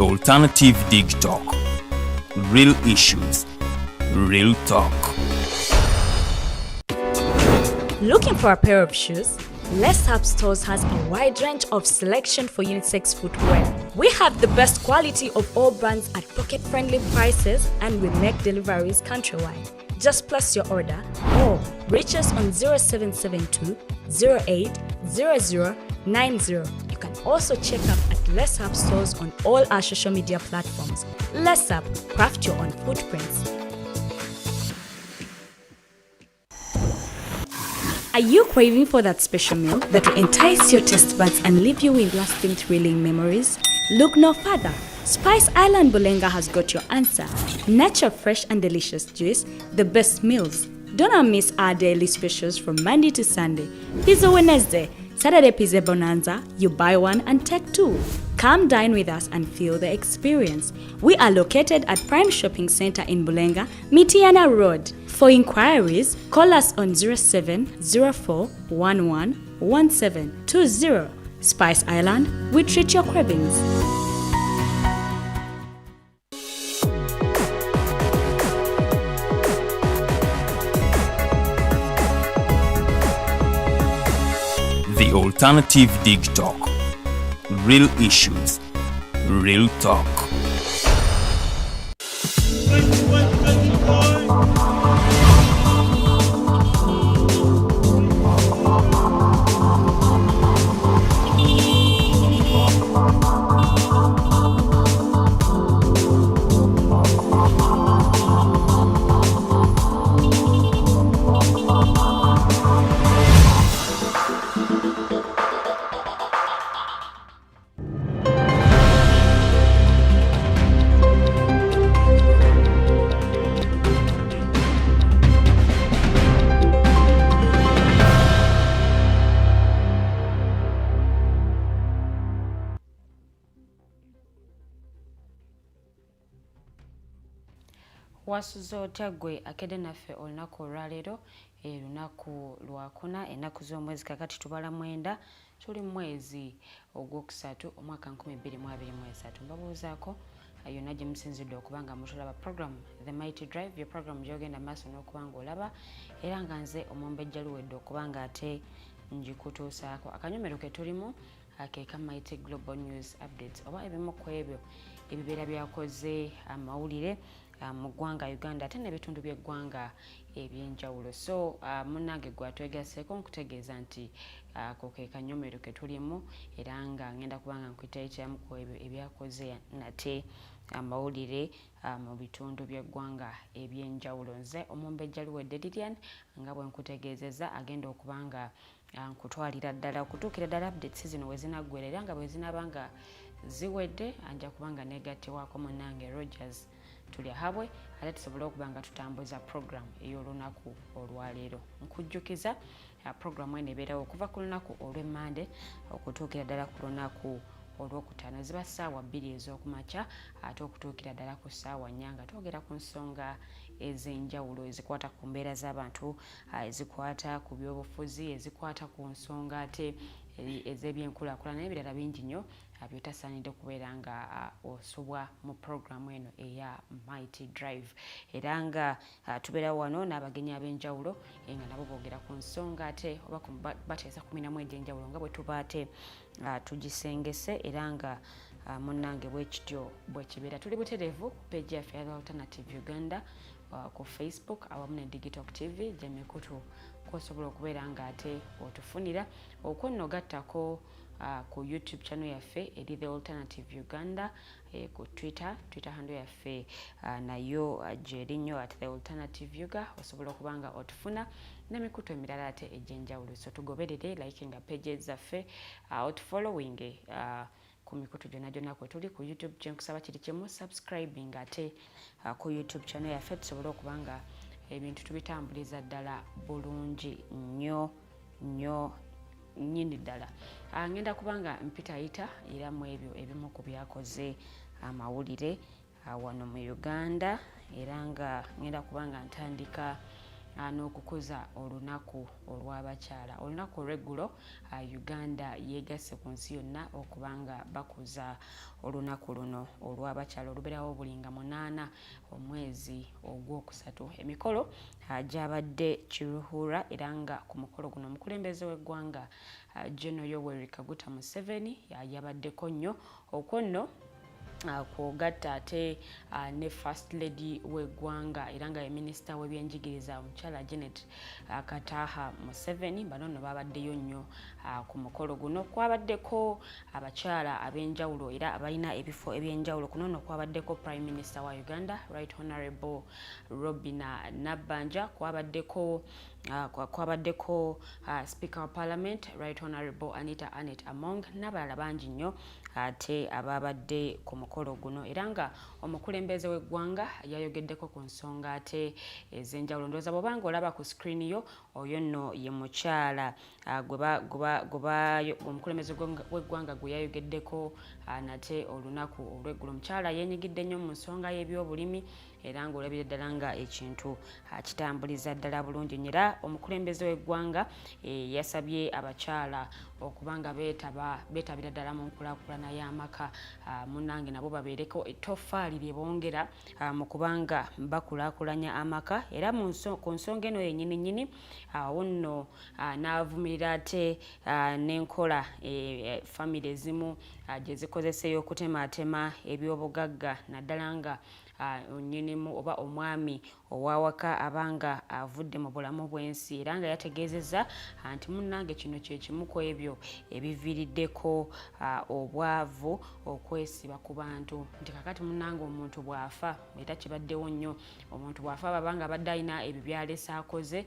The alternative Digitalk. Real issues, real talk. Looking for a pair of shoes? Let's Up Stores has a wide range of selection for unisex footwear. We have the best quality of all brands at pocket-friendly prices, and we make deliveries countrywide. Just place your order or reach us on 0772 08 0090. You can also check up at Let's Up Stores on all our social media platforms. Let's Up, craft your own footprints. Are you craving for that special meal that will entice your taste buds and leave you with lasting thrilling memories? Look no further. Spice Island Bulenga has got your answer. Natural, fresh and delicious juice, the best meals. Don't miss our daily specials from Monday to Sunday. Pizza Wednesday, Saturday Pizza Bonanza, you buy one and take two. Come dine with us and feel the experience. We are located at Prime Shopping Center in Bulenga, Mitiana Road. For inquiries, call us on 0704 11 1720. Spice Island, we treat your cravings. The alternative Digitalk. Real issues, real talk. Wasuze otya gwe akedde naffe olunaku olwaleero lunaku lwakuna ennaku z'omwezi kakati tubala mwenda tuli mu mwezi ogwokusatu omwaka 2023 mbabuuzaako yonna gye musinzidde okuba nga mutulaba program The Mighty Drive ye program gy'ogenda maaso n'okuba nga olaba era nga nze Omumbejja Luwedde okuba nga ate ngikutuusaako akanyomero ke tulimu ke ka Mighty Global News Updates oba ebimu ku ebyo ebibeera byakoze amawulire mu ggwanga Uganda ate n'ebitundu by'eggwanga ebyenjawulo. So munnange gwatwegaseeko nkutegeeza nti ako ke kanyomero ke tulimu era nga ngenda kubanga nkuyitayitamu ku ebyo ebyakoze nate amawulire mu bitundu by'eggwanga ebyenjawulo. Nze Omumbejja Luwedde Lilian nga bwe nkutegeezezza agenda okuba nga nkutwalira ddala okutuukira ddala updates zino we zinaggwera era nga bwe zinaaba nga ziwedde anja kubanga negattewako munnange Rogers Tulyahabwe ate tusobole okuba nga tutambuza program ey'olunaku olwaleero. Nkujjukiza program eno ebeerawo okuva ku lunaku olw'Emmande okutuukira ddala ku lunaku olwokutaano ziba ssaawa 2 ez'okumakya ate okutuukira ddala ku ssaawa 4 nga twogera ku nsonga ez'enjawulo ezikwata ku mbeera z'abantu ezikwata ku byobufuzi ezikwata ku nsonga ate ez'ebyenkulakulana n'ebirala bingi nnyo byotasaanidde kubeera nga osobwa mu programu eno eya Mighty Drive era nga tubeera wano n'abagenyi ab'enjawulo nga nabo boogera ku nsonga ate oba bateesa 11 egy'enjawulo nga bwe tuba ate tugisengese era nga munnange bwekityo bwe kibeera tuli butereevu ku peegi yaffe ya Alternative Uganda ku Facebook awamu ne Digitalk TV gye mikutu kwosobola okubeera nga ate otufunira okwo nno gattako ku YouTube channel yaffe eri The Alternative Uganda ku Twitter handle yaffe nayo gyerinnyo at The Alternative Uga osobola okuba nga otufuna n'emikutu emirala ate egy'enjawulo. So tugoberere likinga pages zaffe otufollowing ku mikutu gyonna kwe tuli ku YouTube gye nkusaba kiri kimu subscribing ate ku YouTube channel yaffe tusobole okuba nga ebintu tubitambuliza ddala bulungi nnyo nnyini ddala. Ngenda kubanga mpitayita era mu ebyo ebimu ku byakoze amawulire wano mu Uganda era nga ngenda kubanga ntandika n'okukuza olunaku olw'abakyala. Olunaku olw'eggulo Uganda yeegasse ku nsi yonna okubanga bakuza olunaku luno olw'abakyala olubeerawo buli nga 8 omwezi ogwokusatu. Emikolo gyabadde kiruhura era nga ku mukolo guno omukulembeze w'eggwanga General Yoweri Kaguta Museveni yabaddeko nnyo okwo nno kwogatta ate ne First Lady w'eggwanga era nga ye minisita w'ebyenjigiriza omukyala Janet Kataha Museveni. Bano nno babaddeyo nnyo ku mukolo guno. Kwabaddeko abakyala ab'enjawulo era abalina ebifo eby'enjawulo. Kuno nno kwabaddeko Prime Minister wa Uganda Right Honorable Robina Nabbanja, kwabaddeko Speaker wa Parliament Right Honorable Anita Anet Among n'abalala bangi nnyo ate ababadde ku mukolo guno era nga omukulembeze w'eggwanga yayogeddeko ku nsonga ate ez'enjawulo. Ndowooza bw'obanga olaba ku screen yo oyo nno ye mukyala omukulembeze w'eggwanga gwe yayogeddeko nate olunaku olw'eggulo. Omukyala yeenyigidde nnyo mu nsonga y'ebyobulimi era ng'olabira ddala nga ekintu kitambuliza ddala bulungi nnyo. Era omukulembeze w'eggwanga yasabye abakyala okubanga beetabira ddala mu nkulakulana y'amaka. Munnange nabo babeereko ettoffaali lye bongera mu kubanga bakulakulanya amaka. Era ku nsonga eno yennyini awo nno n'avumirira ate n'enkola famire ezimu gye zikozesa ey'okutemaatema eby'obugagga naddala nga nnyinimu oba omwami owawaka abanga avudde mu bulamu bw'ensi era nga yategeezezza nti munnange kino kye kimu ku ebyo ebiviiriddeko obwavu okwesiba ku bantu. Nti kakati munnange omuntu bw'afa era kibaddewo nnyo, omuntu bw'afa babanga abadde alina ebyo byalese akoze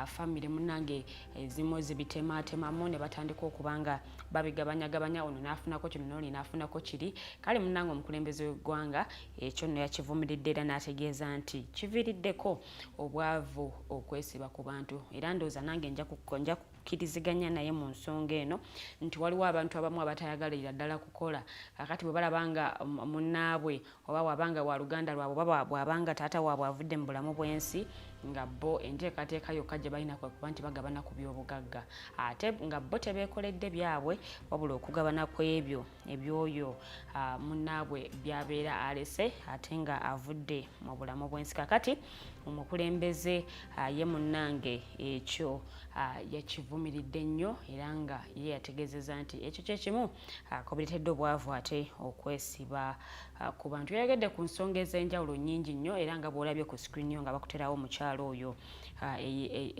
famire munnange ezimu zibitemaatemamu ne batandika okubanga babigabanyagabanya, ono n'afunako kino n'oli n'afunako kiri. Kale munnange omukulembeze w'eggwanga ekyo nno yakivumiridde era n'ategeeza nti kiviiriddeko obwavu okwesiba ku bantu. Era ndowooza nange nja kukkiriziganya naye mu nsonga eno nti waliwo abantu abamu abatayagalira ddala kukola. Kakati bwe balaba nga munnaabwe oba wabanga wa luganda lwabwe oba bw'abanga taata waabwe avudde mu bulamu bw'ensi nga bo enteekateeka yokka gye balina kuba nti bagabana ku by'obugagga ate nga bo tebeekoledde byabwe wabula okugabana ku ebyo ebyoyo munnaabwe by'abeera alese ate nga avudde mu bulamu bw'ensi. Kakati omukulembeze ye munnange ekyo yakivumiridde nnyo era nga ye yategeezezza nti ekyo kyekimu kobiretedde obwavu ate okwesiba ku bantu. Yayogedde ku nsonga ez'enjawulo nnyingi nnyo era nga bw'olabye ku screen yo nga bakuterawo omukyala oyo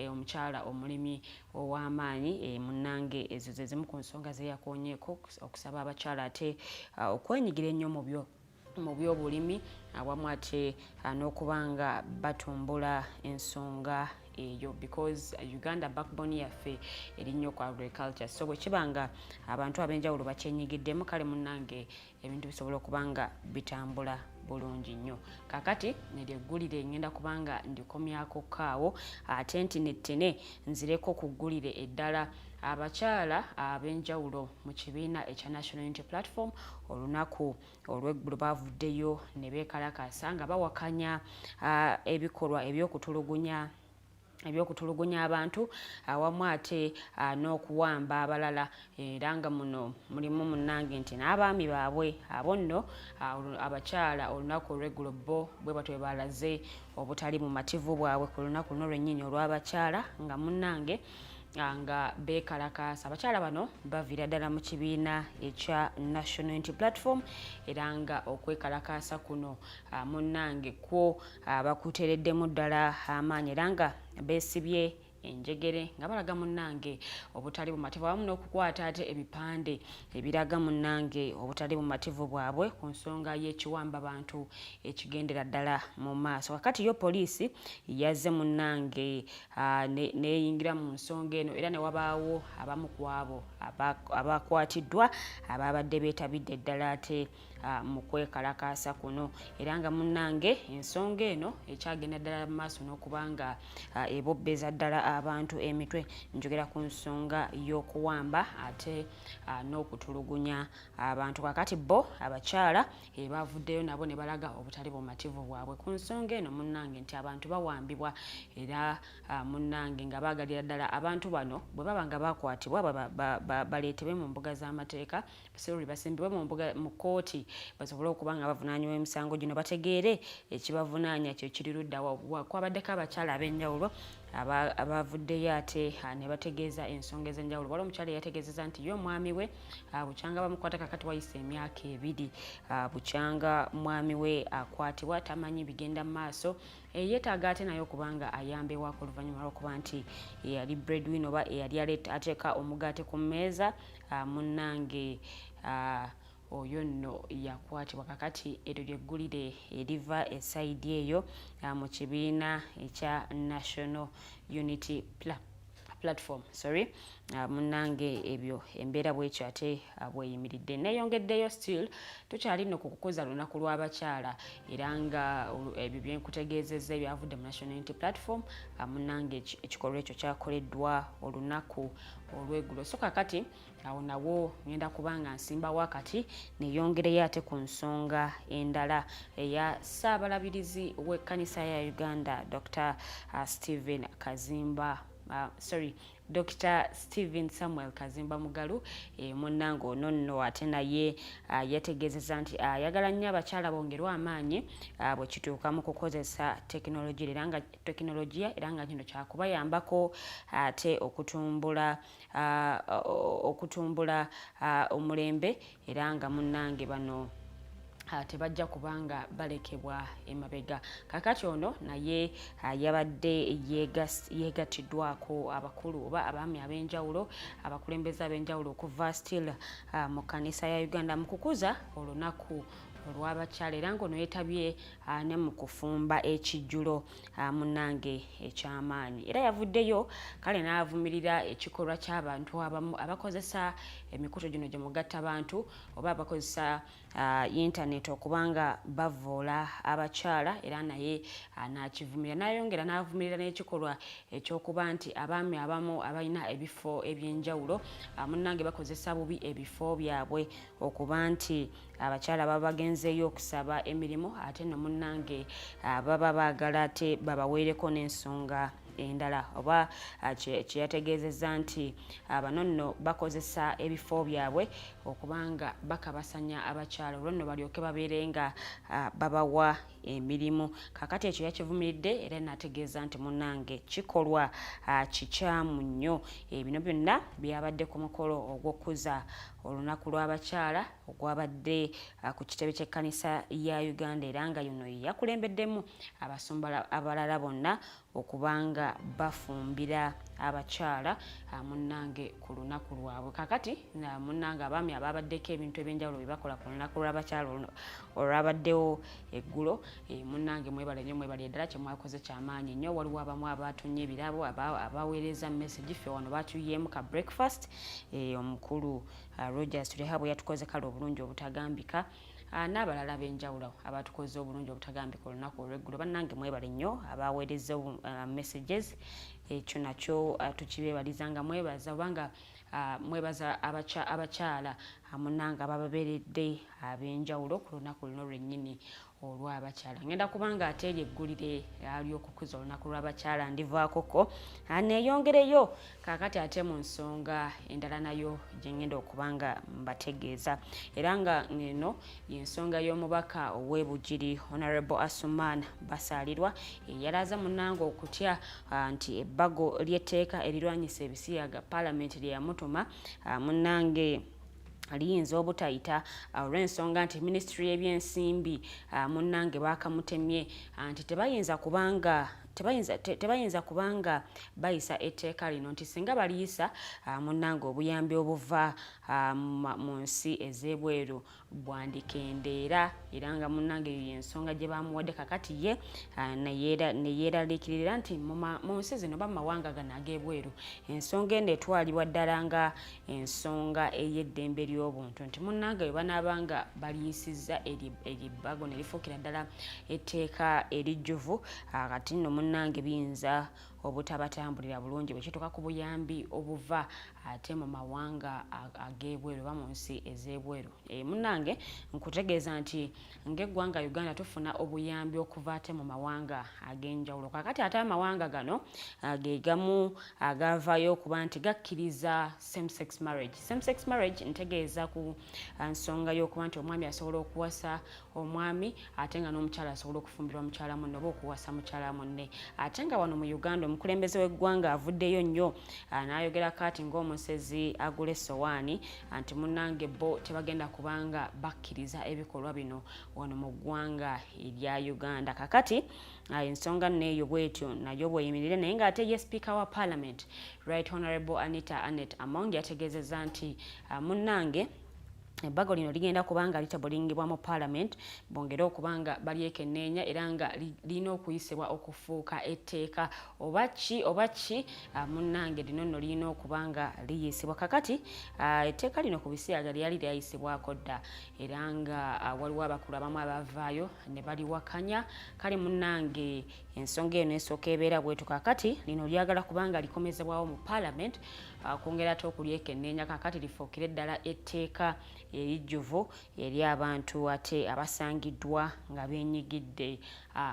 omukyala omulimi ow'amaanyi munnange ezo ze zimu ku nsonga ze yakoonyeeko okusaba abakyala ate okwenyigira ennyo mu by'obulimi awamu ate n'okubanga batumbula ensonga eyo because Uganda backbone yaffe eri nnyo ku agriculture. So bwe kibanga abantu ab'enjawulo bakyenyigiddemu kale munnange ebintu bisobola okubanga bitambula bulungi nnyo. Kakati neryo eggulire ngenda kubanga ndikomyako kaawo ate nti nettene nzireko ku ggulire eddala abakyala ab'enjawulo mu kibiina ekya National Unity Platform olunaku olw'eggulo bavuddeyo ne beekalakaasa nga bawakanya ebikolwa ebyokutulugunya abantu awamu ate n'okuwamba abalala era nga muno mulimu munnange nti n'abaami baabwe abo nno abakyala olunaku olw'eggulo bo bwe batwe balaze obutali mu mativu bwabwe ku lunaku luno lwennyini olw'abakyala nga munnange nga beekalakaasa. Abakyala bano baviira ddala mu kibiina ekya National Unity Platform era nga okwekalakaasa kuno munnange kwo bakuteereddemu ddala amaanyi era nga beesibye enjegere nga balaga munnange obutali bumativu awamu n'okukwata ate ebipande ebiraga munnange obutali bumativu bwabwe ku nsonga y'ekiwamba bantu ekigendera ddala mu maaso. Kakati yo poliisi yazze munnange neyingira mu nsonga eno era ne wabaawo abamu ku abo abakwatiddwa ababadde beetabidde ddala ate mu kwekalakaasa kuno era nga munnange ensonga eno ekyagenda ddala mu maaso n'okubanga ebobbeza ddala abantu emitwe. Njogera ku nsonga y'okuwamba ate n'okutulugunya abantu. Kakati bo abakyala bavuddeyo nabo ne balaga obutali bumativu bwabwe ku nsonga eno munnange nti abantu bawambibwa era munnange nga baagalira ddala abantu bano bwe baba nga bakwatibwa baleetebwe mu mbuga z'amateeka basimbibwe mu kkooti basobole okuba nga bavunaanyibwa emisango gino bategeere ekibavunaanya kyo kiri ludda wa. Kwabaddeko abakyala ab'enjawulo abavuddeyo ate ne bategeeza ensonga ez'enjawulo. Waliwo omukyala yategeezeza nti ye omwami we bukyanga bamukwata kakati wayise emyaka 2 bukyanga mwami we akwatibwa tamanyi bigenda mu maaso. Yeetaaga ate naye okubanga ayambewako oluvannyuma lw'okuba nti yali breadwinner oba yali ateeka omugaate ku mmeeza. Munnange oyo nno yakwatibwa. Kakati eryo lyeggulire eriva esayidi eyo mu kibiina ekya National Unity Platform. Munnange ebyo embeera bwekyo ate bweyimiridde. Neeyongeddeyo still tukyali nno ku kukuza lunaku lw'abakyala era nga ebyo byenkutegeezezza ebyavudde mu National Unity Platform. Munnange ekikolwa ekyo kyakoleddwa olunaku olw'eggulo. So kakati awo nawo ngenda kubanga nsimba wakati neeyongereyo ate ku nsonga endala eya Ssaabalabirizi w'ekkanisa ya Uganda Dr. Dr. Stephen Samuel Kazimba Mugalu. Munnange ono nno ate naye yategeezezza nti ayagala nnyo abakyala bongerwa amaanyi bwe kituuka mu kukozesa tekinologiya era nga kino kyakubayambako ate okutumbula omulembe era nga munnange bano tebajja kubanga balekebwa emabega. Kakati ono naye yabadde yeegatiddwako abakulu oba abaami ab'enjawulo abakulembeze ab'enjawulo okuva still mu kkanisa ya Uganda mu kukuza olunaku olw'abakyala era ng'ono yeetabye ne mu kufumba ekijjulo munnange eky'amaanyi era yavuddeyo kale n'avumirira ekikolwa ky'abantu abamu abakozesa emikutu gino gye mugatta abantu oba abakozesa internet okubanga bavoola abakyala era naye n'akivumira. N'ayongera n'avumirira n'ekikolwa ekyokuba nti abaami abamu abalina ebifo eby'enjawulo munnange bakozesa bubi ebifo byabwe okuba nti abakyala baba bagenzeeyo okusaba emirimu ate no munnange baba baagala ate babaweereko n'ensonga endala oba kyeyategeezezza nti bano nno bakozesa ebifo byabwe okubanga bakabasanya abakyala olwo nno balyoke babeere nga babawa emirimu. Kakati ekyo yakivumiridde era n'ategeeza nti munnange kikolwa kikyamu nnyo. Bino byonna byabadde ku mukolo ogw'okuza olunaku lw'abakyala ogwabadde ku kitebe ky'ekkanisa ya Uganda era nga yuno yakulembeddemu abasumba abalala bonna okubanga bafumbira abakyala munnange ku lunaku lwabwe. Kakati munnange abaami ababaddeko ebintu eby'enjawulo bye bakola ku lunaku lw'abakyala olwabaddewo eggulo munnange mwebale nnyo mwebale ddala kye mwakoze kyamaanyi nnyo. Waliwo abamu abatunye ebirabo abaweereza message ffe wano batuyyeemu ka breakfast. Omukulu Rogers Tulyahabwe yatukoze kale obulungi obutagambika n'abalala b'enjawulo abatukoze obulungi obutagambika olunaku olw'eggulo. Bannange mwebale nnyo abaweereza messages. Ekyo nakyo tukibeebaliza nga mwebaza obanga mwebaza abakyala munnange abababeeredde ab'enjawulo ku lunaku luno lwennyini olw'abakyala. Ngenda kubanga ate eryeggulire ly'okukuza olunaku lw'abakyala ndivaakoko neeyongereyo kaakati ate mu nsonga endala nayo gye ngenda okubanga mbategeeza era nga eno y'ensonga y'omubaka ow'ebugiri Honorable Asuman Basalirwa yalaza munnange okutya nti ebbago ly'etteeka erirwanyisa ebisiyaga Parliament lye yamutuma munnange liyinza obutayita olw'ensonga nti ministry y'ebyensimbi munnange baakamutemye nti tebayinza kubanga tebayinza kubanga bayisa etteeka lino nti singa baliyisa munnange obuyambi obuva mu nsi ez'ebweru bwandikendeera era nga munnange ensonga gye bamuwadde kakati ye neyeeraliikirira nti mu nsi zino ba mawanga gano ag'ebweru ensonga eno etwalibwa ddala nga ensonga ey'eddembe ly'obuntu nti munnange bwe banaabanga baliyisizza eribbago ne lifuukira ddala etteeka erijjuvu kati nno munnange biyinza obutabatambulira bulungi bwe kituuka ku buyambi obuva ate mu mawanga ag'ebweru oba mu nsi ez'ebweru. Munnange nkutegeeza nti ng'eggwanga Uganda tufuna obuyambi okuva ate mu mawanga ag'enjawulo. Kakati ate amawanga gano ge gamu agavayo okuba nti gakkiriza same-sex marriage. Same-sex marriage ntegeeza ku nsonga y'okuba nti omwami asobola okuwasa omwami ate nga n'omukyala asobola okufumbirwa mukyala munne oba okuwasa mukyala munne. Ate nga wano mu Uganda omukulembeze w'eggwanga avuddeyo nnyo n'ayogerako ati ng'omusezi agula essowaani nti munnange bo tebagenda kubanga bakkiriza ebikolwa bino wano mu ggwanga erya Uganda. Kakati ensonga neeyo bwetyo nayo bweyimirire naye ng'ate ye Speaker wa Parliament Right Honourable Anita Anet Among yategeezezza nti munnange ebbago lino ligenda kubanga litabulingibwa mu Parliament bongere okubanga balyekenneenya era nga lirina okuyisibwa okufuuka etteeka oba ki munnange lino nno lirina okubanga liyisibwa. Kakati etteeka lino ku bisiyaga lyali lyayisibwako dda era nga waliwo abakulu abamu abavaayo ne baliwakanya. Kale munnange ensonga eno esooka ebeera bwetu. Kakati lino lyagala kubanga likomezebwawo mu Parliament kwongera ate okulyekenneenya kakati lifuukire ddala etteeka erijjuvu eri abantu ate abasangiddwa nga beenyigidde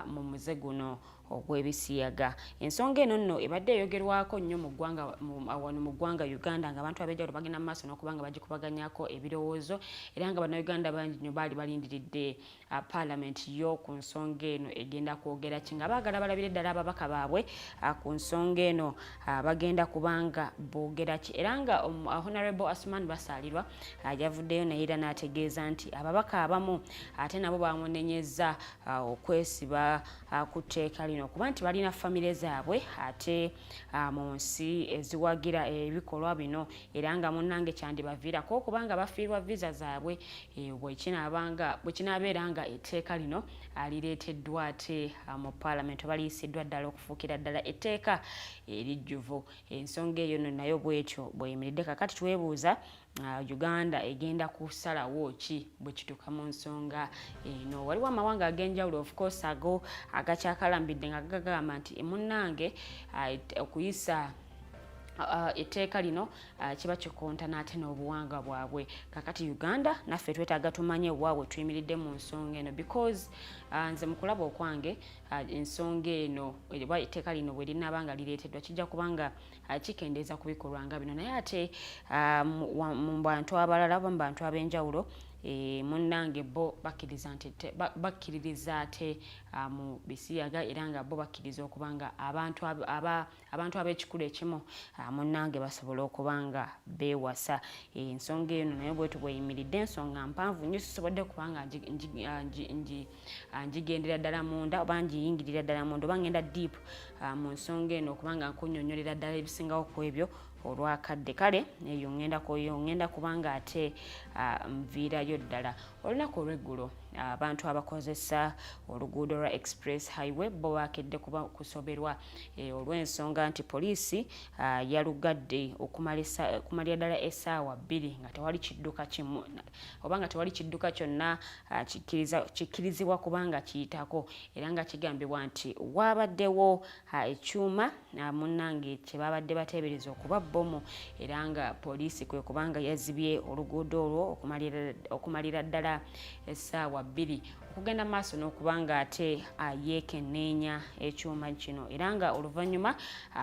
mu muze guno ogw'ebisiyaga. Ensonga eno nno ebadde eyogerwako nnyo wano mu ggwanga Uganda ng'abantu ab'enjawulo bagenda mu maaso n'okuba nga bagikubaganyako ebirowoozo era nga bannayuganda bangi nnyo baali balindiridde Parliament yo ku nsonga eno egenda kwogera ki nga baagala balabire ddala ababaka baabwe ku nsonga eno bagenda kubanga boogera ki era nga Honourable Asuman Basalirwa yavuddeyo naye era n'ategeeza nti ababaka abamu ate nabo bamunenyezza okwesiba ku tteeka lino okuba nti balina famire zaabwe ate mu nsi eziwagira ebikolwa bino era nga munnange kyandibaviirako okubanga bafiirwa visa zaabwe bwe kinaabeera nga etteeka lino lireeteddwa ate mu Parliament oba liyisiddwa ddala okufuukira ddala etteeka erijjuvu. Ensonga eyo nayo bwetyo bweyimiridde. Kakati twebuuza Uganda egenda kusalawo ki bwe kituuka mu nsonga eno. Waliwo amawanga ag'enjawulo of course ago agakyakalambidde nga gagamba nti munnange okuyisa etteeka lino kiba kikontana ate n'obuwangwa bwabwe. Kakati Uganda naffe twetaaga tumanye waabwe tuyimiridde mu nsonga eno because nze mu kulaba okwange ensonga eno oba etteeka lino bwe linaaba nga lireeteddwa kijja kubanga kikendeeza ku bikolwa nga bino naye ate mu bantu abalala oba mu bantu ab'enjawulo munnange bo bakkiririza ate mu bisiyaga era nga bo bakkiriza okubanga abantu ab'ekikulu ekimu munnange basobola okubanga beewasa. Ensonga eno naye bwetu bweyimiridde ensonga mpanvu nnyo sisobodde kubanga ngigendera ddala munda oba ngiyingirira ddala munda oba ngenda deep mu nsonga eno okubanga nkunnyonnyolera ddala ebisingawo ku ebyo olwakadde. Kale eyo ngenda kubanga ate nviirayo ddala. Olunaku olw'eggulo abantu abakozesa oluguudo lwa express highway bo bakedde kusoberwa olw'ensonga nti poliisi yalugadde okumalira ddala essaawa 2 nga tewali kidduka kimu oba nga tewali kidduka kyonna kikkirizibwa kubanga kiyitako era nga kigambibwa nti waabaddewo ekyuma munnange kye babadde bateebereza okuba bbomu era nga poliisi kwe kubanga yazibye oluguudo olwo okumalira ddala essaawa 2 okugenda maaso n'okubanga ate yeekenneenya ekyuma kino era nga oluvannyuma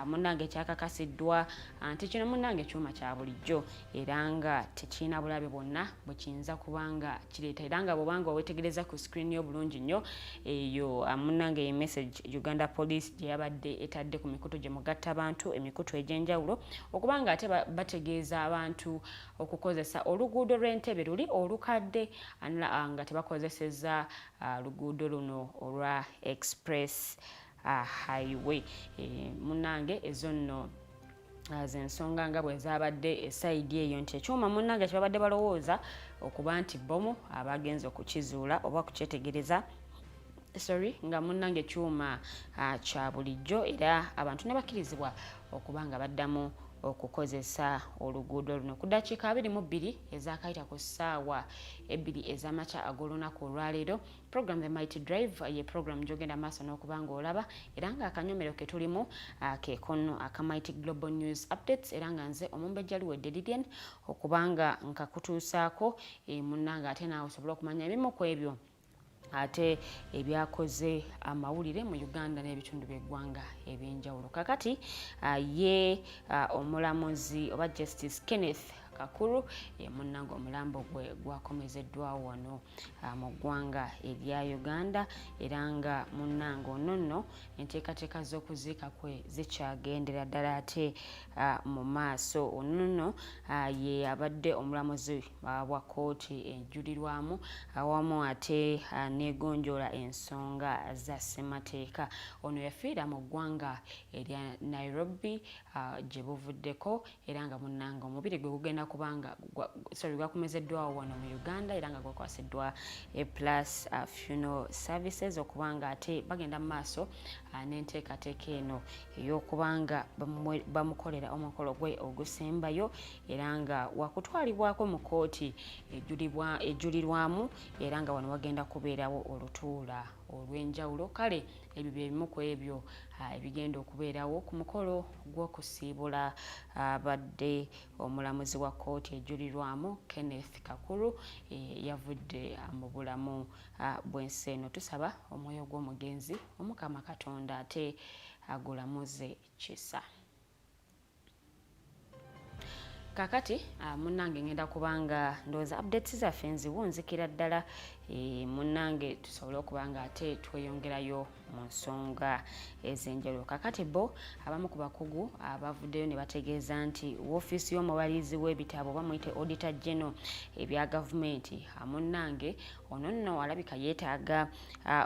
munnange kyakakasiddwa nti kino munnange ekyuma kya bulijjo era nga tekirina bulabe bwonna bwe kiyinza kubanga kireeta era nga bwobanga wetegereza ku screen yo bulungi nnyo eyo munnange ye message Uganda Police gye yabadde etadde ku mikutu gye mugatta abantu emikutu egy'enjawulo okubanga ate bategeeza abantu okukozesa oluguudo lw'Entebbe luli olukadde nga tebakozesezza luguudo luno olwa express highway. Munnange ezo nno z'ensonga nga bwe zabadde esayidi eyo nti ekyuma munnange kyebabadde balowooza okuba nti bomu abagenza okukizuula oba kukyetegereza nga munnange ekyuma kya bulijjo era abantu ne bakkirizibwa okuba nga baddamu okukozesa oluguudo luno ku ddakiika 22 ezakayita ku ssaawa 2 ez'amakya ag'olunaku olwaleero. Program The Mighty Drive ye program gy'ogenda maaso n'okuba ng'olaba era nga akanyomero ke tulimu ke kono aka Mighty Global News Updates era nga nze Omumbejja Luwedde Lilian okuba nga nkakutuusaako munnange ate naawe osobola okumanya ebimu ku ebyo ate ebyakoze amawulire mu Uganda n'ebitundu by'eggwanga ebyenjawulo. Kakati ye omulamuzi oba Justice Kenneth Kakuru munnange omulambo gwe gwakomezeddwawo wano mu ggwanga erya Uganda era nga munnange ono nno enteekateeka z'okuziika kwe zikyagendera ddala ate mu maaso. Ono nno ye abadde omulamuzi wa kkooti ejulirwamu awamu ate neegonjoola ensonga za ssemateeka. Ono yafiira mu ggwanga erya Nairobi gye buvuddeko era nga munnange omubiri gwe gugenda kubanga gwakomezeddwawo wano mu Uganda era nga gwakwasiddwa plus funeral services okubanga ate bagenda mu maaso n'enteekateeka eno ey'okubanga bamukolera omukolo gwe ogusembayo era nga wakutwalibwako mu kkooti ejulirwamu era nga wano wagenda kubeerawo olutuula olw'enjawulo. Kale ebyo bye bimu ku ebyo ebigenda okubeerawo ku mukolo gw'okusiibula abadde omulamuzi wa kkooti ejulirwamu Kenneth Kakuru yavudde mu bulamu bw'ensi eno. Tusaba omwoyo gw'omugenzi Omukama Katonda ate agulamuze kisa. Kakati munnange ngenda kubanga ndowooza updates zaffe nziwunzikira ddala munnange tusobole okubanga ate tweyongerayo mu nsonga ez'enjawulo. Kakati bo abamu ku bakugu abavuddeyo ne bategeeza nti woofiisi y'omubalizi w'ebitabo bamuyite Auditor General ebya gavumenti munnange ono nno alabika yeetaaga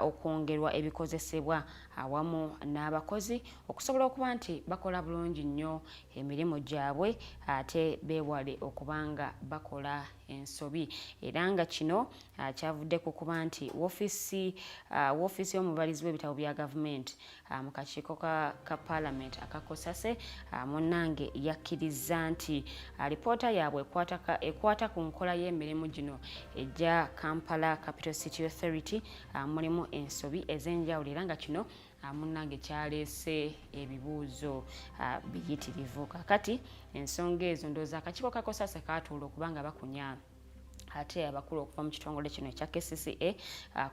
okwongerwa ebikozesebwa awamu n'abakozi okusobola okuba nti bakola bulungi nnyo emirimu gyabwe ate beewale okubanga bakola ensobi era nga kino kyavudde ku kuba nti woofiisi y'omubalizi w'ebitabo bya gavumenti mu kakiiko ka Parliament akakosase munnange yakkiriza nti alipoota yaabwe ekwata ku nkola y'emirimu gino ejja Kampala Capital City Authority mulimu ensobi ez'enjawulo era nga kino munnange kyaleese ebibuuzo biyitirivu. Kakati ensonga ezo ndowooza akakiiko kakosase kaatuula okubanga bakunya ate abakulu okuva mu kitongole kino ekya KCCA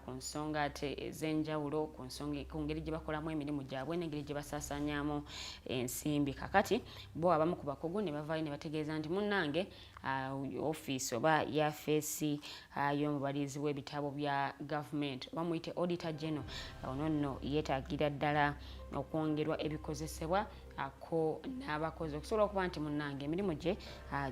ku nsonga ate ez'enjawulo ku ngeri gye bakolamu emirimu gyabwe n'engeri gye basaasaanyaamu ensimbi. Kakati bo abamu ku bakugu ne bavaayo ne bategeeza nti munnange ofiisi oba yafeesi y'omubalizi w'ebitabo bya gavumenti oba muyite Auditor General ono nno yeetaagira ddala okwongerwa ebikozesebwa ako n'abakozi okusobola okuba nti munnange emirimu gye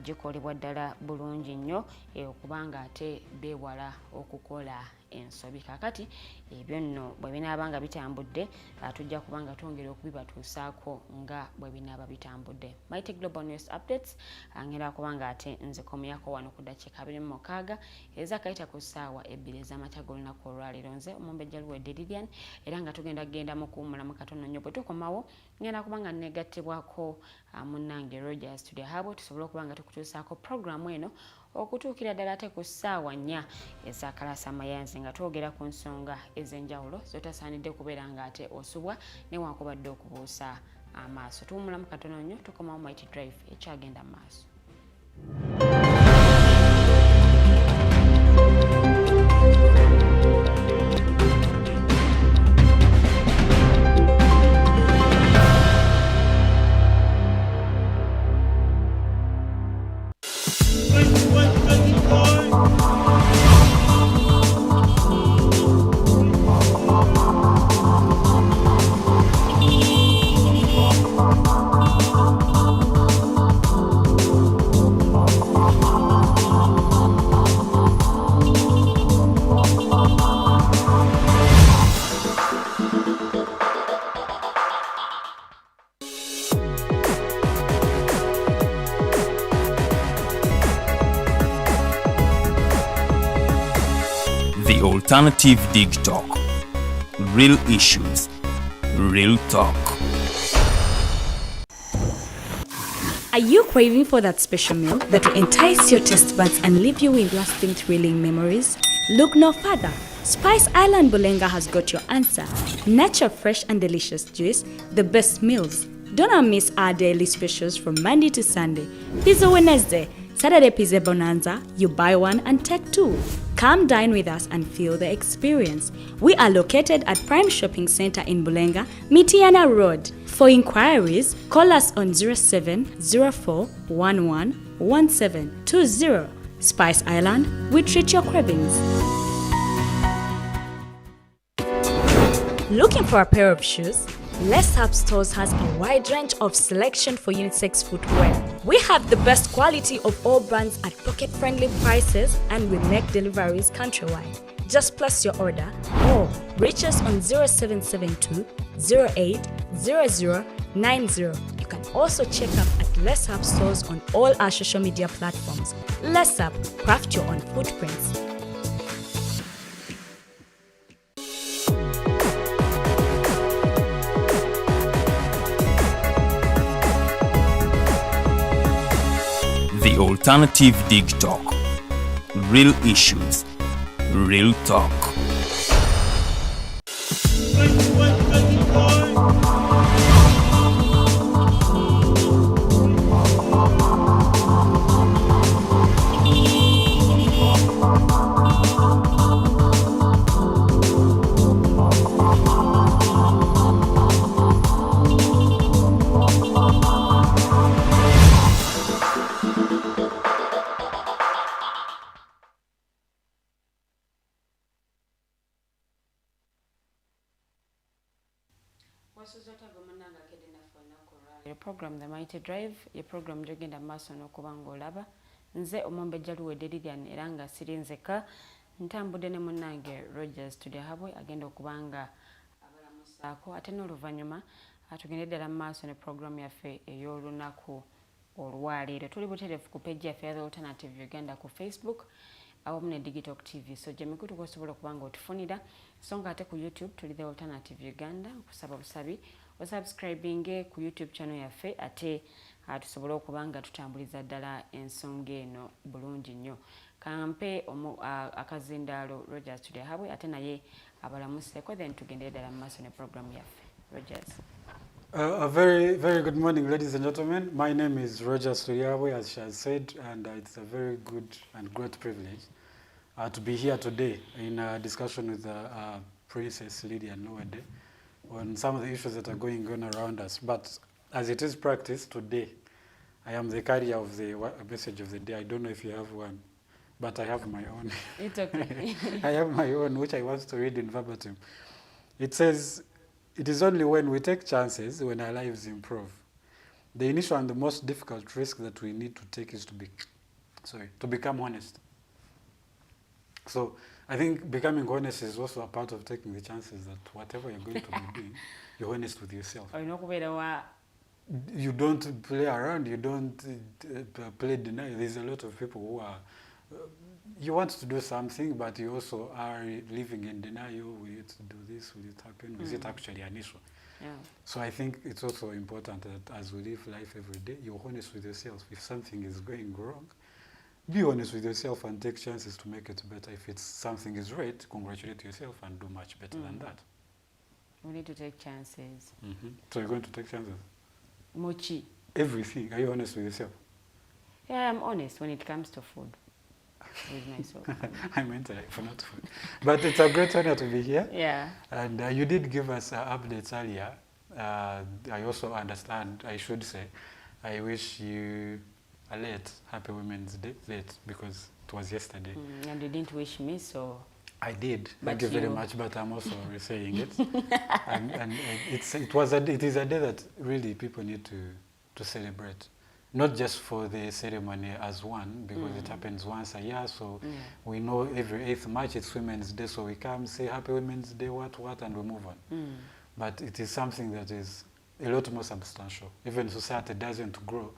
gikolebwa ddala bulungi nnyo okubanga ate beewala okukola ensobi. Kakati ebyo nno bwe binaaba nga bitambudde tujja kubanga twongera okubibatuusaako nga bwe binaaba bitambudde. Mighty Global News Updates ngenda kubanga ate nzikomyako wano ku ddakiika 26 ezakayita ku ssaawa 2 ez'amakya g'olunaku olwaleero. Nze Omumbejja Luwedde Lilian era nga tugenda kugenda mu kuwummulamu katono nnyo. Bwe tukomawo ngenda kubanga negattibwako munnange Rogers Tulyahabwe tusobole okubanga tukutuusaako programu eno okutuukira ddala ate ku ssaawa 4 ez'akalasa amayanzi nga twogera ku nsonga ez'enjawulo zotasaanidde kubeera nga ate osubwa newankubadde okubuusa amaaso. Tuwummulamu katono nnyo tukomawo Mighty Drive ekyagenda mu maaso. alternative Digitalk. Real issues, real talk. Are you craving for that special meal that will entice your taste buds and leave you with lasting thrilling memories? Look no further. Spice Island Bulenga has got your answer. Natural, fresh and delicious juice, the best meals. Don't miss our daily specials from Monday to Sunday. Pizza Wednesday, Saturday Pizza Bonanza, you buy one and take two. Come dine with us and feel the experience. We are located at Prime Shopping Center in Bulenga, Mitiana Road. For inquiries, call us on 0704111720. Spice Island, we treat your cravings. Looking for a pair of shoes? Les Hub Stores has a wide range of selection for unisex footwear. We have the best quality of all brands at pocket-friendly prices and we make deliveries countrywide. Just place your order or reach us on 0772 080090. You can also check up at Les Hub Stores on all our social media platforms. Les Hub, craft your own footprints. The alternative Digitalk. Real issues, real talk. Your program The Mighty Drive, your program jogenda maaso n'okubanga olaba. Nze Omumbejja Luwedde Lilian era nga sirinzeka ntambudde ne munnange Rogers Tulyahabwe agenda okubanga abalamusaako ate n'oluvannyuma atugende ddala mu maaso ne program yaffe ey'olunaku olwaleero. Tuli butereevu ku page yaffe ya The Alternative Uganda ku Facebook awamu ne Digitalk TV. So gye mikutu kw'osobola okubanga otufunira so nga ate ku YouTube tuli The Alternative Uganda okusaba busabi osubscribinge ku YouTube channel yaffe ate tusobole okubanga tutambuliza ddala ensonga eno bulungi nnyo. Kampe akazindaalo Rogers Tulyahabwe ate naye abalamuseeko then tugendere ddala mu maaso ne program yaffe. Rogers. A very, very good morning, ladies and gentlemen. My name is Rogers Tulyahabwe, as she has said, and it's a very good and great privilege to be here today in a discussion with Princess Lilian Luwedde on some of the issues that are going on around us. But as it is practice today, I am the carrier of the message of the day. I don't know if you have one, but I have my own. It's okay. I have my own, which I want to read in verbatim. It says, "It is only when we take chances when our lives improve. The initial and the most difficult risk that we need to take is to become honest." So I think becoming honest is also a part of taking the chances that whatever you're going to be doing, you're honest with yourself. You don't play around, you don't play denial. There's a lot of people who are, you want to do something, but you also are living in denial. Will it do this? Will it happen? Is it actually an issue? Yeah. So I think it's also important that as we live life every day, you're honest with yourself. If something is going wrong, be honest with yourself and take chances to make it better. If it's something is right, congratulate yourself and do much better than that. We need to take chances. So you're going to take chances? Mochi. Everything. Are you honest with yourself? Yeah, I'm honest when it comes to food. With myself. I meant for not food. But it's a great honor to be here. Yeah. And you did give us updates earlier. I also understand, I should say, I wish you a late Happy Women's Day, late, because it was yesterday. And you didn't wish me, so... I did. But Thank you very much, but I'm also saying it. and it is a day that really people need to celebrate. Not just for the ceremony as one, because it happens once a year, so we know every 8th March it's Women's Day, so we come say Happy Women's Day, what, and we move on. But it is something that is a lot more substantial. Even society doesn't grow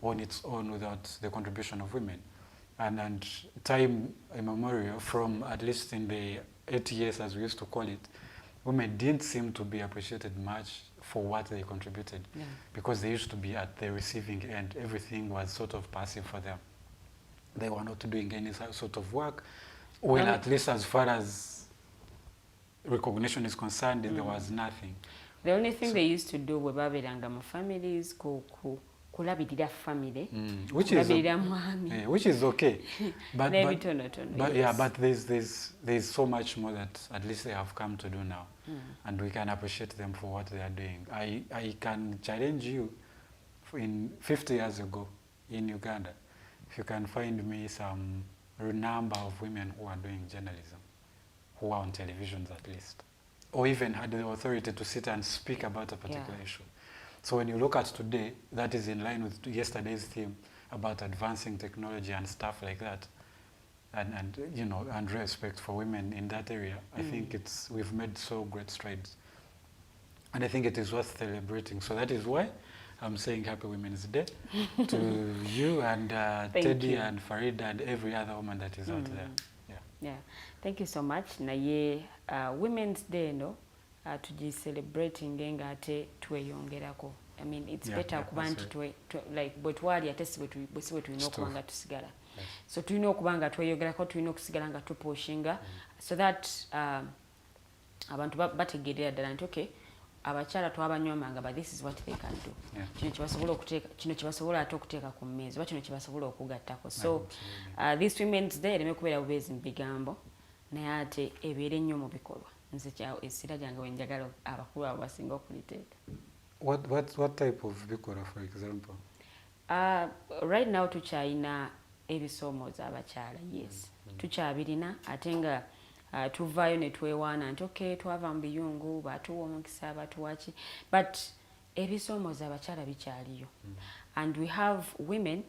on its own without the contribution of women. And time immemorial, from at least in the ATS, as we used to call it, women didn't seem to be appreciated much for what they contributed, because they used to be at the receiving end. Everything was sort of passive for them. They were not doing any sort of work. Well, at least as far as recognition is concerned, there was nothing. The only thing they used to do with baberanga mu families kulabirira family, which is okay. but there's so much more that at least they have come to do now, and we can appreciate them for what they are doing. I can challenge you, in 50 years ago in Uganda, if you can find me some number of women who are doing journalism, who are on televisions at least, or even had the authority to sit and speak about a particular issue. So when you look at today, that is in line with yesterday's theme about advancing technology and stuff like that, and you know, and respect for women in that area. I think we've made so great strides, and I think it is worth celebrating. So that is why I'm saying Happy Women's Day to you and Teddy and Farida and every other woman that is out there. Yeah, thank you so much. Naye Women's Day no tujicelebrating nga ate tweyongerako. I mean, it's better kuba nti like bwe twali ate si bwe tulina okuba nga tusigala. So tulina okuba nga tweyongerako, tulina okusigala nga tupushinga, so that abantu bategeerera ddala nti okay, abakyala twabanywamanga, but this is what they can do. Kino kibasobola ate okuteeka ku mmeeza, oba kino kibasobola okugattako. So this Women's Day ereme kubeera bubeezi mu bigambo, naye ate ebeere nnyo mu bikolwa. Nze essira lyange we njagala abakulu abo basinga okuliteeka. What type of bikolwa, for example? Right now tukyalina ebisoomooza abakyala, yes. Tukyabirina ate nga tuvaayo ne twewaana nti okay, twava mu biyungu, batuwa omukisa, batuwaki, but ebisoomooza abakyala bikyaliyo. And we have women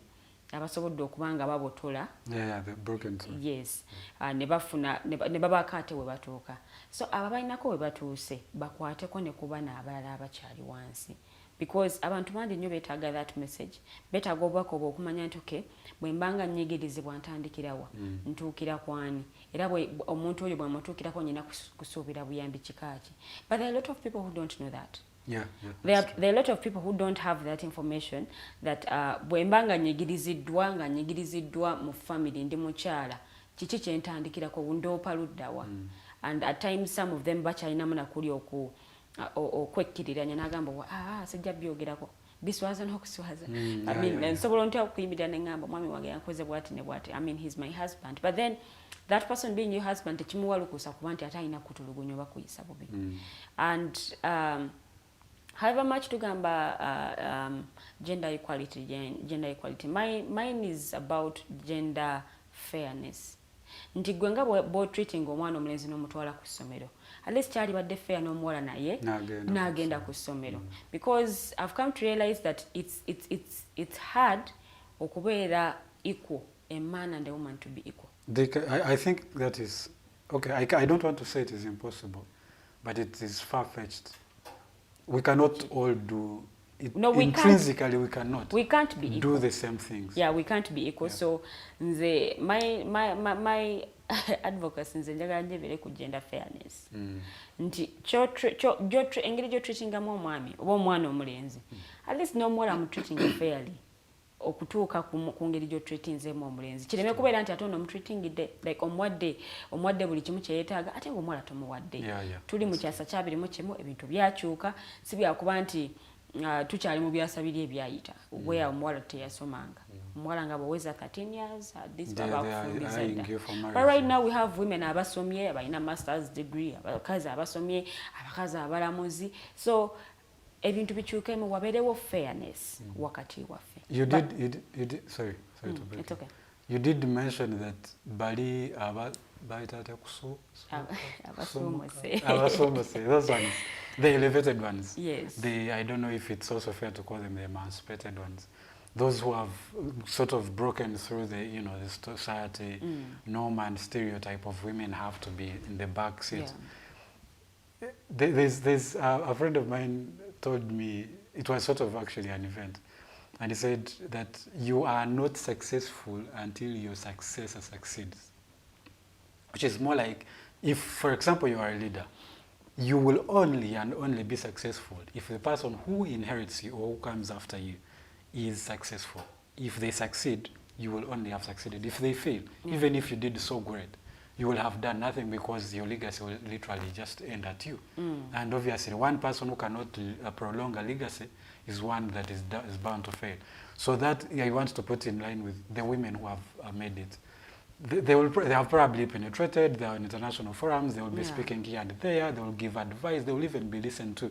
abasobodde okuba nga babotola, the broken soul. Yes, ne bafuna ne babaako ate we batuuka. So abo balinako we batuuse bakwateko ne kuba n'abalala abakyali wansi, because abantu bangi nnyo beetaaga that message, beetaaga obubaka obwo okumanya nti okay, bwe mbanga nnyigirizibwa ntandikirawa, ntuukira kwani, era omuntu oyo bwe mutuukirako nnyina kusuubira buyambi kikaaki. But there are a lot of people who don't know that. There are a lot of people who don't have that information, that bwe mbanga nyigiriziddwa mu family ndi mukyala, kiki kye ntandikirako, ndoopa luddawa. And at times some of them bakyalinamu nakuli okwekkiriranya n'agamba sijja byogerako biswaza n'okuswaza. I mean, nsobola ntya okuyimirira ne ngamba mwami wange yankoze bwati ne bwati. I mean, he's my husband, but then that person being your husband tekimuwalukusa kuba nti ate alina kutulugunya oba kuyisa bubi. And however much tugamba gender equality, mine is about gender fairness. Nti gwe nga bwo treating omwana omulenzi n'omutwala ku ssomero, at least kyali badde fair n'omuwala naye n'agenda ku ssomero, because I've come to realize that it's hard okubeera equal, a man and a woman to be equal. I think that is okay. I don't want to say it is impossible, but it is far-fetched. We cannot all do it. No, intrinsically we cannot. We can't be do the same things. Yeah, we can't be equal. So my advocacy nze njagala njebere ku gender fairness. Nti engeri gy'otreatingamu omwami oba omwana omulenzi, at least n'omuwala mutreating fairly okutuuka ku ngeri gy'otreatinzemu omulenzi. Kireme kubeera nti ate ono omutreatingidde like omuwadde buli kimu kyeyeetaaga ate ng'omuwala tomuwadde. Tuli mu kyasa kya 21, ebintu byakyuka, si byakuba nti tukyali mu byasa biri ebyayita where omuwala teyasomanga. Omuwala nga bweweza 13 years, this babakufumbiza dda. But right now we have women abasomye, abalina master's degree, abakazi abasomye, abakazi abalamuzi. So ebintu bikyukemu, wabeerewo fairness wakati waffe. You did sorry to break. It's okay. You did mention that bali baitata kuso abasomose, those ones, the elevated ones. Yes. I don't know if it's also fair to call them the emancipated ones. Those who have sort of broken through the the society norm and stereotype of women have to be in the back seat. Yeah. There's a friend of mine told me, it was sort of actually an event, and he said that you are not successful until your successor succeeds, which is more like if, for example, you are a leader, you will only and only be successful if the person who inherits you or who comes after you is successful. If they succeed, you will only have succeeded. If they fail, even if you did so great, you will have done nothing because your legacy will literally just end at you. And obviously, one person who cannot prolong a legacy is one that is bound to fail. So that I want to put in line with the women who have made it. They have probably penetrated, they are in international forums, they will be speaking here and there, they will give advice, they will even be listened to.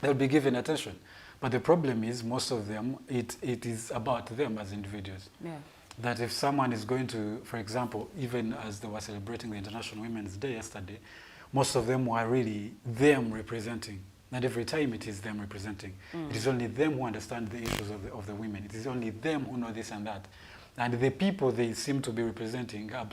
They will be given attention. But the problem is, most of them, it is about them as individuals. Yeah. That if someone is going to, for example, even as they were celebrating the International Women's Day yesterday, most of them were really them representing. And every time it is them representing. It is only them who understand the issues of the women. It is only them who know this and that. And the people they seem to be representing have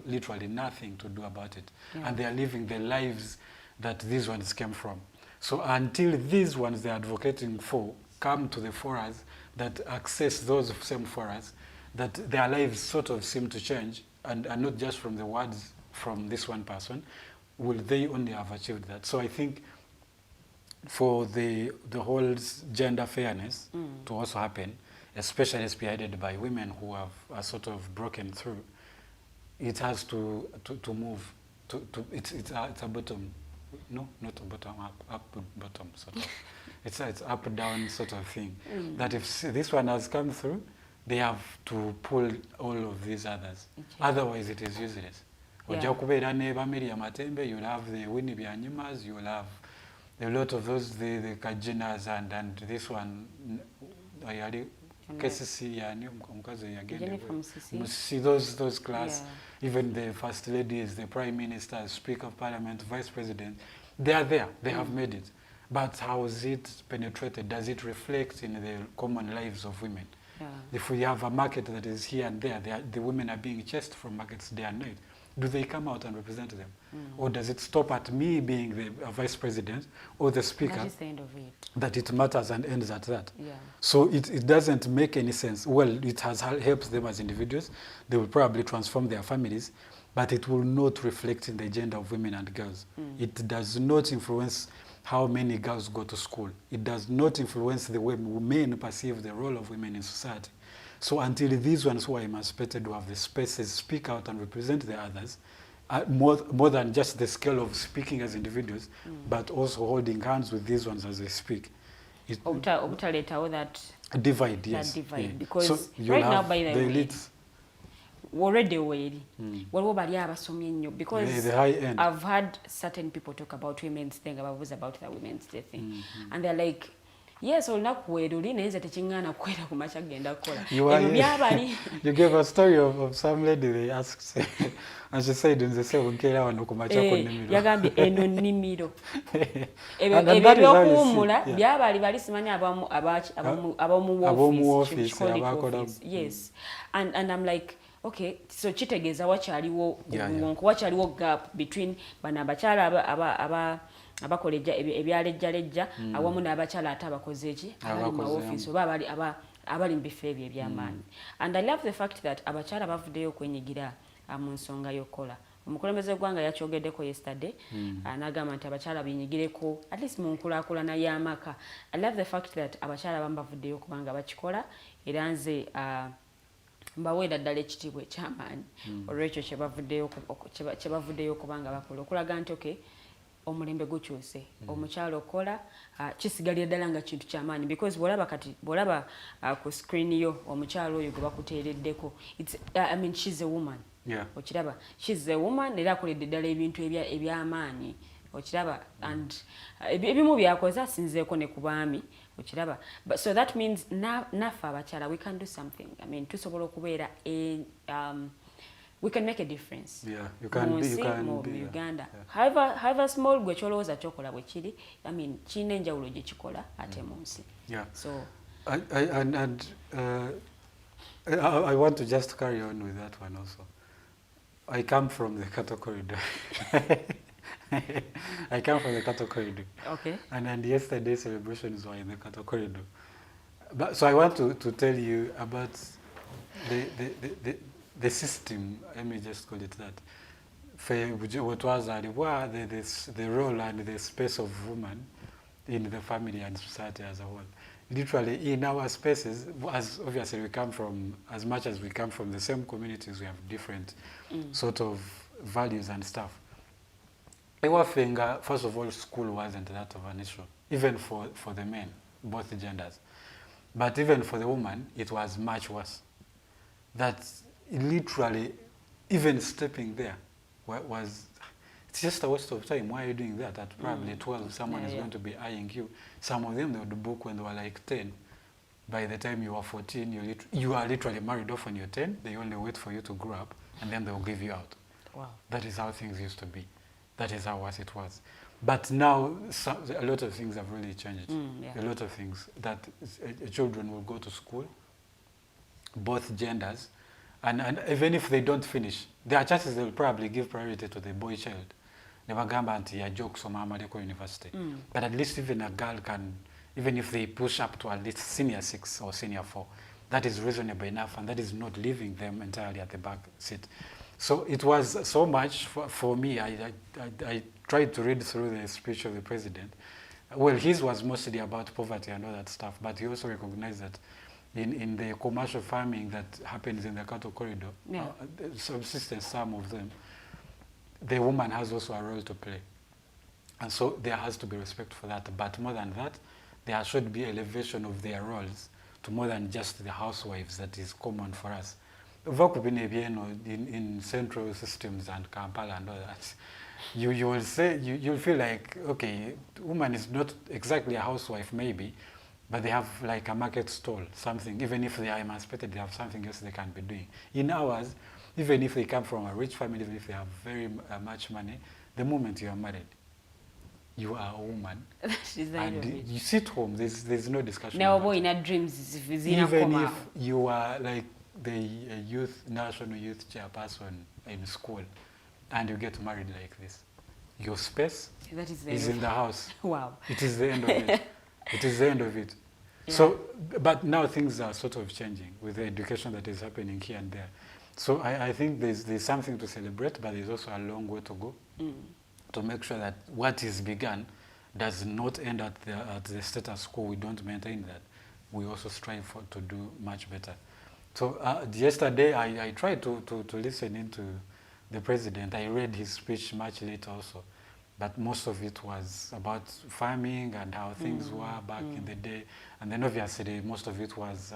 literally nothing to do about it. Yeah. And they are living the lives that these ones came from. So until these ones they're advocating for come to the forums that access those same forums, that their lives sort of seem to change, and not just from the words from this one person, will they only have achieved that. So I think for the whole gender fairness to also happen, especially spearheaded by women who have sort of broken through, it has to move. It's a bottom, no, not a bottom up bottom sort of. It's up down sort of thing. That if this one has come through, they have to pull all of these others. Okay. Otherwise, it is useless. Yeah. You'll have the Winnie Byanyumas, you'll have a lot of those, the Kajinas, and this one, those class, even the first ladies, the prime minister, speaker of parliament, vice president, they are there, they have made it. But how is it penetrated? Does it reflect in the common lives of women? Yeah. If we have a market that is here and there, the women are being chased from markets day and night. Do they come out and represent them? Or does it stop at me being the vice president or the speaker? That is the end of it. That it matters and ends at that. Yeah. So it doesn't make any sense. Well, it has helped them as individuals. They will probably transform their families, but it will not reflect in the gender of women and girls. It does not influence how many girls go to school. It does not influence the way men perceive the role of women in society. So until these ones who are emancipated who have the spaces speak out and represent the others, more than just the scale of speaking as individuals, but also holding hands with these ones as they speak. That divide, yes. That divide, yeah. Because so right now, by the way, already because the high end. I've heard certain people talk about women's thing, about the women's day thing, and they're like, yes, you gave a story of some lady they asked, and she said in the same yes, and I'm like, okay, so chitegeza wachaliwo gap between bana abachala abakoleja ebyalejjalejja awamu n'abakyala ate abakoze eki abali mu office oba abali mu bifo ebyo eby'amaanyi. And I love the fact that abakyala bavuddeyo okwenyigira mu nsonga y'okukola. Omukulembeze gwanga yakyogeddeko yesterday, n'agamba nti abakyala benyigireko at least mu nkulakulana y'amaka. I love the fact that abakyala abamu bavuddeyo kubanga bakikola, era nze mbaweera ddala ekitiibwa eky'amaanyi olw'ekyo kyebavuddeyo kubanga bakola, okulaga nti okay, omulembe gukyuse, omukyalo okola kisigalira ddala nga kintu ky'amaanyi, because bw'olaba ku screen yo omukyalo oyo gwe bakuteereddeko, I mean, she's a woman. Yeah. Okiraba, she's a woman, era akoledde ddala ebintu eby'amaanyi, okiraba, and ebimu byakoze asinzeeko ne ku baami, okiraba. But so that means naffe abakyala we can do something. I mean, tusobola okubeera we can make a difference. Yeah, you can be Uganda. Yeah. However small gwe kyolowooza kyokola bwe kiri, I mean, kirina enjawulo gye kikola ate mu nsi. Yeah. So I want to just carry on with that one also. I come from the cattle corridor. I come from the cattle corridor. Okay. And yesterday's celebrations were in the cattle corridor. But so I want to tell you about the system, let me just call it that. what was the role and the space of woman in the family and society as a whole. Literally, in our spaces, as obviously we come from, as much as we come from the same communities, we have different sort of values and stuff. First of all, school wasn't that of an issue, even for the men, both genders. But even for the woman, it was much worse. That literally, even stepping there was, it's just a waste of time. Why are you doing that? At probably 12, someone is going to be eyeing you. Some of them, they would book when they were like 10. By the time you are 14, you are literally married off when you're 10. They only wait for you to grow up, and then they'll give you out. Wow. That is how things used to be. That is how worse it was. But now, a lot of things have really changed. A lot of things. That children will go to school, both genders, and even if they don't finish, there are chances they will probably give priority to the boy child. Never gamba anti a joke so mama university. But at least even a girl can, even if they push up to at least senior 6 or senior 4, that is reasonable enough, and that is not leaving them entirely at the back seat. So it was so much for me. I tried to read through the speech of the president. Well, his was mostly about poverty and all that stuff, but he also recognized that in the commercial farming that happens in the cattle corridor, subsistence, some of them, the woman has also a role to play. And so there has to be respect for that. But more than that, there should be elevation of their roles to more than just the housewives that is common for us. In central systems and Kampala and all that, you will say, you'll feel like, okay, woman is not exactly a housewife maybe, but they have like a market stall, something. Even if they are emancipated, they have something else they can be doing. In ours, even if they come from a rich family, even if they have very much money, the moment you are married, you are a woman. And you sit home, there's no discussion. Now, boy, in our dreams, even if you are like the national youth chairperson in school, and you get married like this, your space is in the house. Wow. It is the end of it. It is the end of it. Yeah. So, but now things are sort of changing with the education that is happening here and there. So I think there's something to celebrate, but there's also a long way to go to make sure that what is begun does not end at the status quo. We don't maintain that. We also strive to do much better. So yesterday I tried to listen into the president. I read his speech much later also, but most of it was about farming and how things were back in the day. And then obviously most of it was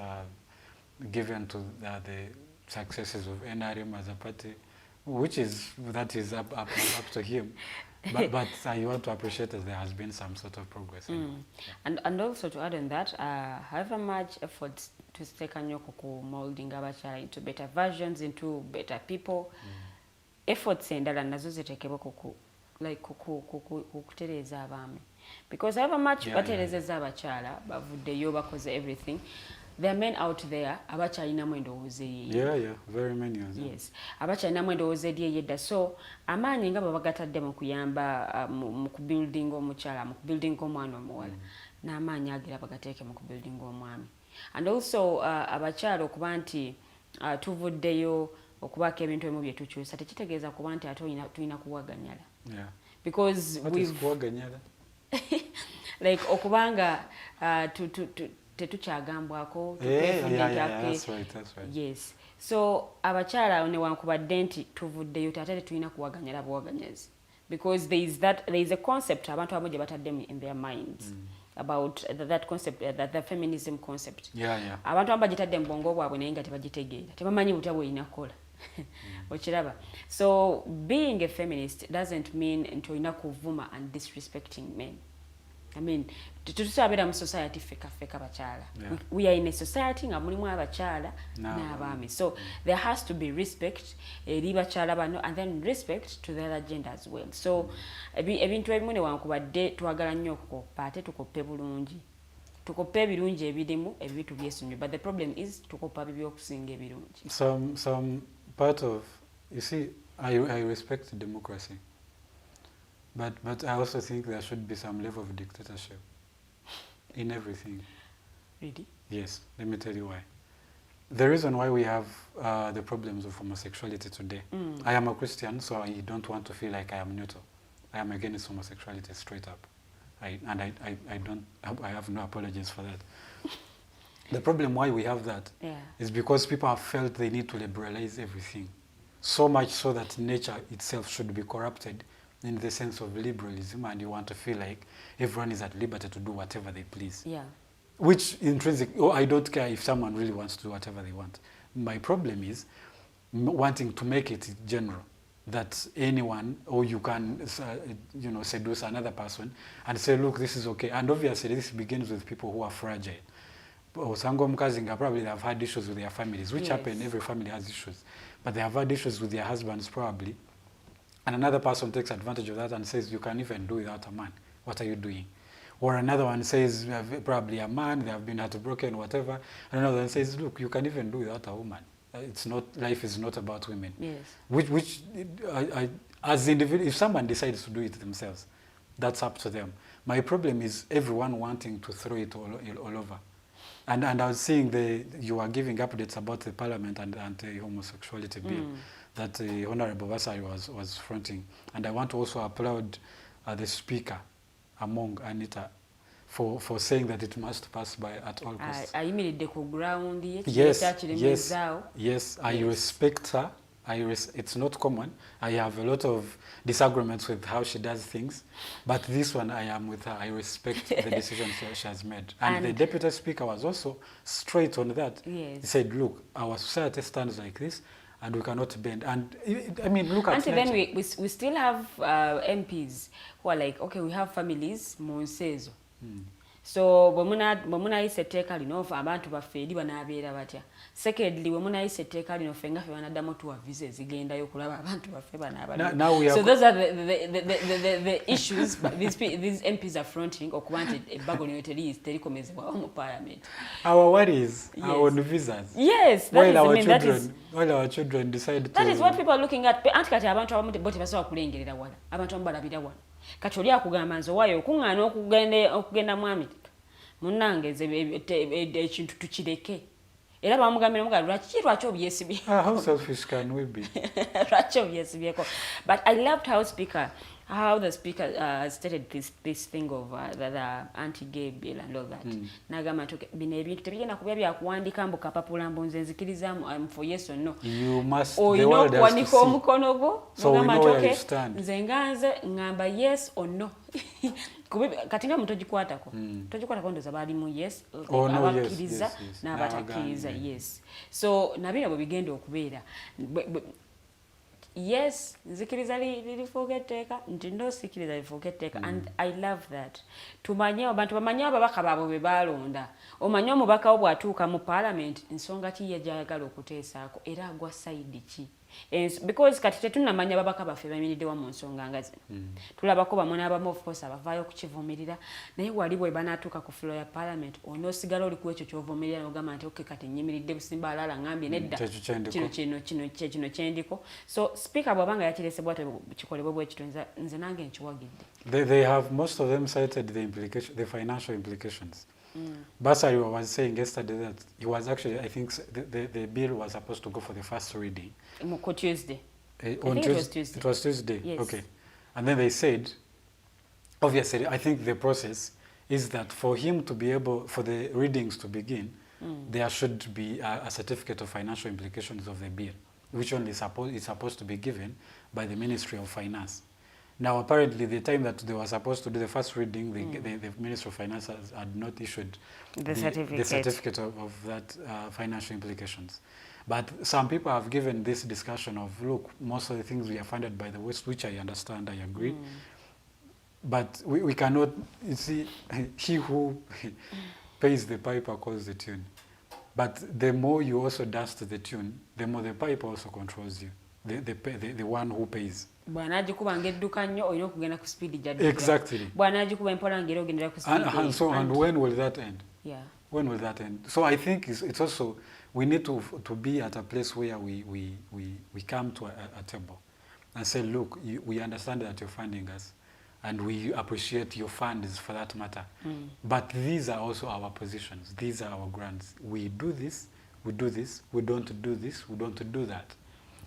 given to the successes of NRM as a party, that is up to him. But I want to appreciate that there has been some sort of progress. And also to add on that, however much effort to take molding abakyala into better versions, into better people, efforts endala nazo zitekebwa kukutereza abaami, because however much baterezeza abakyala bavuddeyo bakoze everything, there are men out there abakyalinamu endowooza eyeyo. Very many of them. Yes, abakyalinamu endowooza eryeyedda. So amaanyi nga babagatadde mu kuyamba mu kubuilding omukyala, mu kubuilding omwana omuwala, n'amaanyi agira bagateeke mu kubuilding omwami. And also abakyala okuba nti tuvuddeyo okubaako ebintu ebimu bye tukyusa tekitegeeza kuba nti ate tulina kuwaganyala. Because kuwaganyala like okubanga tetukyagambwako. That's right. Yes. So abakyala newankubadde nti tuvuddeyo ate tetulina kuwaganyala buwaganyazi, because there is a concept abantu abamu gye bataddemu in their minds about that concept, the feminism concept. Abantu abamu bagitadde mu bwongo bwabwe naye nga tebagitegeera, tebamanyi butya bw'erina kukola. Ochiraba. So being a feminist doesn't mean nti olina kuvuma and disrespecting men. I mean, tutusabira mu society feka bakyala. We are in a society nga mulimu abakyala n'abaami. So there has to be respect eri bakyala bano, and then respect to the other gender as well. So ebintu ebimu newankubadde twagala nnyo okukoppa ate tukoppe bulungi. Tukoppe ebirungi ebirimu ebibitu byesonyiwe. But the problem is tukoppa bibi okusinga ebirungi. Some part of, you see, I respect democracy. But I also think there should be some level of dictatorship in everything. Really? Yes, let me tell you why. The reason why we have the problems of homosexuality today, I am a Christian, so I don't want to feel like I am neutral. I am against homosexuality straight up. I have no apologies for that. The problem why we have that is because people have felt they need to liberalize everything. So much so that nature itself should be corrupted in the sense of liberalism, and you want to feel like everyone is at liberty to do whatever they please. Yeah. Which intrinsic, I don't care if someone really wants to do whatever they want. My problem is wanting to make it general, that anyone, or you can, seduce another person and say, look, this is okay. And obviously this begins with people who are fragile. Osango Mkazinga probably have had issues with their families, which happen, every family has issues. But they have had issues with their husbands probably. And another person takes advantage of that and says, you can even do without a man. What are you doing? Or another one says, probably a man, they have been heartbroken, whatever. And another one says, look, you can even do without a woman. It's not, life is not about women. Yes. Which as individual, if someone decides to do it themselves, that's up to them. My problem is everyone wanting to throw it all over. And I was seeing you are giving updates about the parliament and anti-homosexuality bill that Honorable Vasari was fronting. And I want to also applaud the speaker among Anita for saying that it must pass by at all costs. Yes, I respect her. It's not common. I have a lot of disagreements with how she does things, but this one I am with her. I respect the decision she has made. And the deputy speaker was also straight on that. Yes. He said, look, our society stands like this, and we cannot bend. And I mean, look at until then we still have MPs who are like, okay, we have families, monsezo. So bwemuna ise teka lino abantu bafeedi banabeera batya. Secondly, bwemuna ise teka lino fenga fe banadamu tuwa visa zigenda yokulaba abantu bafe banabali. So those are the issues these MPs are fronting okubanti ebago lino terikomezebwa mu parliament. Our worries are on visas. Yes, while our children decide to. That is what people are looking at. Anti kati abantu abamu bote basobola kulengerera wala. Abantu balabira wala. Kati oli akugamba nze wayo okuŋŋaana okugenda mwami munnange ekintu tukireke era bamugambira mugalu lwaki obyesibye. How selfish can we be? Lwaki obyesibyeko. But I loved how the speaker stated this thing of the anti-gay bill and all that. Nagamba nti bino ebintu tebigenda kuba byakuwandika mbu kapapula mbu nze nzikirizaamu for yes or no. You must, the world has to see. Omukono gwo, so we know where you stand. Nze nganze ngamba yes or no. Katinga mutogikwatako. Togikwatako ndoza bali mu yes, abakiriza n'abatakiriza yes. So nabino bwe bigenda okubeera. Yes, nzikiriza lirifuuka nti ndosikiriza lifuuka etteeka. And I love that. Tumanye abantu bamanye ababaka baabwe be balonda. Omanye omubaka wo bw'atuuka mu parliament ensonga ki yajagala okuteesaako era agwa side ki. Because kati tetunnamanya babaka baffe bamiridde wa mu nsonga nga zino. Tulabako bamu n'abamu of course abavaayo okukivumirira naye wali bwe banaatuuka ku floor ya parliament onoosigala oli ku ekyo ky'ovumirira n'ogamba nti okay kati nnyimiridde busimba alala ngambye nedda kino kyendiko. So speaker bw'abanga yakirese bw'ate kikolebwe bwe kityo nze nange nkiwagidde. They have, most of them cited the financial implications. Basari was saying yesterday that he was actually, I think the bill was supposed to go for the first reading. On Tuesday. It was Tuesday. Yes. Okay. And then they said, obviously, I think the process is that for him to be able, for the readings to begin, there should be a certificate of financial implications of the bill, which only is supposed to be given by the Ministry of Finance. Now, apparently, the time that they were supposed to do the first reading, the Ministry of Finance had not issued the certificate of that financial implications. But some people have given this discussion of, look, most of the things we are funded by the West, which I understand, I agree. But we cannot, you see, he who pays the piper calls the tune. But the more you also dust the tune, the more the piper also controls you, the one who pays. Exactly. And when will that end? Yeah. When will that end? So I think it's also, we need to be at a place where we come to a table and say, look, we understand that you're funding us and we appreciate your funds for that matter. But these are also our positions. These are our grants. We do this we do this, we don't do this, we don't do that.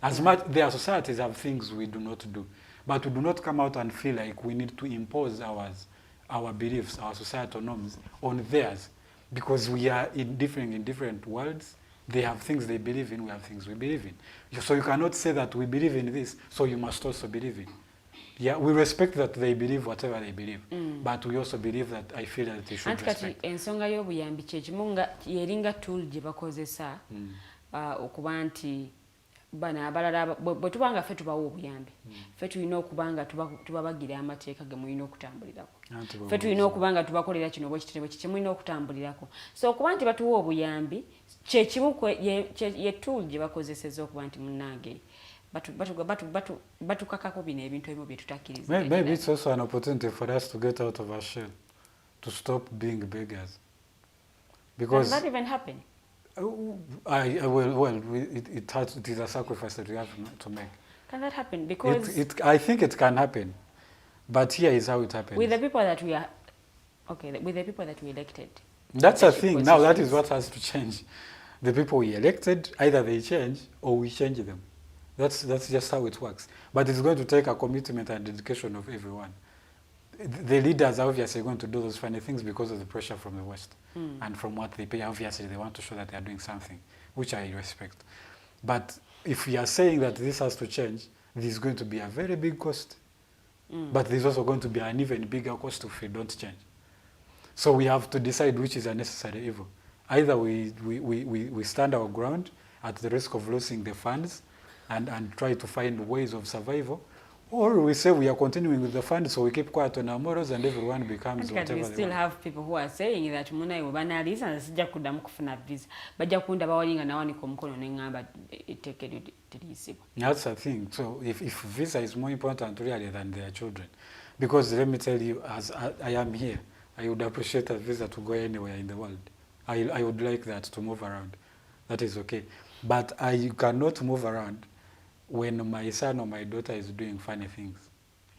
As much, their societies have things we do not do. But we do not come out and feel like we need to impose our beliefs, our societal norms on theirs. Because we are in different worlds. They have things they believe in, we have things we believe in. So you cannot say that we believe in this, so you must also believe in. Yeah, we respect that they believe whatever they believe, but we also believe that I feel that they should respect. Ensonga y'obuyambi kyekimu nga yeringa tool gye bakozesa okuba nti bana abalala bwe tuba nga ffe tubawa obuyambi ffe tulina okuba nga tubabagira amateeka ge mulina okutambulirako ffe tulina okuba nga tubakolera kino bwe kitebe kye mulina okutambulirako so okuba nti batuwa obuyambi kyekimu ye tool gye bakozeseza okuba nti munnange batukakako bino ebintu ebimu bye tutakkiriza. Maybe it's also an opportunity for us to get out of our shell, to stop being beggars. Because does that even happen? It is a sacrifice that we have to make. Can that happen? Because I think it can happen, but here is how it happens. With the people that we are, with the people that we elected. That's a thing. Now that is what has to change. The people we elected, either they change or we change them. That's just how it works. But it's going to take a commitment and dedication of everyone. The leaders are obviously going to do those funny things because of the pressure from the West and from what they pay. Obviously, they want to show that they are doing something, which I respect. But if we are saying that this has to change, there's going to be a very big cost. But there's also going to be an even bigger cost if we don't change. So we have to decide which is a necessary evil. Either we stand our ground at the risk of losing the funds and try to find ways of survival, or we say we are continuing with the fund, so we keep quiet on our morals and everyone becomes whatever they want. We still have people who are saying that muna iwe na sijja kuddamu kufuna visa bajja kunda bawalinga nawaniko mukono nengamba eteekeddwa teriyisibwa. That's the thing. So if visa is more important really than their children, because let me tell you, as I am here, I would appreciate a visa to go anywhere in the world. I would like that to move around. That is okay. But I cannot move around when my son or my daughter is doing funny things.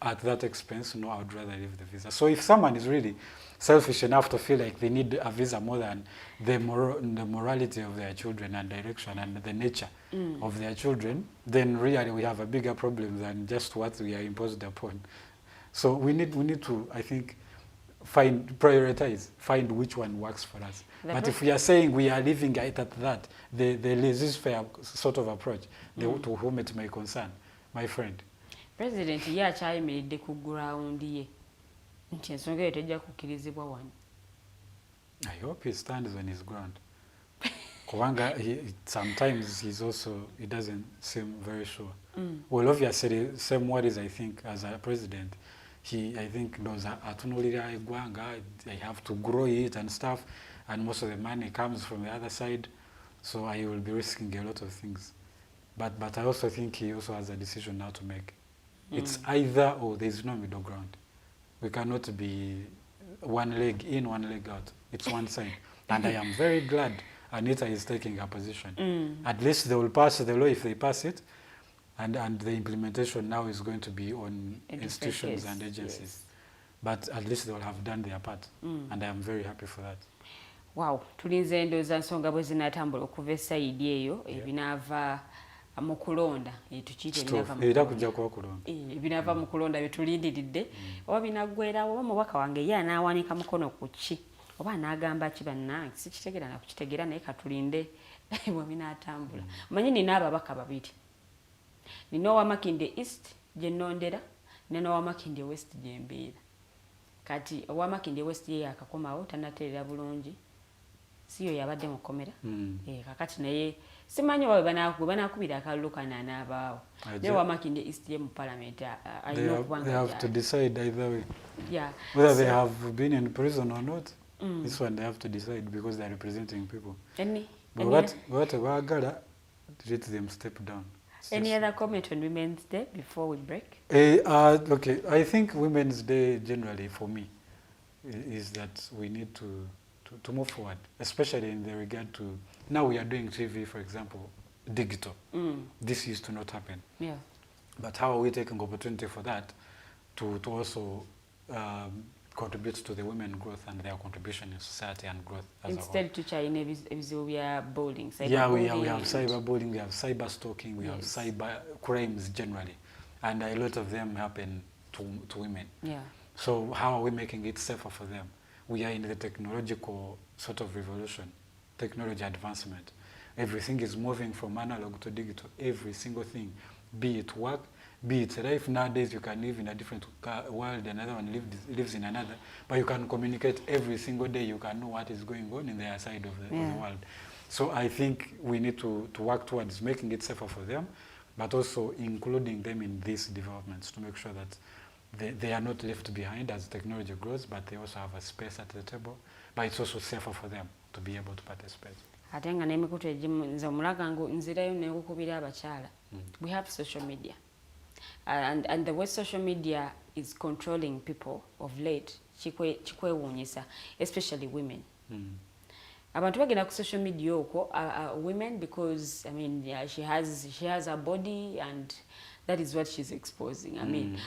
At that expense, no, I would rather leave the visa. So if someone is really selfish enough to feel like they need a visa more than the morality of their children and direction and the nature of their children, then really we have a bigger problem than just what we are imposed upon. So we need to, I think, prioritize, find which one works for us. But if we are saying we are living it at that, the laissez-faire sort of approach, to whom it may concern, my friend. President ye akyayimiridde ku ground ye nti ensonga eyo tejja kukkirizibwa wano. I hope he stands on his ground. Kubanga sometimes he doesn't seem very sure. Well, obviously, same worries I think as a president. I think knows atunulira ggwanga, I have to grow it and stuff, and most of the money comes from the other side, so I will be risking a lot of things. But I also think he also has a decision now to make. It's either or, there is no middle ground. We cannot be one leg in, one leg out. It's one side. And I am very glad Anita is taking a position. At least they will pass the law if they pass it, and the implementation now is going to be on institutions and agencies. Yes. But at least they will have done their part, and I am very happy for that. Wow, tulinze ndowooza nsonga bwe zinatambula okuva esayidi eyo ebinaava mu kulonda tukiyita ebinaava mu kulonda byetulindiridde oba binaggweerawo oba mubaka wange ye anaawanika mukono ku ki oba anaagamba ki bannange sikitegeera nakukitegeera naye katulinde bwe binaatambula. Omanyi nina ababaka babiri, nina owa Makindye East gye nnondera ne n'owa Makindye West gye mbeera. Kati owa Makindye West ye akakomawo tannatereera bulungi, siyo yabadde mukomera. Kakati naye simanyi wawe banaakubira akalulu kana n'abaawo. Naye owa Makindye East ye mu parliament alina okubanga they have to decide either way. Yeah. Whether they have been in prison or not. This one they have to decide because they are representing people. But what baagala, let them step down. Any other comment on Women's Day before we break? Okay, I think Women's Day generally for me is that we need to move forward, especially in the regard to, now we are doing TV, for example, digital. This used to not happen. Yeah. But how are we taking opportunity for that to also contributes to the women growth and their contribution in society and growth as Instead a to China, we are bullying. yeah, we have cyberbullying, we have cyber stalking, we have cyber crimes generally, and a lot of them happen to women. Yeah. So how are we making it safer for them? We are in the technological sort of revolution, technology advancement. Everything is moving from analog to digital, every single thing, be it work, be it life. Nowadays you can live in a different world, another one lives in another, but you can communicate every single day. You can know what is going on in their side of the world. So I think we need to work towards making it safer for them, but also including them in these developments to make sure that they are not left behind as technology grows, but they also have a space at the table, but it's also safer for them to be able to participate. Ate nga n'emikutu egimu nze omulaga ngu nzirayo nenkukubira abakyala. We have social media. And the way social media is controlling people of late, chikwewuunyisa, especially women. Abantu bagenda ku social media okwo, women, because I mean, yeah, she has a body and that is what she's exposing. I mean,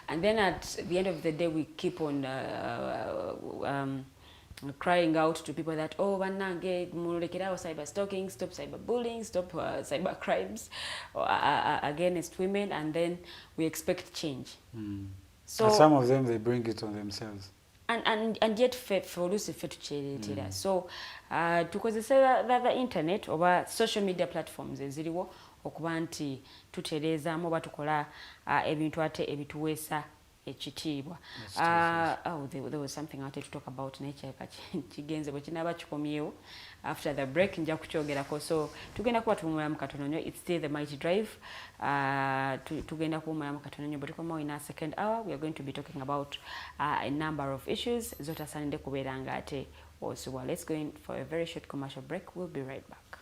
and then at the end of the day, we keep on crying out to people that, oh, wanange mulekerawo cyber stalking, stop cyber bullying, stop cyber crimes against women, and then we expect change. So and some of them, they bring it on themselves. And yet for Lucy to so tukozesa the internet oba social media platforms eziriwo okuba nti tutereezaamu oba tukola ebintu ate ebituweesa ekitiibwa. There was something I wanted to talk about nature kigenze bwe kinaba kikomyewo. After the break nja kukyogerako, so tugenda kuba tumulamu katono nnyo. It's still the mighty drive. Tugenda kumulamu katono nnyo, but tukomawo in our second hour we are going to be talking about a number of issues zotasanide kubeera nga ate osubwa. Let's go in for a very short commercial break. We'll be right back.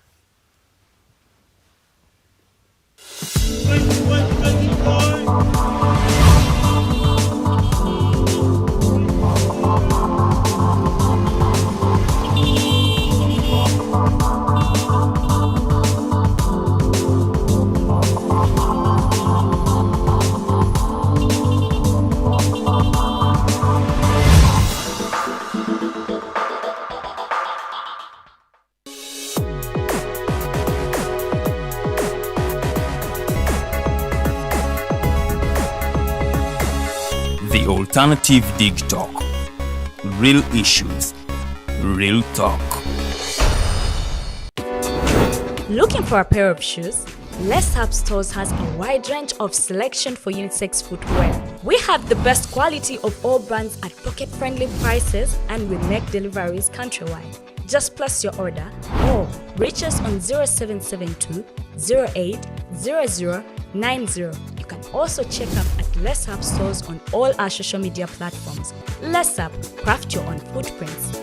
The Alternative Digitalk. Real issues, real talk. Looking for a pair of shoes? Less Up Stores has a wide range of selection for unisex footwear. We have the best quality of all brands at pocket-friendly prices, and we make deliveries countrywide. Just place your order or reach us on 0772 08 0090. You can also check up at Less Up Stores on all our social media platforms. Less Up, craft your own footprints.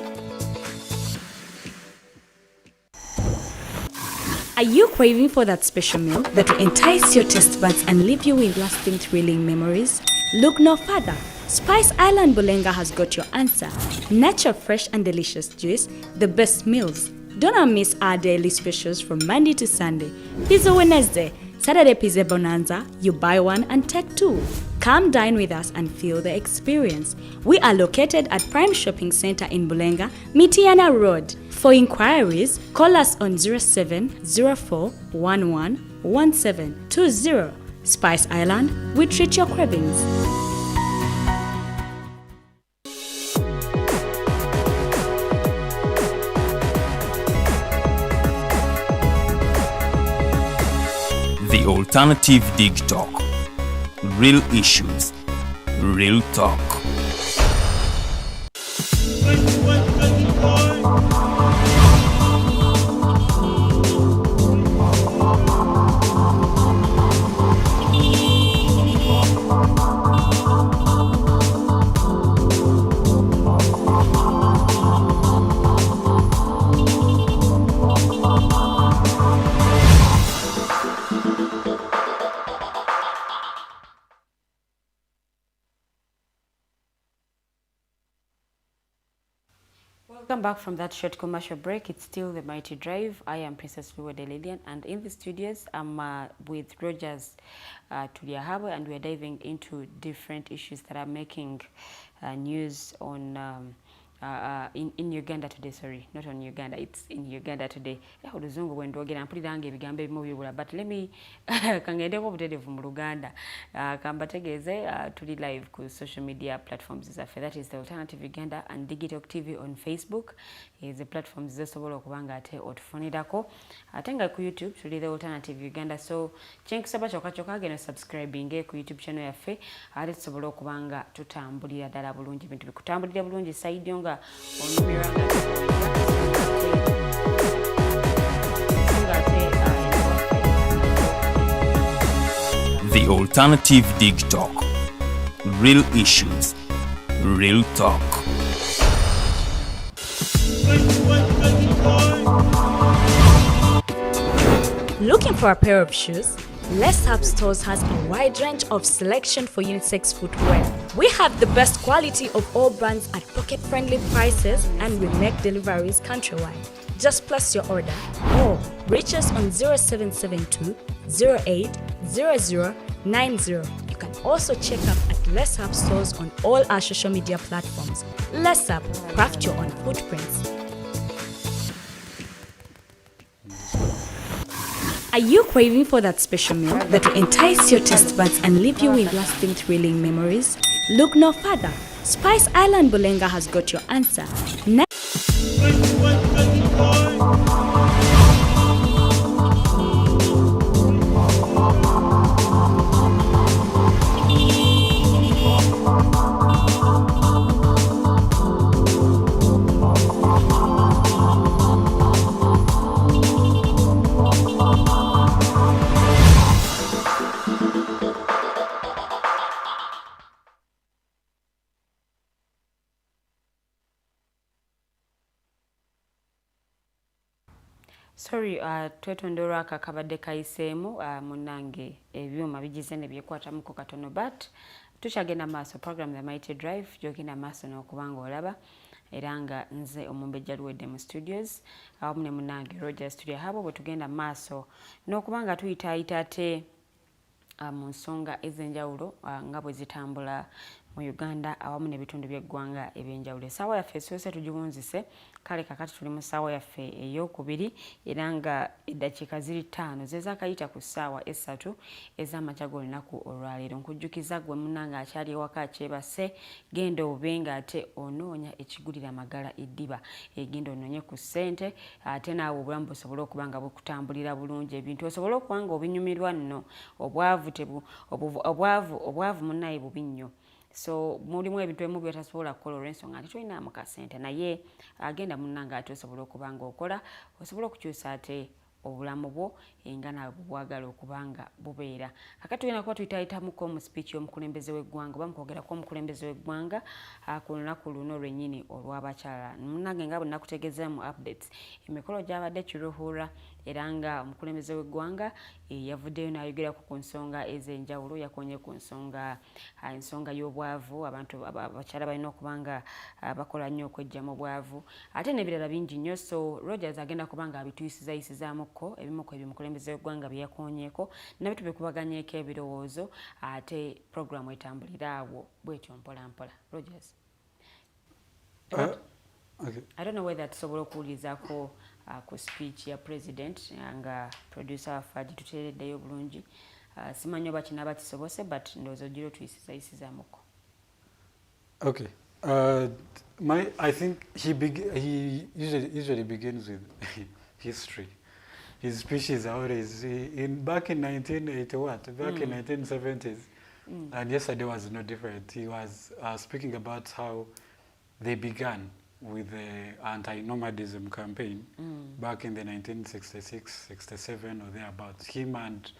Are you craving for that special meal that will entice your taste buds and leave you with lasting thrilling memories? Look no further. Spice Island Bulenga has got your answer. Natural, fresh and delicious juice, the best meals. Don't miss our daily specials from Monday to Sunday. Pizza Wednesday, Saturday Pizza Bonanza, you buy one and take two. Come dine with us and feel the experience. We are located at Prime Shopping Center in Bulenga, Mitiana Road. For inquiries, call us on 0704111720. Spice Island, we treat your cravings. The Alternative Digitalk. Real issues, real talk. Welcome back from that short commercial break. It's still the Mighty Drive. I am Princess Luwedde Lilian, and in the studios I'm with Rogers Tulyahabwe, and we're diving into different issues that are making news on in Uganda today. Sorry, not on Uganda, it's in Uganda today. Oluzungu bwendogera mpulira nga ebigambo ebimu bibula, but let me kangendeko obutereevu mu Luganda kambategeeze tuli live ku social media platforms zaffe, that is the Alternative Uganda and Digitalk TV on Facebook. Is the platforms zesobola okubanga ate otufunirako ate nga ku YouTube tuli the Alternative Uganda, so kyenkusaba kyokka genda subscribing ku YouTube channel yaffe ate tusobola okubanga tutambulira ddala bulungi, bintu bikutambulira bulungi side nga The Alternative Digitalk. Real issues, real talk. Looking for a pair of shoes? Let's Up Stores has a wide range of selection for unisex footwear. We have the best quality of all brands at pocket-friendly prices, and we make deliveries countrywide. Just place your order or reach us on 0772 08 0090. You can also check up at Let's Up Stores on all our social media platforms. Let's Up, craft your own footprints. Are you craving for that special meal that will entice your taste buds and leave you with lasting thrilling memories? Look no further. Spice Island Bulenga has got your answer. Sorry, twetondolwa akakabadde kayiseemu munnange ebyuma bigize ne byekwatamuko katono, but tukyagenda maaso program The Mighty Drive gyogenda maaso n'okubanga olaba era nga nze Omumbejja Luwedde mu studios awamu ne munnange Rogers Tulyahabwe bwe tugenda maaso n'okubanga tuyitaayita ate mu nsonga ez'enjawulo nga bwe zitambula mu Uganda awamu n'ebitundu by'eggwanga ebyenjawulo. Essaawa yaffe esoose tugiwunzise, kale kakati tuli mu ssaawa yaffe ey'okubiri era nga eddakiika ziri 5 zezaakayita ku ssaawa 3 ez'amakya g'olunaku olwaleero. Nkujjukiza gwe munnange akyali ewaka akyebase, genda obe nga ate onoonya ekigulira amagala eddiba, egenda onoonye ku ssente ate naawe obulamu busobole okuba nga bukutambulira bulungi, ebintu osobole okuba nga obinyumirwa nno, obwavu munnaye bubi nnyo. So mulimu ebintu ebimu by'otasobola kukola olw'ensonga nti tolinaamu kasente, naye agenda munnange ate osobola okuba nga okola, osobola okukyusa ate obulamu bwo nga naawe bwagala okuba nga bubeera. Kakati tugenda kuba tuyitaayitamuko mu speech y'omukulembeze w'eggwanga oba mukwogerako omukulembeze w'eggwanga ku lunaku luno lwennyini olw'abakyala. Munnange nga bwe nakutegeeza mu updates, emikolo gy'abadde kiruhura era nga omukulembeze w'eggwanga yavuddeyo n'ayogerako ku nsonga ez'enjawulo. Yakonye ku ensonga y'obwavu, abantu abakyala balina okuba nga bakola nnyo okweggya mu bwavu ate n'ebirala bingi nnyo. So Rogers agenda kuba nga abituyisizayisizaamuko ebimu ku ebyo omukulembeze w'eggwanga bye yakonyeeko nabyo tubikubaganyeeko ebirowoozo ate programu etambulira awo bw'etyo mpolampola. Rogers, Okay. I don't know whether tusobola okuwulizaako ku speech ya president nga producer waffe agituteereddeyo bulungi. Simanyi oba kinaaba kisobose, but ndowooza ogira otuyisizayisizaamuko. Okay. I think he usually begins with history. His speeches are always back in 1980 back in 1970s, and yesterday was no different. He was speaking about how they began with the anti-nomadism campaign back in the 1966, 67 or thereabouts. Him and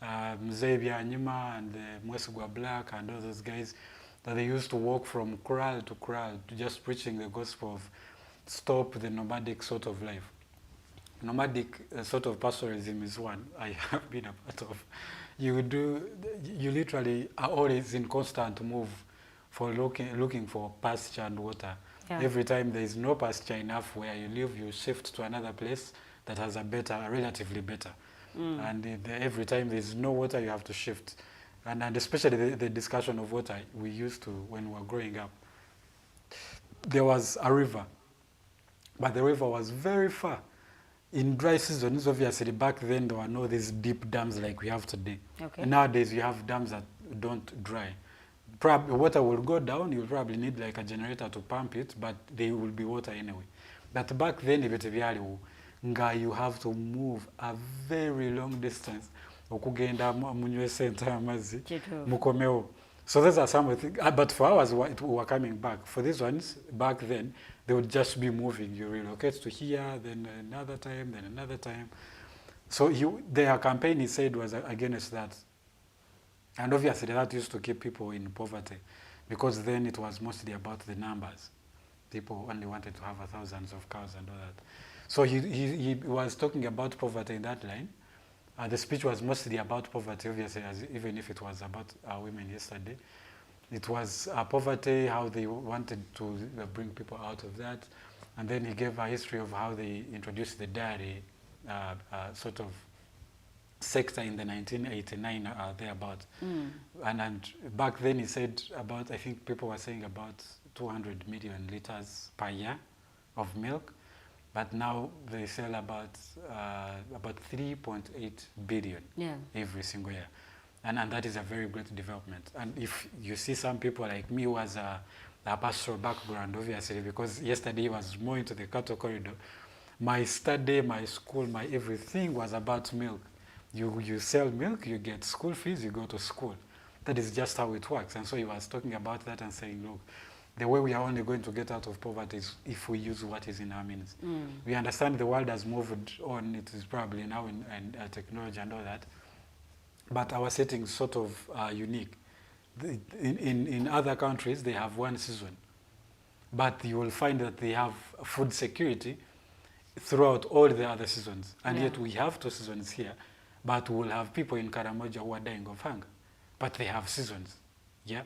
Mzee Byanyima and Mwesigwa Black and all those guys, that they used to walk from kraal to kraal to just preaching the gospel of stop the nomadic sort of life. Nomadic sort of pastoralism is one I have been a part of. You literally are always in constant move for looking for pasture and water. Yeah. Every time there is no pasture enough where you live, you shift to another place that has a relatively better. And every time there is no water, you have to shift. And especially the discussion of water we used to when we were growing up. There was a river, but the river was very far. In dry seasons, obviously, back then there were no these deep dams like we have today. Okay. And nowadays you have dams that don't dry. Probably water will go down, you'll probably need like a generator to pump it, but there will be water anyway. But back then, you have to move a very long distance. Okugenda munywe center amazi mukomeo. So those are some of the things. But for ours, we were coming back. For these ones, back then, they would just be moving. You relocate to here, then another time, then another time. So their campaign, he said, was against that. And obviously, that used to keep people in poverty, because then it was mostly about the numbers. People only wanted to have thousands of cows and all that. So he was talking about poverty in that line. The speech was mostly about poverty, obviously, even if it was about women yesterday. It was poverty, how they wanted to bring people out of that. And then he gave a history of how they introduced the dairy sort of sector in the 1989 thereabout. And back then he said about, I think people were saying about 200 million liters per year of milk. But now they sell about 3.8 billion every single year. And that is a very great development. And if you see some people like me who has a pastoral background, obviously, because yesterday I was more into the cattle corridor, my study, my school, my everything was about milk. You sell milk, you get school fees, you go to school. That is just how it works. And so he was talking about that and saying, look, the way we are only going to get out of poverty is if we use what is in our means. We understand the world has moved on, it is probably now in technology and all that, but our setting is sort of unique. In other countries, they have one season, but you will find that they have food security throughout all the other seasons, and yet we have 2 seasons here, but we will have people in Karamoja who are dying of hunger, but they have seasons. Yeah.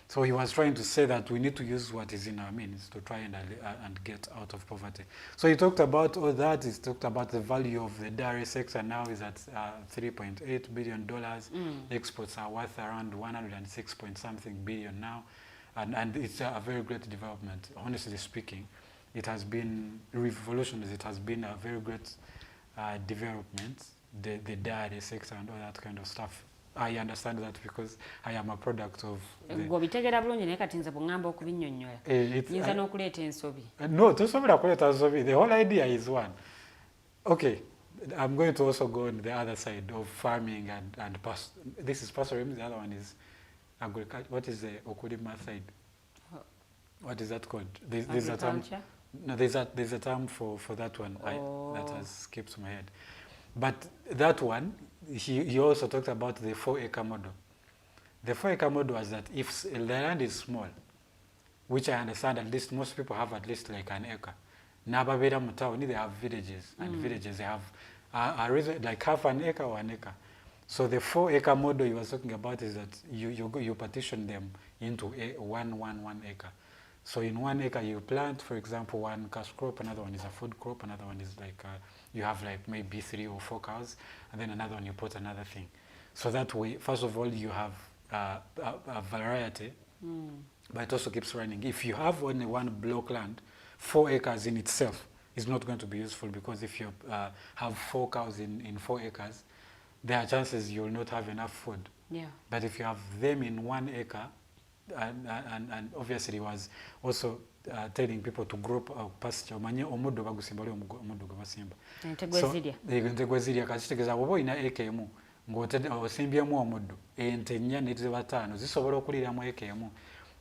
So he was trying to say that we need to use what is in our means to try and get out of poverty. So he talked about all that. He talked about the value of the dairy sector now is at $3.8 billion. Exports are worth around 106 point something billion now. And it's a very great development. Honestly speaking, it has been revolutionary. It has been a very great development, the dairy sector and all that kind of stuff. I understand that because I am a product of the... No, the whole idea is one. Okay, I'm going to also go on the other side of farming and this is pastorism, the other one is agriculture. What is the Okulima side? What is that called? There's a term. No, there's a term for that one that has skipped my head. But that one, he also talked about the 4-acre model. The 4-acre model was that if the land is small, which I understand at least most people have at least like an acre. Nababera Mutaoni, they have villages, and villages they have like half an acre or an acre. So the 4-acre model he was talking about is that you partition them into one acre. So in 1 acre you plant, for example, one cash crop, another one is a food crop, another one is like you have like maybe 3 or 4 cows, and then another one you put another thing. So that way, first of all, you have a variety, but it also keeps running. If you have only one block land, 4 acres in itself is not going to be useful, because if you have 4 cows in 4 acres, there are chances you will not have enough food. Yeah. But if you have them in 1 acre, and obviously was also telling people to grow pasture manye omuddo bagusimba omuddo gwabasimba entegwezirya kakitegeza bwoba ina eka emu ng'osimbyemu omuddo ente 4 ne 5 zisobola okuliramu eka emu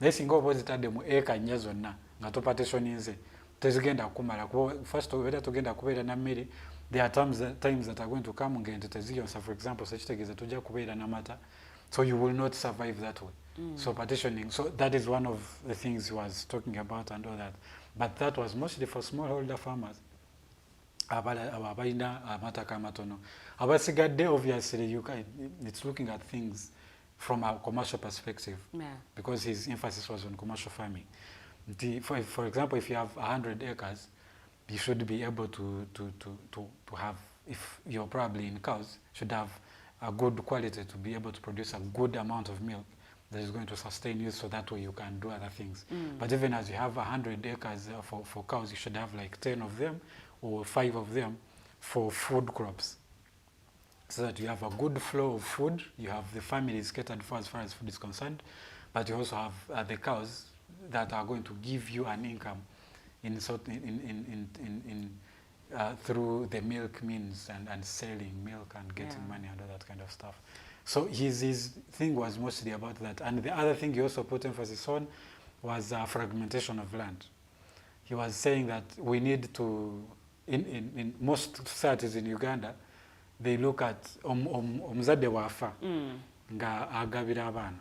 naye singa oba ozitadde mu eka 4 zonna nga topatitioninze tezigenda kumala kuba first obeera tugenda kubeera na mmere. There are times that are going to come ng'ente teziyonsa, for example, sekitegeeza tujja kubeera n'amata, so you will not survive that way. So partitioning, so that is one of the things he was talking about and all that. But that was mostly for smallholder farmers. Abalina amataka matono. Abasigadde, obviously, it's looking at things from a commercial perspective, because his emphasis was on commercial farming. For example, if you have 100 acres, you should be able to have, if you're probably in cows, should have a good quality to be able to produce a good amount of milk that is going to sustain you, so that way you can do other things. But even as you have 100 acres for cows, you should have like 10 of them or 5 of them for food crops, so that you have a good flow of food. You have the families catered for as far as food is concerned, but you also have the cows that are going to give you an income through the milk means and selling milk and getting money and all that kind of stuff. So his thing was mostly about that. And the other thing he also put emphasis on was fragmentation of land. He was saying that we need to, in most societies in Uganda, they look at omuzadde wafa nga agabira abaana.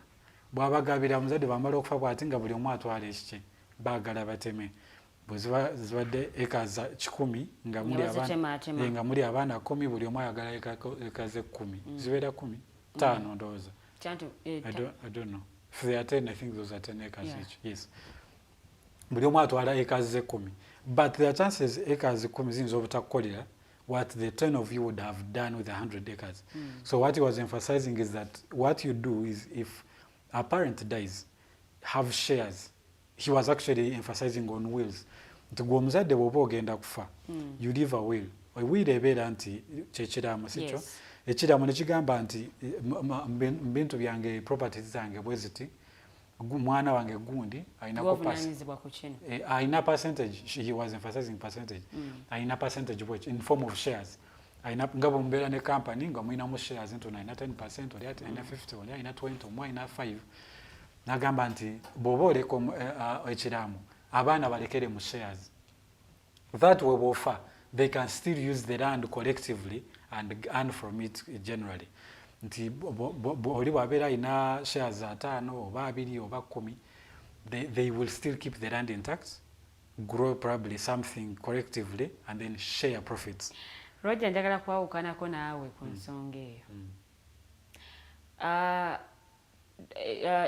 Bw'abagabira omuzadde bamala okufa bw'ati nga buli omu atwala ekike, baagala bateme. Zibadde eka za 10 nga muli abaana 10, buli omu ayagala eka ze 10. Zibeera 10? 5 ndowooza. I don't know. If they are 10, I think those are 10 acres each. Yes. Buli omu atwala eka ze 10. But there are chances eka ze 10 ziyinza obutakukolera what the 10 of you would have done with 100 acres. So what he was emphasizing is that what you do is, if a parent dies, have shares. He was actually emphasizing on wills. Nti gwe omuzadde bw'oba ogenda kufa, you leave a will. Will ebeera nti kyekiraamo sikyo. Ekiraamo ne kigamba nti bintu byange, properties zange bwe ziti, mwana wange gundi ayina percentage. He was emphasizing percentage. Ayina percentage which in form of shares. Ayina nga bwe mubeera ne company nga mulinamu shares into ayina 10%, oli ayina 50, oli ayina 20, omu ayina 5. Nagamba nti bw'oba oleka ekiraamo, abaana balekere mu shares. That way bw'ofa, they can still use the land collectively and earn from it generally. Nti oli bw'abeera ayina shares 5 oba 2 oba 10, they will still keep the land intact, grow probably something collectively, and then share profits. Roger, njagala kwawukanako naawe ku nsonga eyo.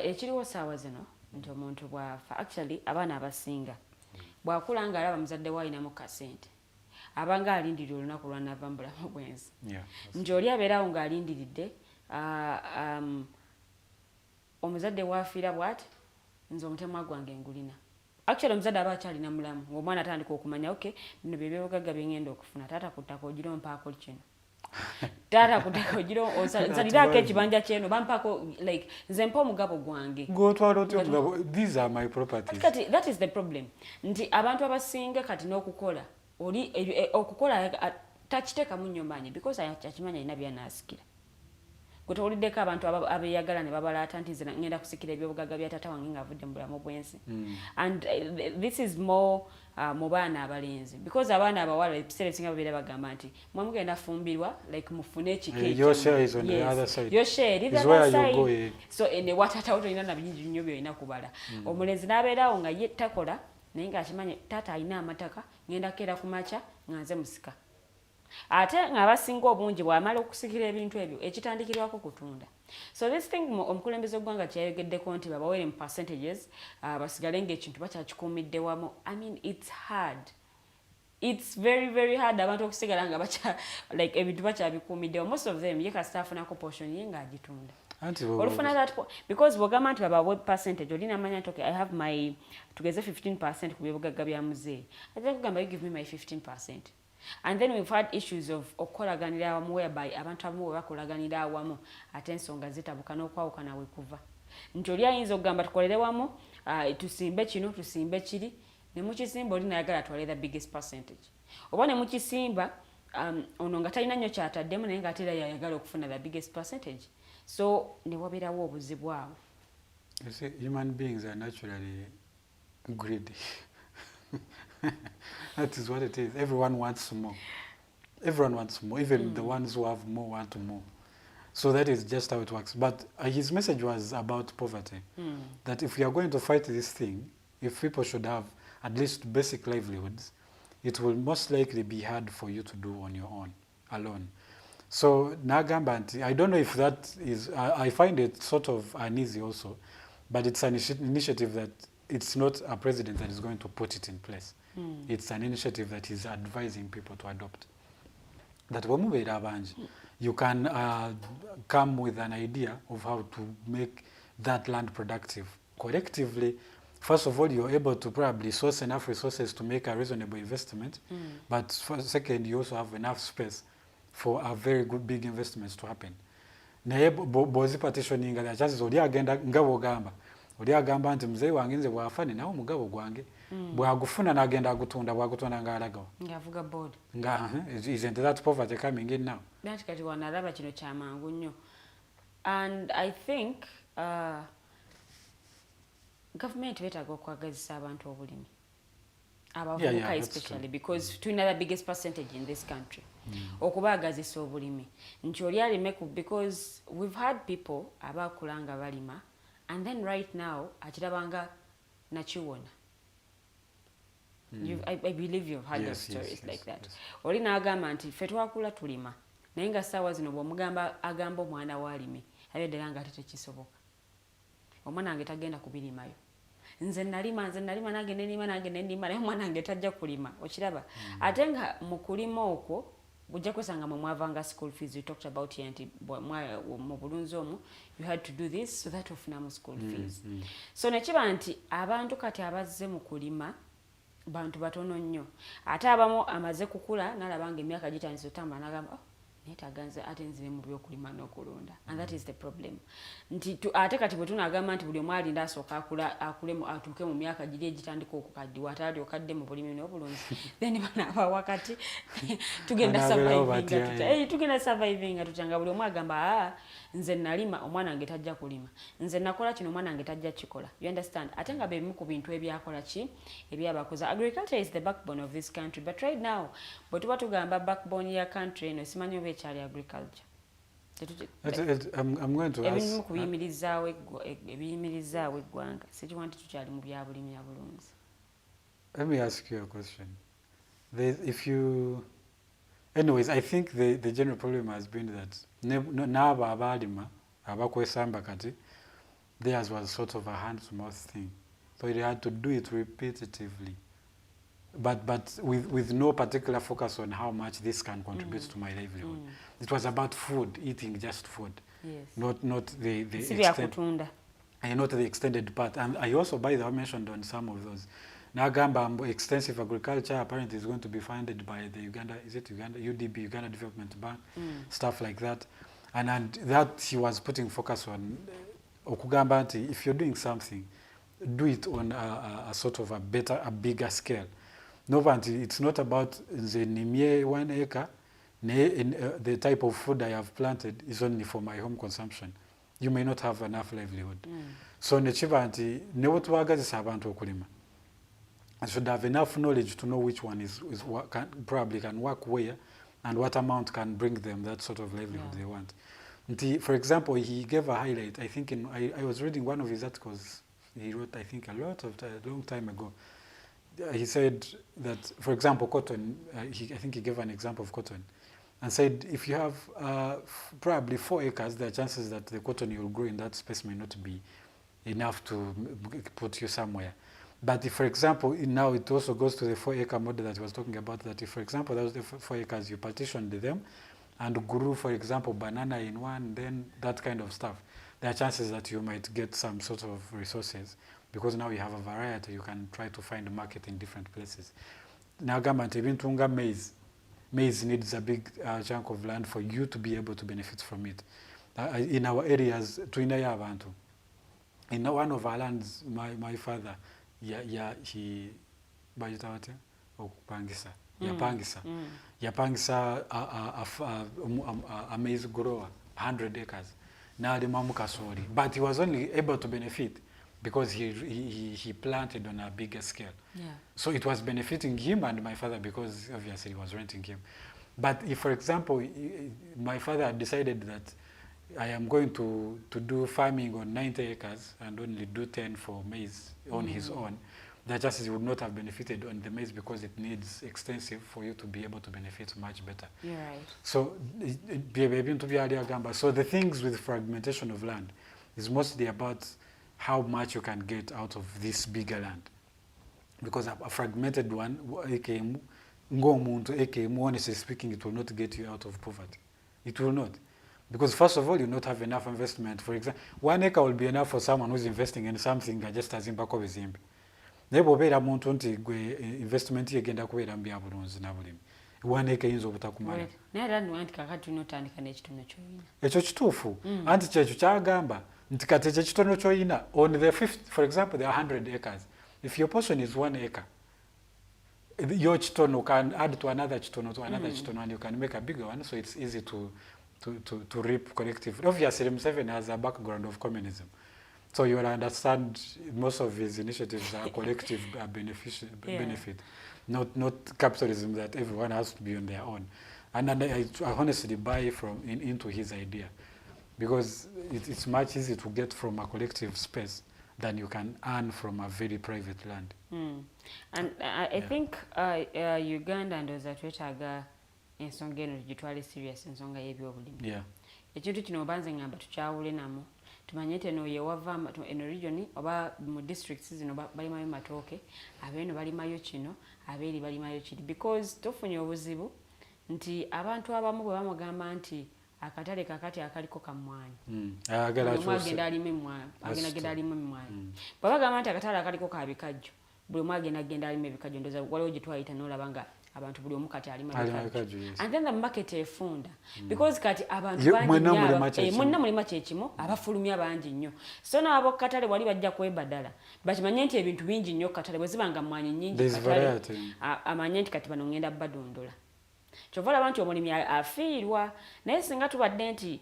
Ekiriwo saawa zino nti omuntu bw'afa, actually abaana abasinga bw'akula nga alaba muzadde we alinamu kasente, abanga alindirira olunaku lw'anaava mu bulamu bwensi. Nti oli abeerawo ng'alindiridde omuzadde waafiira bw'ati, nze omutemwa gwange ngulina. Actually omuzadde aba akyalina mulamu, ng'omwana atandika okumanya, okay, bino bye byobugagga bye ngenda okufuna, taata kuttako ogiro mpaako kino. Taata kuttako ogiro nsaliraako ekibanja kyeno bampaako, like nze mpa omugabo gwange. Gw'otwala otya omugabo? These are my properties. Kati that is the problem. Nti abantu abasinga kati n'okukola, oli okukola takiteekamu nnyo maanyi because akimanya alina by'anaasikira. Gwe towuliddeko abantu abeeyagala ne babalaata nti nze ngenda kusikira ebyobugagga bya taata wange ng'avudde mu bulamu bw'ensi. And this is more mu baana abalenzi, because abaana abawala ebiseera ebisinga babeera bagamba nti mwe mugenda fumbirwa, like mufune ekike. Your share is on the other side. Your share is the other side. So ne watata tolina na bingi nnyo byolina kubala. Omulenzi n'abeerawo nga ye takola naye ng'akimanya taata alina amataka, ngenda keera ku makya nga nze musika. Ate ng'abasinga obungi bw'amala okusikira ebintu ebyo ekitandikirwako kutunda. So this thing omukulembeze gw'eggwanga kyayogeddeko nti babawere mu percentages, basigale ng'ekintu bakyakikuumidde wamu. I mean, it's hard. It's very, very hard abantu okusigala nga like ebintu bakyabikuumiddewo. Most of them ye kasita afunako portion ye ng'agitunda. Olufuna that because bw'ogamba nti babawe percentage, olina amanya nti okay, I have my tugeze 15% ku byobugagga bya muzeeyi. Ajja kugamba you give me my 15%. And then we've had issues of okolaganira awamu whereby abantu abamu bwe bakolaganira awamu ate ensonga zitabuka n'okwawukana we kuva. Nti oli ayinza okugamba tukolere wamu, tusimbe kino tusimbe kiri, ne mukisimba oli nayagala atwale the biggest percentage. Oba ne mukisimba ono nga talina nnyo kyataddemu naye ng'ate era yayagala okufuna the biggest percentage. So ne wabeerawo obuzibu awo. You see, human beings are naturally greedy. That is what it is. Everyone wants more. Everyone wants more. Even the ones who have more want more. So that is just how it works. But his message was about poverty. That if we are going to fight this thing, if people should have at least basic livelihoods, it will most likely be hard for you to do on your own, alone. So Nagambanti, I don't know if that is, I find it sort of uneasy also, but it's an initiative that it's not a president that is going to put it in place. It's an initiative that is advising people to adopt. That you can come with an idea of how to make that land productive. Collectively, first of all, you're able to probably source enough resources to make a reasonable investment. But for second, you also have enough space for a very good big investments to happen. Naye bozi partitioning the chances oli agenda ngabo gamba. Oli agamba nti mzee wange nze bwafane nawo mugabo gwange. Bwagufuna nagenda agutunda bwagutunda ngalaga. Ngavuga board. Isn't that poverty coming in now? Byanti kati wanalaba kino kyamangu nnyo. And I think government beetaaga okwagazisa abantu obulimi. Abavubuka especially because tulina the biggest percentage in this country. Okubaagazisa obulimi. Nti oli alime because we've had people abakulanga balima and then right now akirabanga nakiwona. I believe you've heard of stories like that. Oli n'agamba nti ffe twakula tulima naye nga ssaawa zino bw'omugamba agamba omwana w'alime abeddera nga ate tekisoboka. Omwana wange tagenda kubirimayo. Nze nalima nange nendima naye omwana wange tajja kulima. Okiraba? Ate nga mu kulima okwo bujja kwesanga mwe mwavanga school fees. We talked about here nti mu bulunzi omwo you had to do this so that ofunamu school fees. So nekiba nti abantu kati abazze mu kulima bantu batono nnyo. Ate abamu amaze kukula n'alabanga emyaka gitandise otambula n'agamba netaganze ate nzire mu byokulima n'okulunda. And that is the problem. Nti ate kati bwe tunagamba nti buli omu alinda asooka akulemu atuuke mu myaka giri egitandika okukaddiwa ate ali okadde mu bulimi n'obulunzi. Then banaaba wakati tugenda surviving nga tutanga buli omu agamba nze nalima omwana wange tajja kulima. Nze nakola kino omwana wange tajja kikola. You understand? Ate nga bebimu ku bintu ebyakola ki ebyabakoza. Agriculture is the backbone of this country. But right now bwe tuba tugamba backbone ya country eno simanyi oba ekyali agriculture. I'm going to ask. Ebimu ku biyimirizaawo eggwanga. Sikiwa nti tukyali mu bya bulimi bulunzi. Let me ask you a question. Anyways, I think the general problem has been that n'abo abalima abakwesamba kati theirs was sort of a hand-to-mouth thing. So they had to do it repetitively. But with no particular focus on how much this can contribute to my livelihood. It was about food, eating just food. Yes. Not the extended part. And I also, by the way, mentioned on some of those. Nagamba extensive agriculture apparently is going to be funded by the Uganda, UDB, Uganda Development Bank, stuff like that. And that he was putting focus on okugamba nti if you're doing something, do it on a sort of a bigger scale. No, it's not about the nimie 1 acre, the type of food I have planted is only for my home consumption. You may not have enough livelihood. So nechiba nti newotuwagazisa abantu okulima. I should have enough knowledge to know which one is what probably can work where and what amount can bring them that sort of livelihood they want. For example, he gave a highlight. I think I was reading one of his articles. He wrote, I think, a long time ago. He said that, for example, cotton. I think he gave an example of cotton, and said if you have probably 4 acres, there are chances that the cotton you will grow in that space may not be enough to put you somewhere. But if, for example, now it also goes to the 4-acre model that I was talking about, that if, for example, those 4 acres, you partitioned them and grew, for example, banana in one, then that kind of stuff, there are chances that you might get some sort of resources because now you have a variety, you can try to find a market in different places. Now, Tunga maize needs a big chunk of land for you to be able to benefit from it. In our areas, in one of our lands, my father, he yapangisa a maize grower 100 acres but he was only able to benefit because he planted on a bigger scale. So it was benefiting him and my father because obviously he was renting him. But if, for example, my father had decided that I am going to do farming on 90 acres and only do 10 for maize on his own, the chances he would not have benefited on the maize because it needs extensive for you to be able to benefit much better. You're right. So the things with fragmentation of land is mostly about how much you can get out of this bigger land. Because a fragmented one, honestly speaking, it will not get you out of poverty. It will not. Because first of all, you not have enough investment. For example, 1 acre will be enough for someone who's investing in something just as in Bako Bizimbi. Nebo bera muntu nti investment yegenda kubeera mbi abulunzi na bulimi. 1 acre yinza obutakumala. Naye era nti kakati tunotandika n'ekitono ky'oyina. Ekyo kituufu. Anti kyekyo kyagamba nti kati ekyo ekitono ky'oyina on the 5th, for example, there are 100 acres. If your portion is 1 acre, your chitono can add to another chitono and you can make a bigger one, so it's easy to reap collectively. Obviously, M7 has a background of communism, so you will understand most of his initiatives are collective benefit, not capitalism that everyone has to be on their own. And I honestly buy into his idea, because it's much easier to get from a collective space than you can earn from a very private land. And I think Uganda ndoza twetaaga ensonga eno tugitwale serious, ensonga y'ebyobulimi. Ekintu kino obanze ngamba tukyawule namu tumanye nti eno yewava eno region oba mu districts zino balimayo matooke, abeeno balimayo kino, abeeri balimayo kiri, because tofunye obuzibu nti abantu abamu bwe bamugamba nti akatale kakati akaliko kamwanyi agenda alime emmwanyi bw'aba gamba nti akatale akaliko ka bikajjo buli omu agenda alima ebikajjo, ndoza waliwo gye twayita n'olaba nga abantu buli omu kati alima ebikajjo, and then the market efunda because kati abantu mwenna mulima kyekimu, abafulumya bangi nnyo, so n'abo katale wali bajja kwebadala bakimanye nti ebintu bingi nnyo katale bwe zibanga mmwanyi nnyingi katale amanye nti kati bano ngenda badondola. Kyova olaba nti omulimi afiirwa, naye singa tubadde nti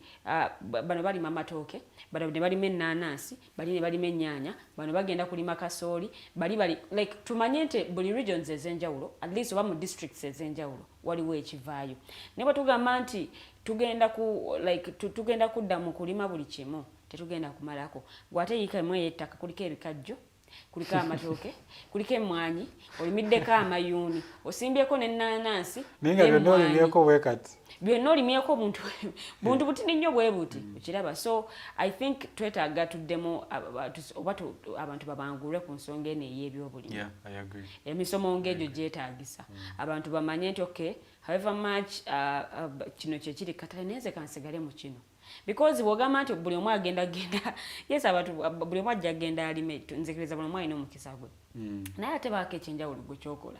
bano balima amatooke, bano ne balima ennaanansi, bali ne balima ennyaanya, bano bagenda kulima kasooli, bali like tumanye nti buli regions ez'enjawulo, at least oba mu districts ez'enjawulo waliwo ekivaayo. Naye bwe tugamba nti tugenda kudda mu kulima buli kimu, tetugenda kumalako. Gw'ate yiika emu ey'ettaka kuliko ebikajjo, kuliko amatooke, kuliko emmwanyi, olimiddeko amayuuni, osimbyeko n'ennaanansi, byonna olimyeko bwe kati. Byonna olimyeko buntu butini nnyo bwe buti, okiraba. So I think twetaaga tuddemu oba abantu babangulwe ku nsonga eno ey'ebyobulimi. I agree. Emisomo ng'egyo gyetaagisa. Abantu bamanye nti okay, however much kino kye kiri katale naye nze kansigale mu kino. Because bw'ogamba nti buli omu agenda yes abantu buli omu ajja agenda alime, nzikiriza buli omu alina omukisa gwe, naye ate baako ekyenjawulo gwe kyokola.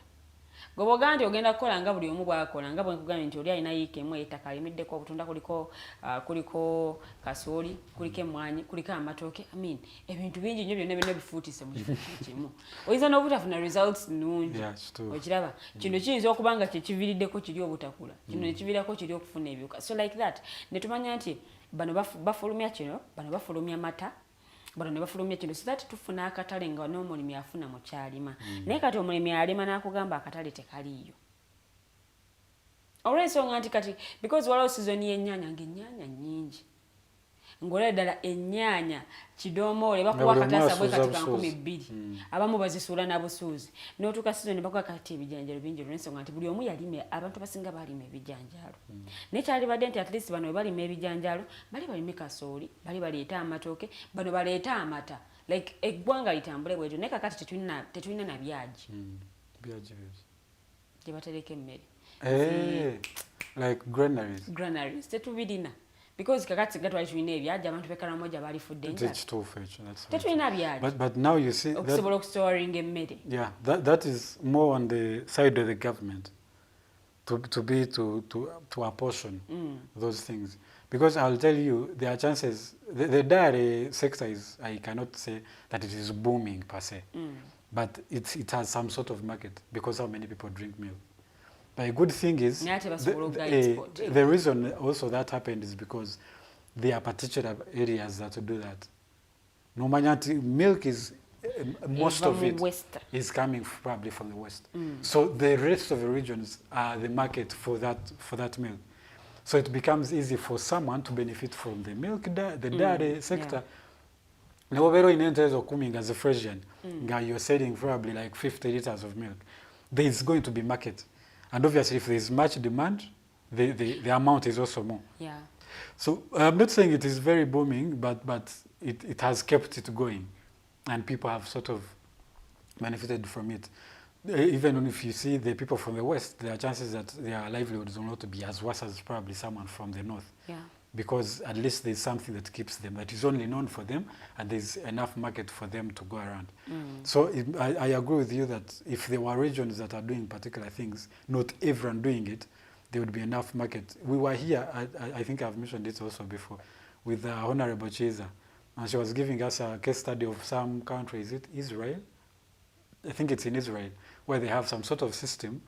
Gwe bw'ogamba nti ogenda kukola nga buli omu bw'akola, nga bwe nkugambye nti oli alina yiika emu y'ettaka alimiddeko obutunda, kuliko kasooli, kuliko emmwanyi, kuliko amatooke, ebintu bingi nnyo byonna bifuutise mu kifo kimu. Oyinza n'obutafuna results nnungi, okiraba. Kino kiyinza okuba nga kyekiviiriddeko kiri obutakula, kino ne kiviirako kiri okufuna ebyuka. So like that ne tumanya nti bano bafulumya kino, bano bafulumya mata, bano ne bafulumya kino, so that tufuna akatale nga n'omulimi afuna mu kyalima. Naye kati omulimi alima n'akugamba akatale tekaliiyo. Olw'ensonga nti kati because waliwo sizoni y'ennyaanya ng'ennyaanya nnyingi, ng'olaba ddala ennyaanya kidomoole bakuwa akataasa bwe kati ka 200, abamu bazisuula na busuuzi, n'otuuka sizoni bakuwa kati ebijanjaalo bingi, olw'ensonga nti buli omu yalima, abantu abasinga balima ebijanjaalo. Naye kyalibadde nti at least bano bwe balima ebijanjaalo bali balime kasooli, bali baleeta amatooke, bano baleeta amata, like eggwanga litambule bwetyo. Naye kakati tetulina na byagi gye batereka emmere, like granaries tetubirina. Because kakati singa twali tulina ebyagi abantu b'Ekaramoja balifudde enjala. Tetulina byagi. But now you see okusobola okustoring emmere. Yeah, that is more on the side of the government to apportion those things. Because I'll tell you, there are chances, the dairy sector is, I cannot say that it is booming per se, but it has some sort of market because how many people drink milk. But a good thing is, the reason also that happened is because there are particular areas that do that. No milk is, most of it is coming probably from the west. So the rest of the regions are the market for that milk. So it becomes easy for someone to benefit from the milk, the dairy sector. Now, in terms of coming as a Frisian, you're selling probably like 50 liters of milk. There is going to be market. And obviously, if there is much demand, the amount is also more. Yeah. So I'm not saying it is very booming, but it has kept it going and people have sort of benefited from it. Even if you see the people from the West, there are chances that their livelihoods will not be as worse as probably someone from the North. Yeah. Because at least there's something that keeps them, that is only known for them, and there's enough market for them to go around. So I agree with you that if there were regions that are doing particular things, not everyone doing it, there would be enough market. We were here, I think I've mentioned it also before, with Honorable Chiza, and she was giving us a case study of some country, is it Israel? I think it's in Israel, where they have some sort of system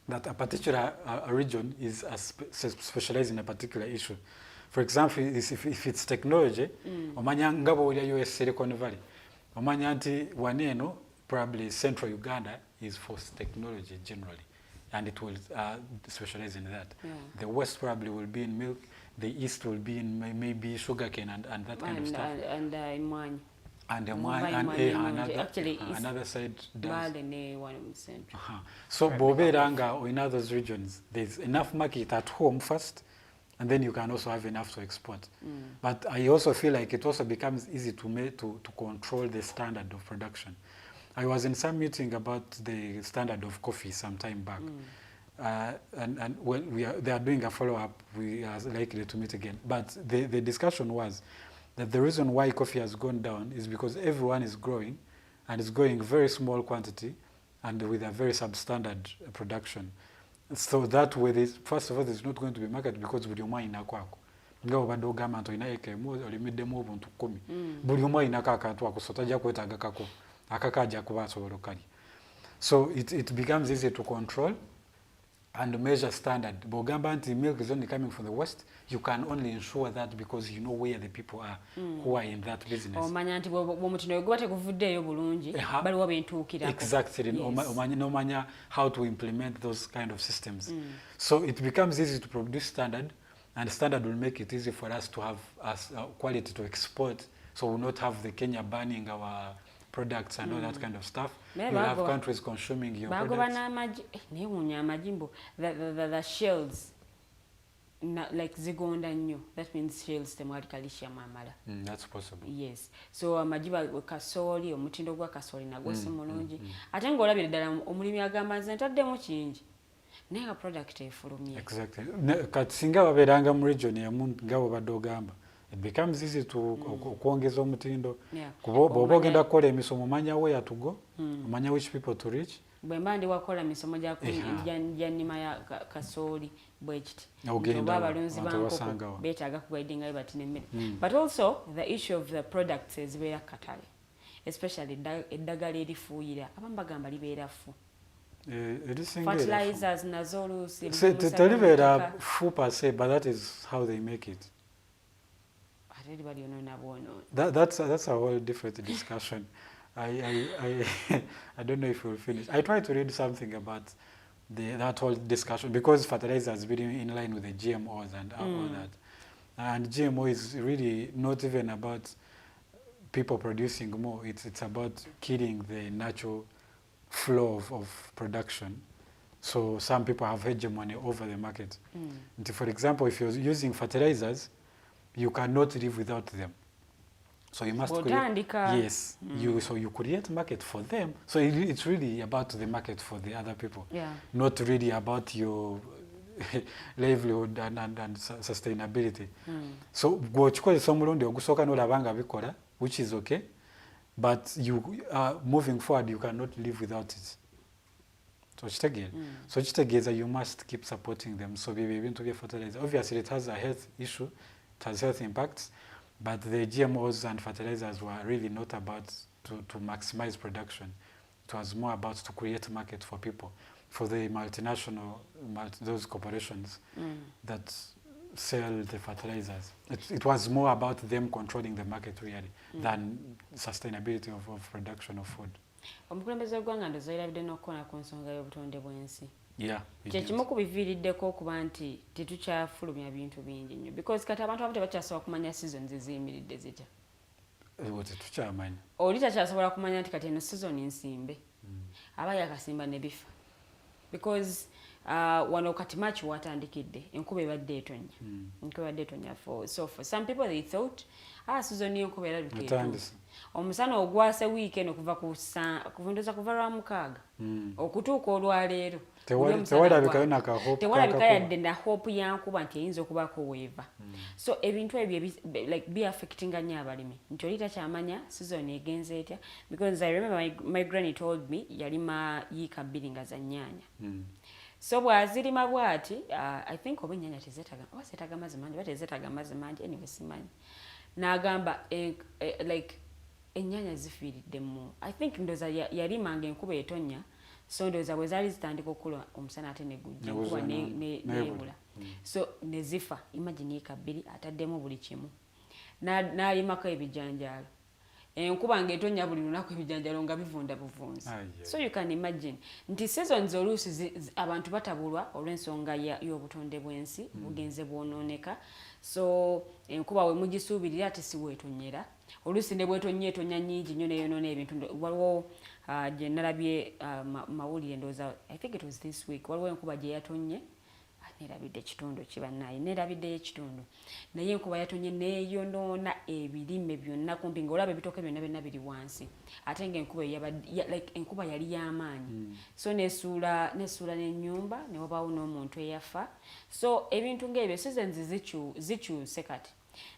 that a particular region is specialized in a particular issue. For example, if it's technology, omanya ngabo uli US Silicon Valley, omanya nti waneno probably Central Uganda is for technology generally, and it will specialize in that. Yeah. The West probably will be in milk, the East will be in maybe sugarcane and that kind of stuff. And in and another side does. So Boberanga or in other regions, there's enough market at home first, and then you can also have enough to export. But I also feel like it also becomes easy to control the standard of production. I was in some meeting about the standard of coffee some time back. And when they are doing a follow-up, we are likely to meet again. But the discussion was that the reason why coffee has gone down is because everyone is growing, and is growing very small quantity and with a very substandard production. So that way, first of all, there's not going to be market because buli omwa ina kwako. Ngabo bado gama nto ina eke mo olimide mu buntu 10. Buli omwa ina kakatu akusotaja kwetaga kako. Akakaja kuba sobolo kali. So it becomes easy to control and measure standard. Bogamba nti milk is only coming from the West. You can only ensure that because you know where the people are who are in that business. Omanya nti bomutino gwate kuvuddeyo bulungi bali wabentuukira. Exactly. Omanya how to implement those kind of systems. So it becomes easy to produce standard, and standard will make it easy for us to have quality to export. So we'll not have the Kenya banning our products and all that kind of stuff. You'll have countries consuming your products. The shells, like zigonda nyo. That means shells temwali kalisha mamala. That's possible. Yes. So amajiba kasoli, omutindo gwa kasoli nagwo si mulungi. Ate ng'olabira ddala omulimi agamba nze ntaddemu kingi. Naye nga product efulumye. Exactly. Kati singa babeeranga mu region yamu ngabo badde ogamba. It becomes easy to kuongeza omutindo. Bw'oba ogenda kukola emisomo omanya where to go, omanya which people to reach. Bwe mba ndi wakola misomo gya nnima ya kasooli bwe kiti. Ogenda abalunzi bankoko beetaaga kugaidinga bwe bati n'emmere. But also the issue of the products ezibeera katale, especially eddagala erifuuyira abamu bagamba libeera fu. Fertilizers nazo oluusi teribeera fu per se, but that is how they make it. That's a whole different discussion. I don't know if we'll finish. I tried to read something about that whole discussion because fertilizer has been in line with the GMOs and all that. And GMO is really not even about people producing more. It's about killing the natural flow of production. So some people have hegemony over the market. For example, if you're using fertilizers, you cannot live without them. So you must create, yes, so you create market for them. So it's really about the market for the other people, not really about your livelihood and sustainability. So which is okay, but you are moving forward, you cannot live without it. So you must keep supporting them. So fertilizer. Obviously it has a health issue, it has health impacts, but the GMOs and fertilizers were really not about to maximize production. It was more about to create market for people, for the those corporations that sell the fertilizers. It was more about them controlling the market really than sustainability of production of food. Omukulembeze w'eggwanga ndozayirabidde n'okukola ku nsonga y'obutonde bw'ensi. Kyekimu ku biviiriddeko okuba nti tetukyafulumya bintu bingi nnyo because kati abantu abamu tebakyasobola kumanya seasons eziyimiridde zitya. Tetukyamanya. Oli takyasobola kumanya nti kati eno season nsimbe. Aba yakasimba ne bifa. Because wano kati March watandikidde enkuba ebadde etonnya enkuba ebadde etonnya for some people they thought season y'enkuba erabika omusana ogwase week eno kuva kuva lwa mukaaga okutuuka olwaleero tewalabika yadde na hope ya nkuba nti eyinza okubaako weeva so ebintu ebyo like be affectinga nnyo abalimi nti oli takyamanya season egenze etya because I remember my granny told me yalima yiika 2 nga za nnyaanya so bwazirima bwati I think oba ennyaanya tezeetaga mazzi mangi oba tezeetaga mazzi mangi anyway simanyi n'agamba like ennyaanya zifiiriddemu I think ndoza yalimanga enkuba etonnya so ndoza bwe zaali zitandika okula omusana ate negujja enkuba nebula so nezifa imagine yiika 2 ataddemu buli kimu n'alimako ebijanjaalo enkuba ng'etonnya buli lunaku ebijanjaalo nga bivunda buvunzi so you can imagine nti seasons oluusi abantu batabulwa olw'ensonga y'obutonde bw'ensi bugenze bwonooneka so enkuba we mugisuubirira ate si bwetonyera oluusi ne bwetonnya etonya nnyingi nnyo neyonoona ebintu waliwo gye nalabye mawulire ndowooza I think it was this week waliwo enkuba gye yatonye nerabidde ekitundu kibannaye nerabiddeyo ekitundu naye enkuba yatonye neyonoona ebirime byonna kumpi ng'olaba ebitooke byonna biri wansi ate ng'enkuba yali y'amaanyi so nesuula n'ennyumba ne wabaawo n'omuntu eyafa so ebintu ng'ebyo seasons zikyuse kati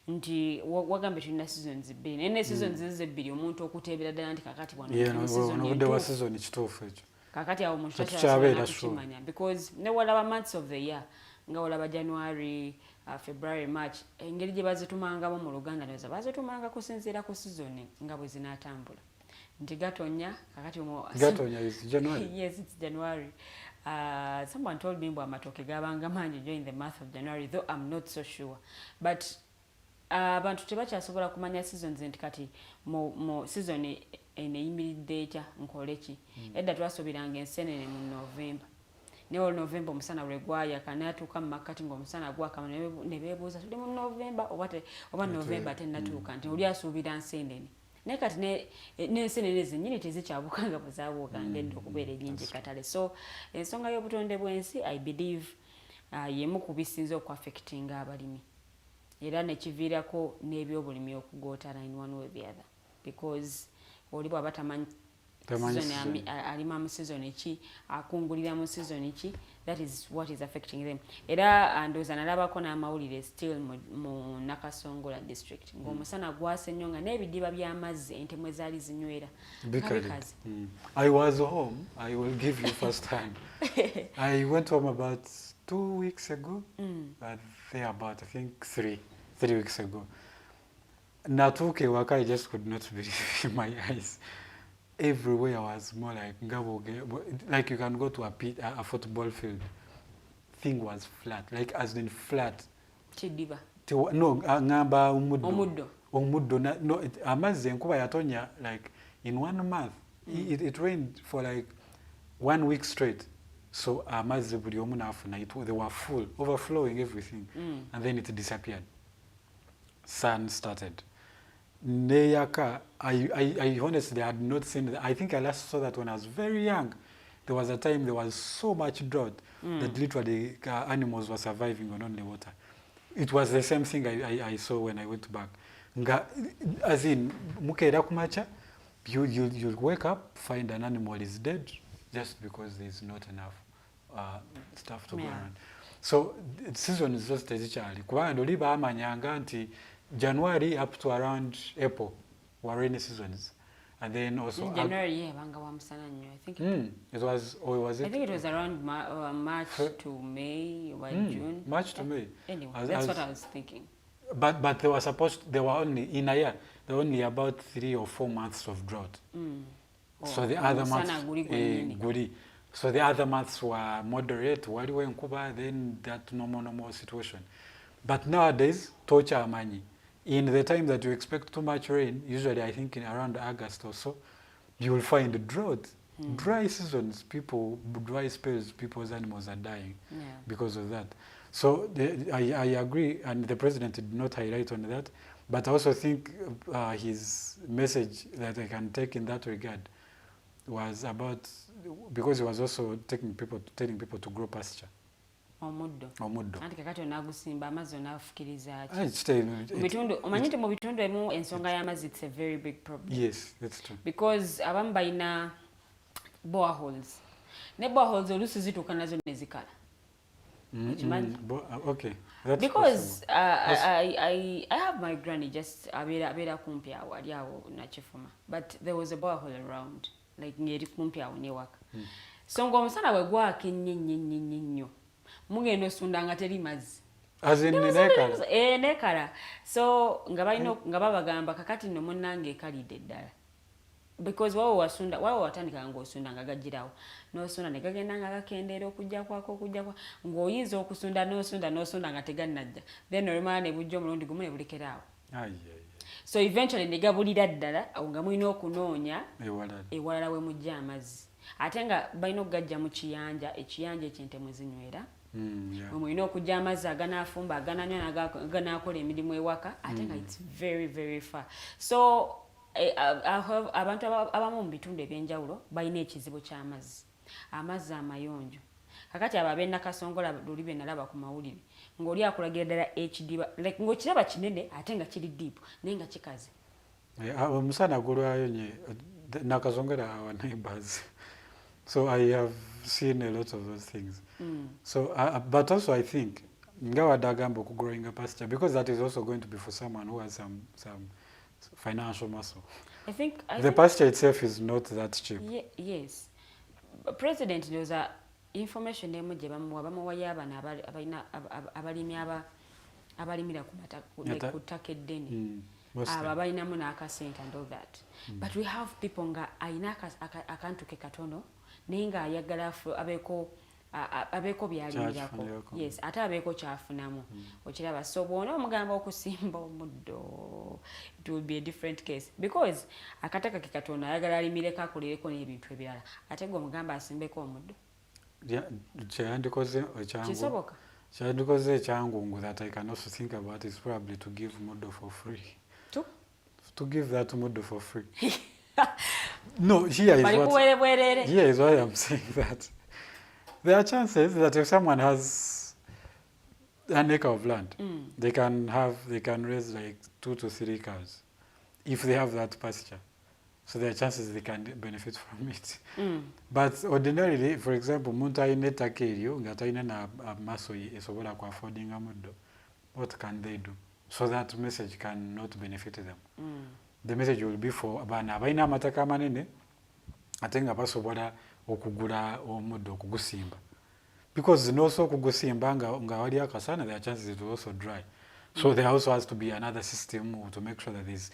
nti wagambe tulina seasons 2 naye ne seasons ebbiri omuntu okuteebera ddala nti kakati obudde wa season kituufu ekyo kakati awo omuntu takyasobola kukimanya because ne walaba months of the year nga walaba January, February, March engeri gye bazitumangamu mu Luganda ndoza bazitumanga kusinziira ku season nga bwe zinaatambula nti gatonya kakati gatonya is January. Yes, it's January. Someone told me amatooke gabanga mangi during the month of January, though I'm not so sure, but abantu tebakyasobola kumanya seasons nti kati mu season eneyimiridde etya nkole ki edda twasuubiranga ensenene mu November ne ol November omusana bwe gwayaka n'atuuka mu makkati ng'omusana gwakama ne beebuuza tuli mu November oba November tennatuuka nti oli asuubira nsenene naye kati n'ensenene zennyini tezikyabukanga bwe zaabuukanga edda okubeera ennyingi katale so ensonga y'obutonde bw'ensi I believe yemu ku bisinza okuaffectinga abalimi era nekiviirako n'ebyobulimi okugootala in one way or the other because oli bw'aba tamanyi alima mu season ki akungulira mu season ki that is what is affecting them era ndowooza nalabako n'amawulire still mu Nakasongola district ng'omusana gwase nnyo nga n'ebidiba by'amazzi ente mwe zaali zinywera bikazi. I was home. I will give you first time. I went home about 2 weeks ago, there about I think 3 weeks ago. Natuke waka, I just could not believe my eyes. Everywhere was more like you can go to a football field. Thing was flat, like as in flat. Chidiba. No, ngamba umuddo. Umuddo. No, amazzi enkuba yatonya like in 1 month. It rained for like 1 week straight. So amazzi buli omu n'afuna they were full, overflowing everything, and then it disappeared. Sun started. Neyaka, I honestly had not seen that. I think I last saw that when I was very young. There was a time there was so much drought that literally animals were surviving on only water. It was the same thing I saw when I went back. As in, mukeera kumacha, you'll wake up, find an animal is dead, just because there's not enough stuff to go around. So the season is just essentially. Kubanga oli baamanyanga nti January up to around April were rainy seasons, and then also January banga wa musana nnyo. I think it was, or was it? I think it was around March to May or June. March to May. Anyway, that's what I was thinking. But they were only in a year. There were only about 3 or 4 months of drought. So the other months, so the other months were moderate. Waliwo enkuba, then that normal situation. But nowadays, tocha amanyi. In the time that you expect too much rain, usually I think in around August or so, you will find drought. Dry seasons, dry spells, people's animals are dying because of that. So I agree, and the president did not highlight on that, but I also think his message that I can take in that regard was about because he was also telling people to grow pasture. Omuddo. Anti kakati onagusimba amazzi onafukiriza ki? Omanyite mu bitundu emu ensonga y'amazzi it's a very big problem. Yes, that's true. Because abamu balina boreholes. Ne boreholes oluusi zituuka nazo ne zikala. Okay. That's because I have my granny just abera kumpi awo ali awo Nakifuma. But there was a borehole around. Like ngeri kumpi awo newaka. So ng'omusana bwe gwaka nnyo. Mugendo sundanga teri mazzi. As in nekala. Nekala. So nga babagamba kakati nno munnange ekalidde ddala. Because wao watandika ng'osunda nga gajjirawo. N'osunda ne gagenda nga gakendeera okujja kwako ng'oyinza okusunda n'osunda nga tegannajja. Then olumala ne bujja omulundi gumu ne bulekeraawo. So eventually ne gabulira ddala awo nga mulina okunoonya ewalala we mujja amazzi. Ate nga balina okugajja mu kiyanja, ekiyanja eky'ente mwe zinywera. Mulina okujja amazzi aganaafumba agananywa aganaakola emirimu ewaka ate nga it's very very far. So abantu abamu mu bitundu ebyenjawulo balina ekizibu ky'amazzi. Amazzi amayonjo. Kakati abo ab'e Nakasongola luli bye nalaba ku mawulire. Ng'oli akulagira ddala ekidiba. Like ng'okiraba kinene ate nga kiri deep naye nga kikaze. Omusana gulwayo nye Nakasongola our neighbors. So I have seen a lot of those things. So, but also I think growing a pasture, because that is also going to be for someone who has some financial muscle. I think the pasture itself is not that cheap. Yes. President, there was a information name bamuwayo abana abalimira ku ttaka eddene. Abalinamu n'akasente and all that. But we have people nga ayina akantu ke katono naye nga ayagala abeeko byalimirako. Yes, ate abeeko kyafunamu. Okiraba so bw'ona omugamba okusimba omuddo, it will be a different case because akataka ke katono ayagala alimireko akolereko n'ebintu ebirala ate gwe omugamba asimbeko omuddo. Kyandikoze ekyangungu that I can also think about is probably to give muddo for free. To give that muddo for free. No, here is why I'm saying that. There are chances that if someone has an acre of land, they can raise like 2 to 3 cows if they have that pasture. So there are chances they can benefit from it. But ordinarily, for example, muntu ayina ettaka eryo nga talina na muscle esobola ku affording amuddo, what can they do? So that message cannot benefit them. The message will be for Bana abalina amataka amanene ate nga basobola okugula omuddo okugusimba. Because also okugusimba nga wali akasana, there are chances it will also dry. So there also has to be another system to make sure that there is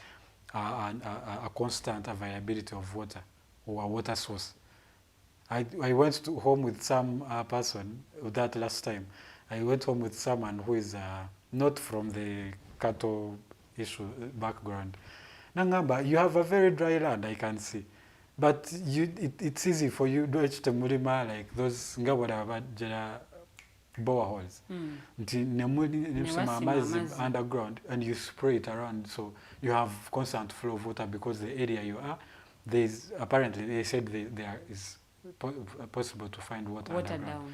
a constant availability of water or a water source. I went home with some person that last time. I went home with someone who is not from the cattle issue background. Nangamba, you have a very dry land, I can see. But it's easy for you to do mulima like those boreholes. Underground and you spray it around so you have constant flow of water because the area you are, there's apparently they said there is possible to find water underground.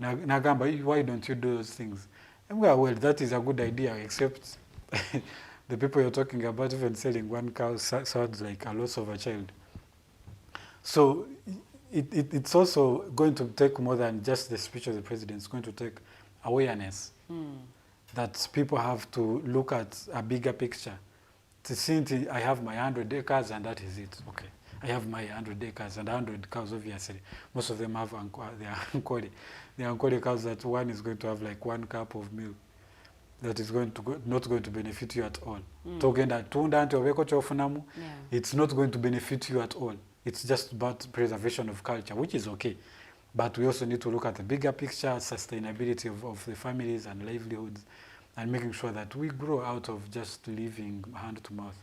Nagamba, why don't you do those things? And well, that is a good idea, except the people you're talking about even selling 1 cow sounds like a loss of a child. So it's also going to take more than just the speech of the president. It's going to take awareness that people have to look at a bigger picture. To see, I have my 100 acres and that is it. Okay, I have my 100 acres and 100 cows, obviously. Most of them have the ankole cows that one is going to have like 1 cup of milk. That is not going to benefit you at all. It's not going to benefit you at all. It's just about preservation of culture, which is okay. But we also need to look at the bigger picture, sustainability of the families and livelihoods, and making sure that we grow out of just living hand to mouth.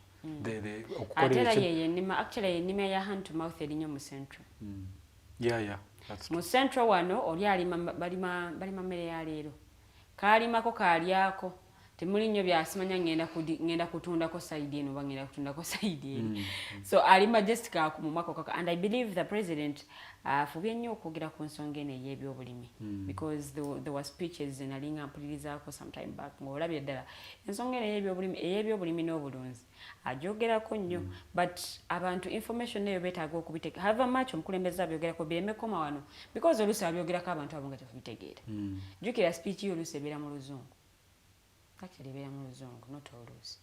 Actually, enima ya hand to mouth erinyo mu central. Yeah, that's true. Mu central wano oli balima mmere ya leero. Kaalimako kaalyako temuli nnyo byasimanya ngenda kutundako side eno ngenda kutundako side eri so ali majestic mu mwaka kaka and I believe the president afubye nnyo okwogera ku nsonga eno ey'ebyobulimi because there were speeches nalinga mpulirizaako sometime back ng'olabye ddala ensonga eno ey'ebyobulimi n'obulunzi agyogerako nnyo but abantu information eyo beetaaga okubiteeka however much omukulembeze abyogerako biremekoma wano because oluusi abyogerako abantu abo nga tebitegeera jjukira speech yo oluusi ebeera mu luzungu actually ebeera mu luzungu not always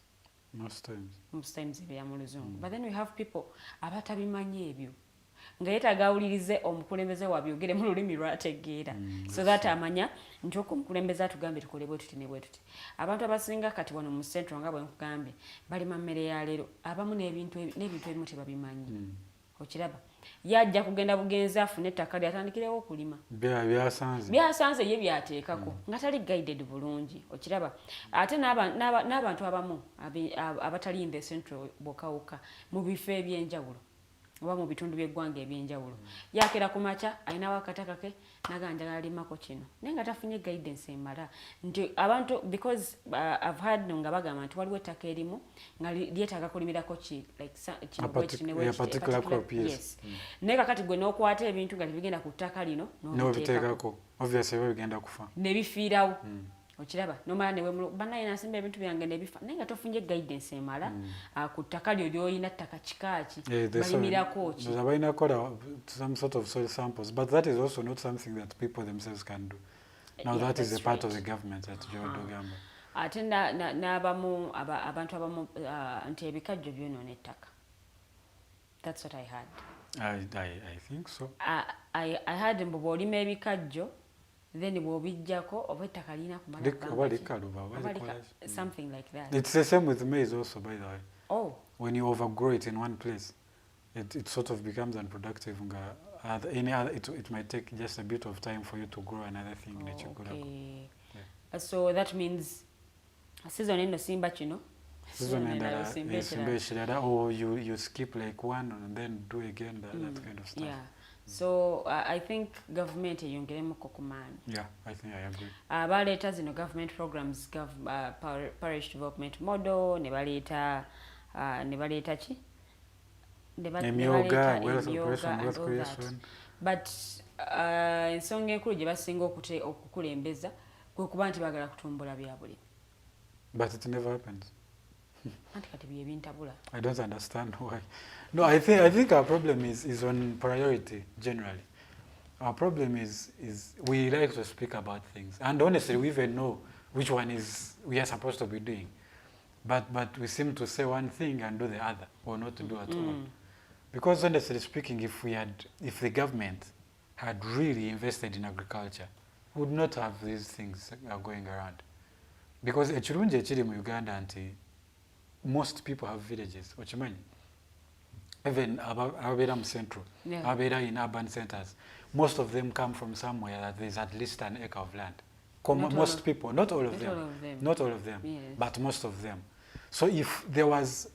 most times ebeera mu luzungu but then we have people abatabimanyi ebyo nga yeetaaga awulirize omukulembeze wabyogere mu lulimi lw'ategeera so that amanya nti omukulembeze atugambe tukole bwe tuti ne bwe tuti abantu abasinga kati wano mu central nga bwe nkugambye balima mmere ya leero abamu n'ebintu ebimu tebabimanyi okiraba yajja kugenda bugenzi afune ettaka lyatandikirewo okulima byasanze ye byateekako nga tali guided bulungi okiraba ate n'abantu abamu abatali in the central bokawuka mu bifo ebyenjawulo oba mu bitundu by'eggwanga ebyenjawulo yakera ku makya alinawo akataka ke naganjagala alimako kino naye nga tafunye guidance emala nti abantu because I've heard nga bagamba nti waliwo ettaka erimu nga lyetaaga kulimirako naye kakati gwe n'okwata ebintu nga tebigenda ku ttaka lino n'obiteekako obviously bigenda kufa ne bifiirawo okiraba nomala newe Bana nasimba ebintu byange ne bifa naye nga tofunye guidance emala ku ttaka lyo ly'olina ttaka kikaaki balimirako ki balina kola some sort of soil samples but that is also not something that people themselves can do now that is a part of the government that gyodogamba ate n'abamu abantu abamu nti ebikajjo byonoona ettaka that's what I heard I think so I heard mbu bw'olima ebikajjo then bw'obijjako oba ettaka lina kumala something like that. It's the same with maize also, by the way. Oh. When you overgrow it in one place, it sort of becomes unproductive. It might take just a bit of time for you to grow another thing. Okay. Yeah. So that means season eno simba kino. Season eno or you skip like one and then do again that kind of stuff. Yeah. So I think government eyongeremu kumaani. Yeah, I think I agree. Baleeta zino government programs parish development model ne baleeta ki? Emyoga, wealth creation. But ensonga enkulu gye basinga okukulembeza kwe kuba nti baagala kutumbula bya bulimi. But it never happens. I don't understand why. No, I think our problem is on priority generally. Our problem is we like to speak about things, and honestly, we even know which one we are supposed to be doing, but we seem to say one thing and do the other, or not to do at all. Because honestly speaking, if the government had really invested in agriculture, we would not have these things going around. Because ekirungi ekiri mu Uganda nti most people have villages, okimanyi? Even ababeera mu central, ababeera in urban centers, most of them come from somewhere that there's at least an acre of land. Most people, not all of them, yes. But most of them. So if there was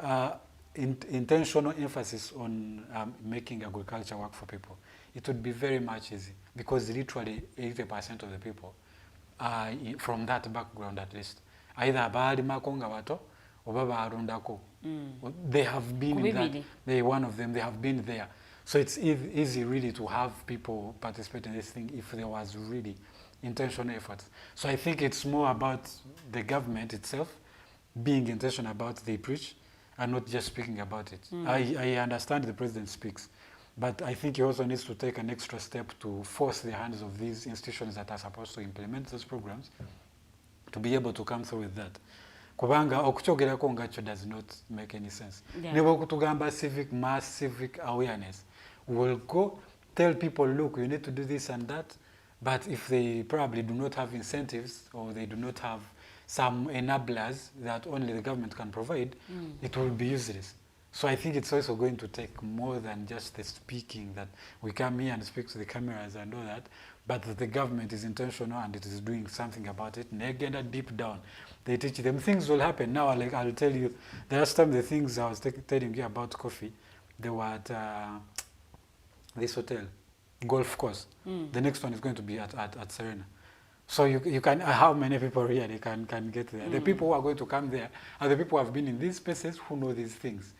intentional emphasis on making agriculture work for people, it would be very much easy, because literally 80% of the people are from that background at least. Either baalimako nga bato oba baalondako. They have been in that. One of them, they have been there. So it's easy really to have people participate in this thing if there was really intentional efforts. So I think it's more about the government itself being intentional about they preach and not just speaking about it. I understand the president speaks, but I think he also needs to take an extra step to force the hands of these institutions that are supposed to implement those programs to be able to come through with that. Kubanga okukyogerako ngacho does not make any sense. Never kutugamba mass civic awareness. We'll go tell people, look, you need to do this and that, but if they probably do not have incentives or they do not have some enablers that only the government can provide, it will be useless. So I think it's also going to take more than just the speaking, that we come here and speak to the cameras and all that, but that the government is intentional and it is doing something about it. And again, deep down, they teach them things will happen. Now, like I'll tell you, the last time the things I was telling you about coffee, they were at this hotel, golf course. The next one is going to be at Serena. So you can, how many people really can get there? The people who are going to come there are the people who have been in these spaces who know these things.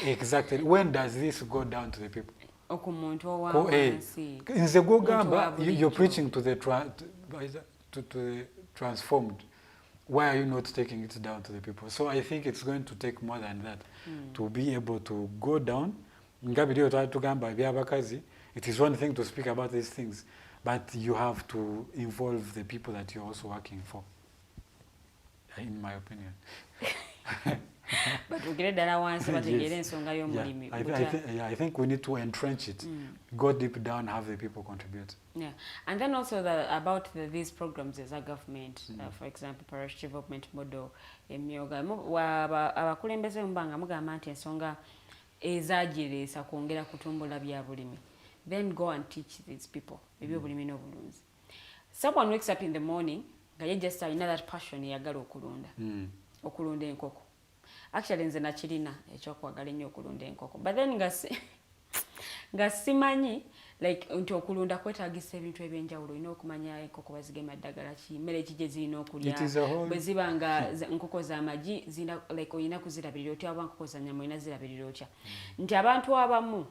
Exactly. When does this go down to the people? In the Gogamba, you're preaching to the transformed. Why are you not taking it down to the people? So I think it's going to take more than that to be able to go down. It is one thing to speak about these things, but you have to involve the people that you're also working for, in my opinion. But we get that once, but Yes. I think we need to entrench it, go deep down, have the people contribute. Yeah, and then also about these programs as a government, for example, parish development model, abakulembeze mbanga mugamba nti ensonga ezagiresa kwongera kutumbula bya bulimi. Then go and teach these people ebyobulimi n'obulunzi. Someone wakes up in the morning nga just another passion yagala okulunda enkoko. Actually nze nakirina ekyokwagala ennyo okulunda enkoko, but then nga simanyi like nti okulunda kwetaagisa ebintu ebyenjawulo. Olina okumanya enkoko bazigema eddagala ki, mmere ki gye zirina okulya, bwe ziba nga nkoko z'amagi like olina kuzirabirira otya, oba nkoko za nnyama olina zirabirira otya. Nti abantu abamu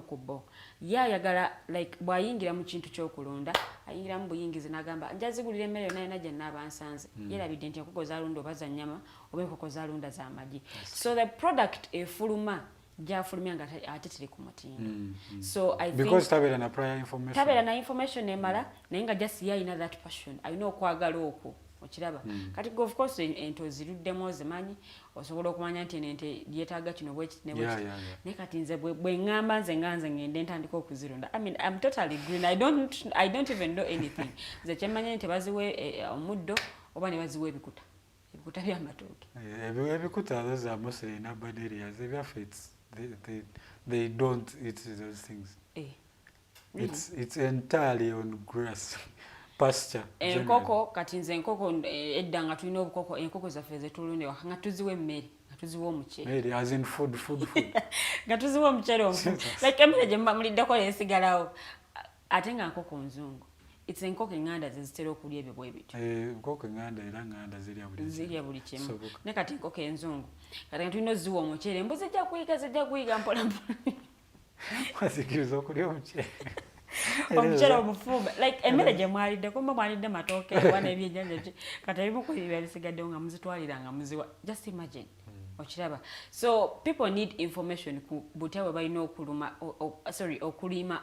ku bo yayagala like bw'ayingira mu kintu ky'okulunda ayingira mu buyingizi n'agamba nja zigulira emmere yonna yonna gye nnaaba nsanze, yerabidde nti enkoko zalunda oba za nnyama oba enkoko zalunda z'amagi. So the product efuluma gyafulumya nga ate tiri ku mutindo. So I think because tabera na prior information emala naye nga just yalina that passion, alina okwagala okwo okiraba. Kati of course ento ziruddemu ozimanyi, osobola okumanya nti ente yeetaaga kino bwekiti ne bwekiti. Naye kati nze bwe ŋŋamba nze ngende ntandika okuzirunda. I mean, I'm totally green. I don't even know anything. Nze kyemmanyi nti baziwe omuddo oba ne baziwe ebikuta by'amatooke. Ebikuta those are mostly in urban areas. They don't eat those things. It's entirely on grass. Pasture. Enkoko kati nze enkoko edda nga tulina obukoko, enkoko zaffe zetulunda nga tuziwa emmere, nga tuziwa omuceere. As in food. Nga tuziwa omuceere omufu. Like emmere gye muliddeko neesigalawo. Ate nga nkoko nzungu. It's enkoko eŋŋanda ze zitera okulya ebyo bwe bityo. Enkoko eŋŋanda era ŋŋanda zirya buli kimu. Ne kati enkoko enzungu. Kati nga tulina oziwa omuceere, embuzi zijja kuyiga mpola mpola. Wazikiriza okulya omuceere. Omuceere omufumbe. Like emmere gye mwalidde, kumba mwalidde matooke oba n'ebyenjanja ki. Kati ebimu ku ebyo bisigaddewo nga muzitwalira nga muziwa. Just imagine. Okiraba. So people need information ku butya bwe balina okulima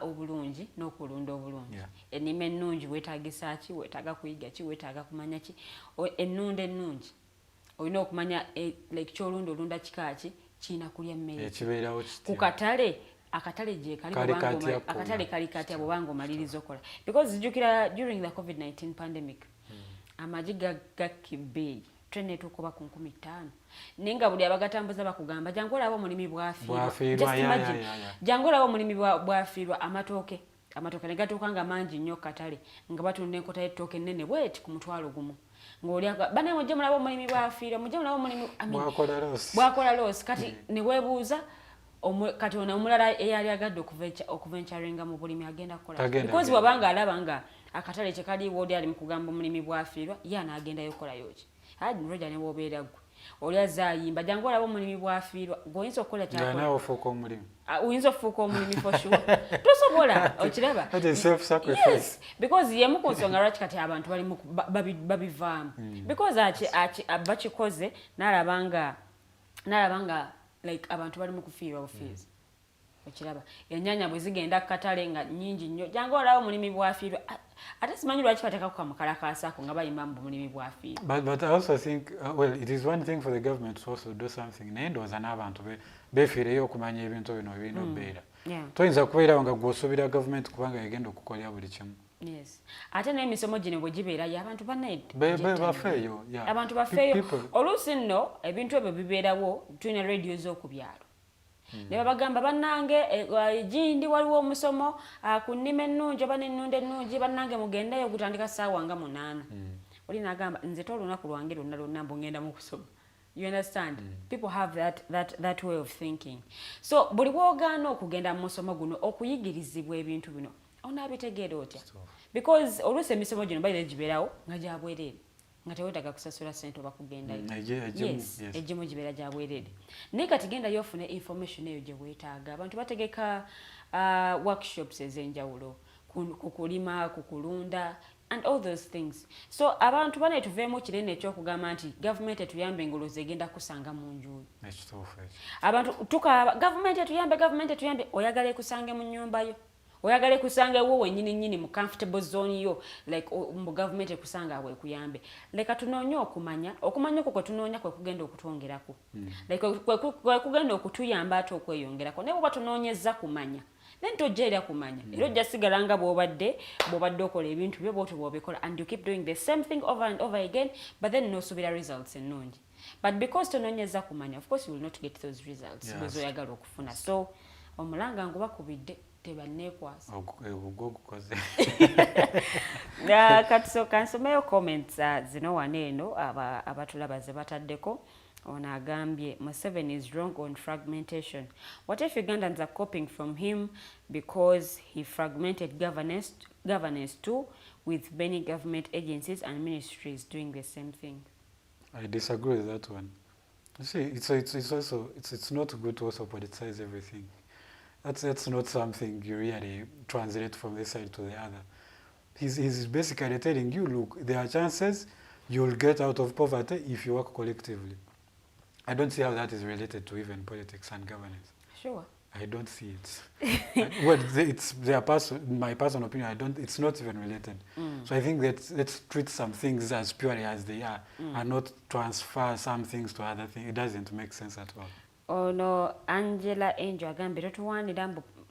obulungi n'okulunda obulungi. Ennima ennungi weetaagisa ki, weetaaga kuyiga ki, weetaaga kumanya ki. Ennunda ennungi olina okumanya like kyolunda kika ki, kiina kulya mmere. Ekibeerawo kitya. Ku katale akatale gye kali katya bw'obanga omaliriza okola. Because zijjukira during the COVID-19 pandemic amagi gakibbeeyi trene tukoba ku 15,000 ninga buli abagatambuza bakugamba jangu olaba omulimi bwafiirwa. Jangu olaba omulimi bwafiirwa amatooke ne gatuukanga mangi nnyo katale nga batunda enkota y'ettooke ennene bweti ku mutwalo gumu. Ng'olya bana mujje mulaba omulimi bwafiirwa, mujje mulaba omulimi bwakola loss. Kati ne weebuuza kati ono omulala eyali agadde okuventuringa mu bulimi agenda kukola. Because wabanga alaba nga akatale kye kaliwo oli ali mu kugamba omulimi bwafiirwa, ye anaagendayo okolayo ki. Roger ne bw'obeera ggwe oli azaayimba jangu olaba omulimi bwafiirwa, gweoyinza okukola kyakola. Nawe ofuuka omulimi. Oyinza ofuuka omulimi for sure. Tosobola okiraba. That is self-sacrifice. Yes, because yemu ku nsonga lwaki kati abantu balimu babivaamu. Because bakikoze n'alaba nga like abantu balimu kufiirwa bufiizi. Okiraba. Ennyaanya bwe zigenda ku katale nga nnyingi nnyo jangu olaba omulimi bwafiirwa. Ate simanyi lwaki bateekako kamukalakaasako nga bayimba mu bulimi bwafiirwa. But I also think, it is one thing for the government to also do something. Naye ndowooza n'abantu beefiireyo okumanya ebintu bino ebirina okubeera. Toyinza kubeerawo nga gw'osuubira gavumenti kubanga egenda okukolera buli kimu. Yes. Ate n'emisomo gino bwe gibeerayo abantu bafeeyo. Abantu bafeeyo. Oluusi nno ebintu ebyo bibeerawo tulina rediyo z'okubyalo. Ne babagamba bannange Gindi waliwo omusomo ku nnima ennungi oba n'ennunda ennungi bannange mugendeyo okutandika ssaawa nga 8. Oli n'agamba nze olunaku lwange lwonna mbu ngenda mu kusoma. You understand? People have that way of thinking. So buli bw'ogaana okugenda mu musomo guno okuyigirizibwa ebintu bino onabitegeera otya because oluusi emisomo gino bayire gibeerawo nga gyabwereere nga tewetaaga kusasula ssente oba kugendayo egimu gibeera gyabwereere naye kati gendayo ofune information eyo gye weetaaga abantu bategeka workshops ez'enjawulo ku kulima ku kulunda and all those things so abantu bane tuveemu kinene ekyokugamba nti gavumenti etuyambe engolozi egenda kusanga mu njuyi abantu tukaaba gavumenti etuyambe oyagala ekusange mu nnyumba yo oyagala ekusange wo wennyini mu comfortable zone yo like mu gavumenti ekusanga awe ekuyambe leka tunoonye okumanya okwo kwe tunoonya kwe kugenda okutwongerako like kwe kugenda okutuyamba ate okweyongerako naye bwoba tunoonyezza kumanya then tojja kumanya era ojja sigala nga bw'obadde okola ebintu byo bw'otyo bw'obikola and you keep doing the same thing over and over again but then nosuubira results ennungi but because tonoonyezza kumanya of course you will not get those results bwezoyagala okufuna so omulanga ngubakubidde tebanneekwasa kati kansomeyo comments zino wano eno abatulaba ze bataddeko ono agambye Museveni is wrong on fragmentation. What if Ugandans are copying from him because he fragmented governance too, with many government agencies and ministries doing the same thing? I disagree with that one. You see, it's also it's not good to also politicize everything. That's not something you really translate from this side to the other. He's basically telling you, look, there are chances you'll get out of poverty if you work collectively. I don't see how that is related to even politics and governance. Sure. I don't see it. Well, it's my personal opinion. It's not even related. So I think that let's treat some things as purely as they are, and not transfer some things to other things. It doesn't make sense at all. Oh no, Angela Angel agambye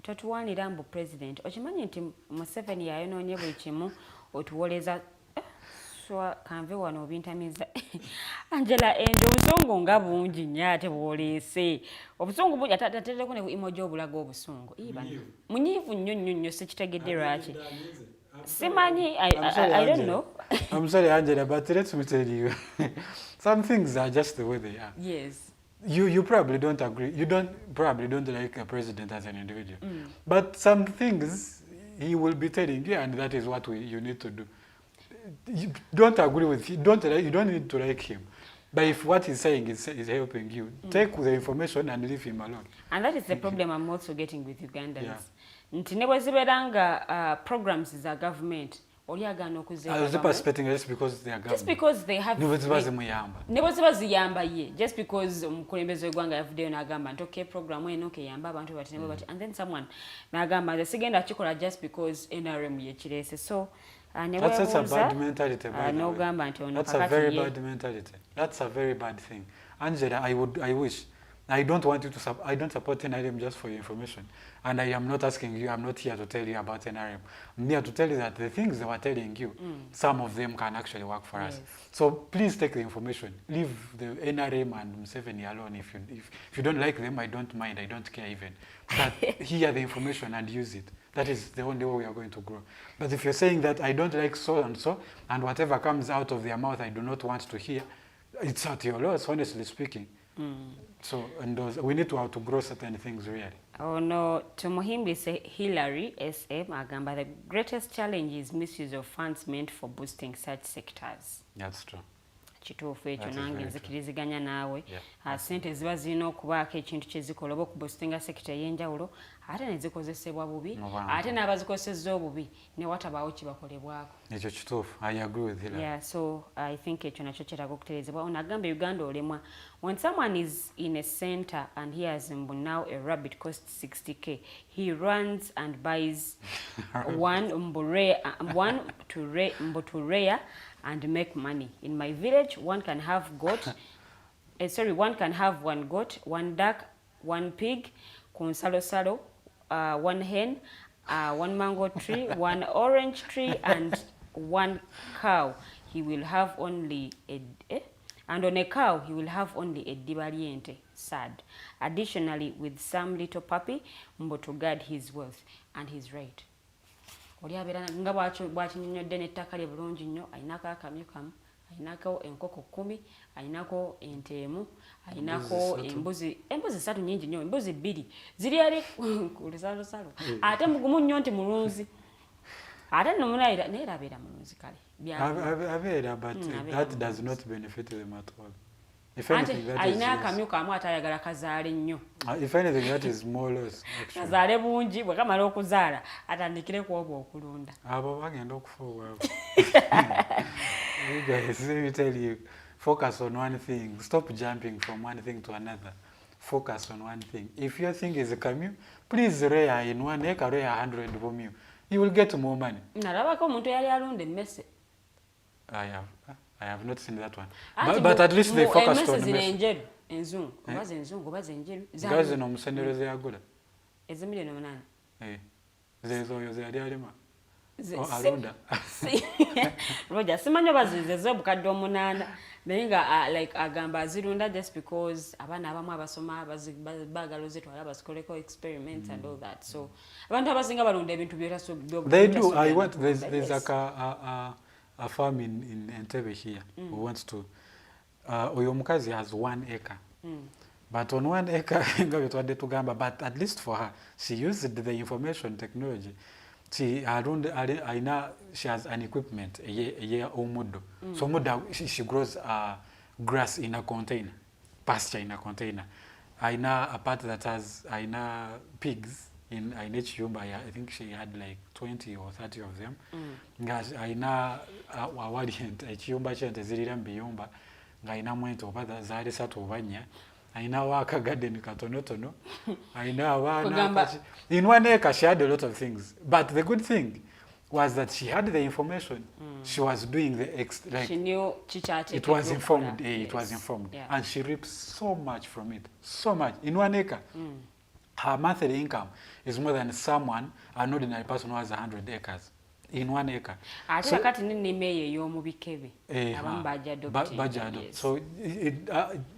totuwanira mbu president okimanyi nti Museveni yayonoonye buli kimu otuwoleza swa kanve wano obintamiza Angela Angel obusungu nga bungi nnyo ate bwoleese obusungu bungi atateereko ne emoji obulaga obusungu munyiivu nnyo sikitegedde lwaki simanyi I don't know. I'm sorry Angela, but let me tell you some things are just the way they are. Yes. You probably don't agree. You probably don't like a president as an individual. But some things he will be telling you, and that is what you need to do. You don't agree with him. You don't need to like him. But if what he's saying is helping you, take the information and leave him alone. And that is the problem I'm also getting with Ugandans. Nti ne bwe ziberanga programs za government. I was participating just because they are government. Just because they have nebazimuyamba. Just because omukulembeze w'eggwanga yavuddeyo n'agamba nti okay program eno keyamba abantu bati nebo bati and then someone n'agamba nze sigenda kikola just because NRM yekireese so that's a bad mentality. N'ogamba nti ono that's a very bad mentality. That's a very bad thing. Angela, I wish. I don't want you to I don't support NRM just for your information. And I am not asking you, I'm not here to tell you about NRM. I'm here to tell you that the things they were telling you, some of them can actually work for us. So please take the information. Leave the NRM and Museveni alone. If you don't like them, I don't mind. I don't care even. But hear the information and use it. That is the only way we are going to grow. But if you're saying that I don't like so, and whatever comes out of their mouth I do not want to hear, it's at your loss, honestly speaking. So, and we need to grow certain things really. Oh no, to Muhimbi say Hillary SM agamba the greatest challenge is misuse of funds meant for boosting such sectors. That's true. Kituufu ekyo nange nzikiriziganya naawe sente ziba zirina okubaako ekintu kyezikola oba okuboostinga sekita ey'enjawulo ate ne zikozesebwa bubi ate n'abazikozesezza obubi ne watabaawo kibakolebwako ekyo kituufu. I agree with Hillary. Yeah, so I think ekyo nakyo kyetaaga okutereezebwa. Ono agamba Uganda olemwa. When someone is in a center and he has now a rabbit costs 60k, he runs and buys one mbuturea and make money. In my village, one can have one can have one goat, one duck, one pig, kunsalo, one hen, one mango tree, one orange tree, and one cow. He will have only and on a cow he will have only a dibaliente, sad. Additionally, with some little puppy, mbo to guard his wealth, and he's right. Oli abeera nga bwakinyonnyodde n'ettaka lye bulungi nnyo ayinako akamyu kamu ayinako enkoko 10 ayinako ente emu ayinako embuzi 3 nnyingi nnyo embuzi 2 ziri ali ku lusalosalo ate mugumu nnyo nti mulunzi ate no munaira neera abeera mulunzi kale abeera, but that does not benefit them at all. If anything, that is aina akamyu kamu atayagala kazaale nnyo. If anything, that is more or less actually. Kazaale bungi bwe kamala okuzaala atandikire ku obwo okulunda. Abo bagenda okufuuwa. You guys, let me tell you, focus on one thing. Stop jumping from one thing to another. Focus on one thing. If your thing is a canoe, please rear in 1 acre, rear 100 from you. You will get more money. Nalabako omuntu yali alunda emmese. I have not seen that one. But at least they focused on the message. Enzungu, obaze enzungu, obaze enjeru. Gaze no musenero ze yagula. Ezimile no munana. Zezo yo ze ali alima. Alunda. Rogers, simanyo bazize obukadde omunana. Benga like agamba azirunda just because abana abamu abasoma bagalo zetwala abasikoleko experiments and all that. So abantu abasinga balunda ebintu byera so they do. I want there's like a farm in Entebbe here who wants to oyo mukazi has 1 acre. But on 1 acre but at least for her she used the information technology. She has an equipment a omudo. So muda she grows grass in a container, pasture in a container. Aina a part that has pigs in each yumba. I think she had like 20 or 30 of them. Aina awalient a yumba chente zirira mbiyumba. Aina mwento bada zari sato banya. Aina waka garden katonotono. Aina wana. In 1 acre she had a lot of things. But the good thing was that she had the information. She was doing the like she knew it was informed. It was informed. Yeah. And she reaps so much from it. So much. In 1 acre. Her monthly income is more than someone, an ordinary person who has 100 acres. In 1 acre. So, so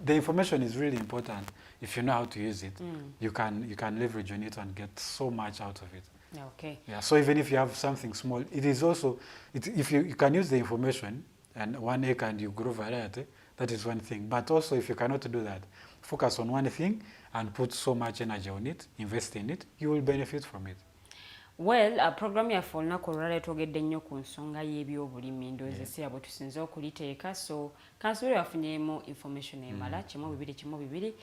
the information is really important. If you know how to use it, you can leverage on it and get so much out of it. Okay. Yeah. So even if you have something small, it is also if you can use the information and 1 acre and you grow variety, that is one thing. But also if you cannot do that, focus on one thing and put so much energy on it, invest in it, you will benefit from it. Well, a program ya folna korale togedde nnyo ku nsonga y'ebyobulimi ndowooza si abo tusinze okuliteeka, so kansule yafunyemu information emala kimu bibiri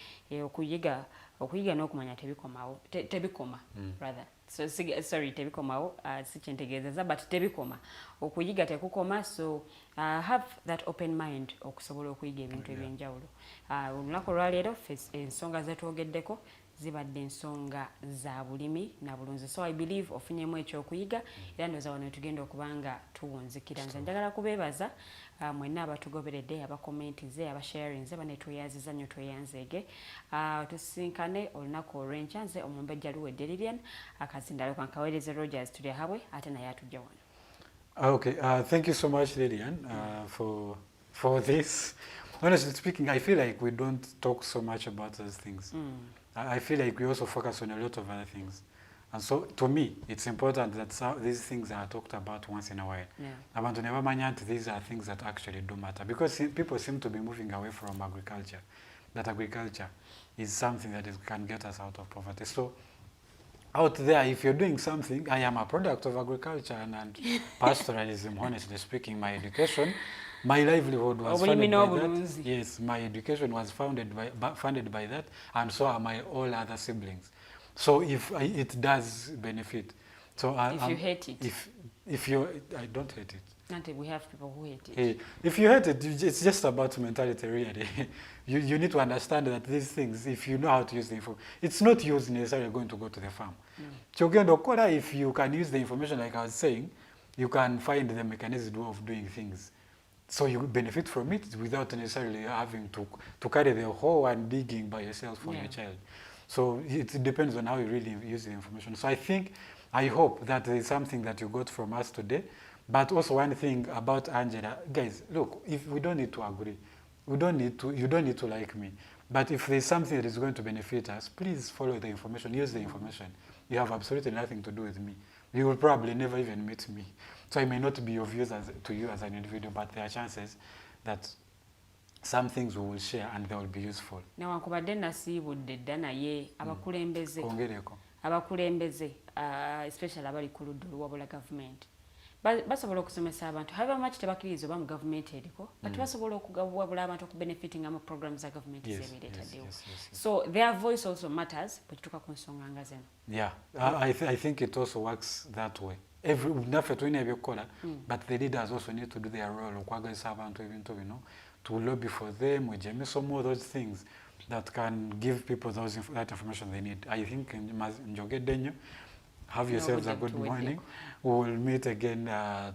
okuyiga n'okumanya tebikoma rather. So sorry tebikomawo si kyentegeezeza but tebikoma okuyiga tekukoma, so have that open mind okusobola okuyiga ebintu ebyenjawulo. Olunaku olwaleero ensonga zetwogeddeko zibadde ensonga za bulimi na bulunzi, so I believe ofunyemu ekyokuyiga era ndowooza wano tugenda okubanga tuwunzikira. Nze njagala kubeebaza mwenna abatugoberedde, abakomentize, abasharinze, banetweyaziza nnyo tweyanzeege. Tusinkane olunaku olw'enkya. Nze Omumbejja Luwedde Lilian, akazindalo kankaweereze Rogers Tulyahabwe ate naye atujja wano. Okay, thank you so much Lilian for this. Honestly speaking, I feel like we don't talk so much about those things. I feel like we also focus on a lot of other things. And so, to me, it's important that these things are talked about once in a while. Abantu ne bamanya nti these are things that actually do matter. Because people seem to be moving away from agriculture. That agriculture is something that can get us out of poverty. So, out there, if you're doing something, I am a product of agriculture and pastoralism, honestly speaking, my education, my livelihood was funded by that. Yes, my education was funded by that, and so are my all other siblings. So if it does benefit. So if you hate it. If you, I don't hate it. Not we have people who hate it. If you hate it, it's just about mentality, really. You need to understand that these things, if you know how to use the info, it's not you necessarily going to go to the farm. If you can use the information, like I was saying, you can find the mechanism of doing things. So you benefit from it without necessarily having to carry the whole and digging by yourself for your child. So it depends on how you really use the information. So I hope that there is something that you got from us today. But also one thing about Angela, guys, look, if we don't need to agree, you don't need to like me. But if there's something that is going to benefit us, please follow the information, use the information. You have absolutely nothing to do with me. You will probably never even meet me. So I may not be of use to you as an individual, but there are chances that some things we will share and they will be useful. Now, abakulembeze especially abali ku ludda oluwabula government basobola okusomesa abantu however much tebakkiriza oba mu gavumenti eriko but basobola okugabula abantu okubenefitinga mu programs za gavumenti zebireetaddewo so their voice also matters bwe kituuka ku nsonga nga zeno. Yeah, I think it also works that way. Naffe tulina ebyokukola but the leaders also need to do their role okwagaliza abantu ebintu bino to lobby for them, some more those things that can give people that information they need. I think Njogeddenyo, have yourselves a good morning. We will meet again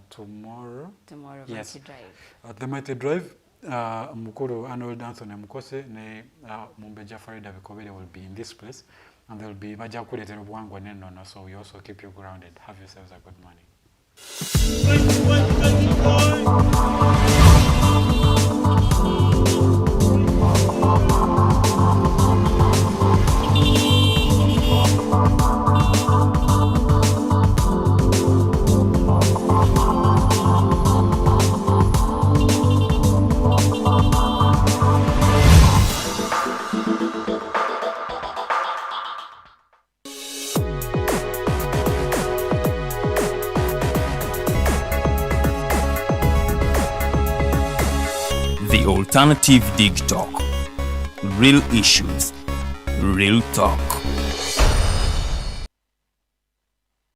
tomorrow. Tomorrow, yes. Mighty Drive. At the Mighty Drive, Mukuru Arnold Anthony Mukose ne Omumbejja Luwedde will be in this place, and there will be baja kuletera obwangwa n'ennono, so we also keep you grounded. Have yourselves a good morning. The Alternative Digitalk. Real issues, real talk.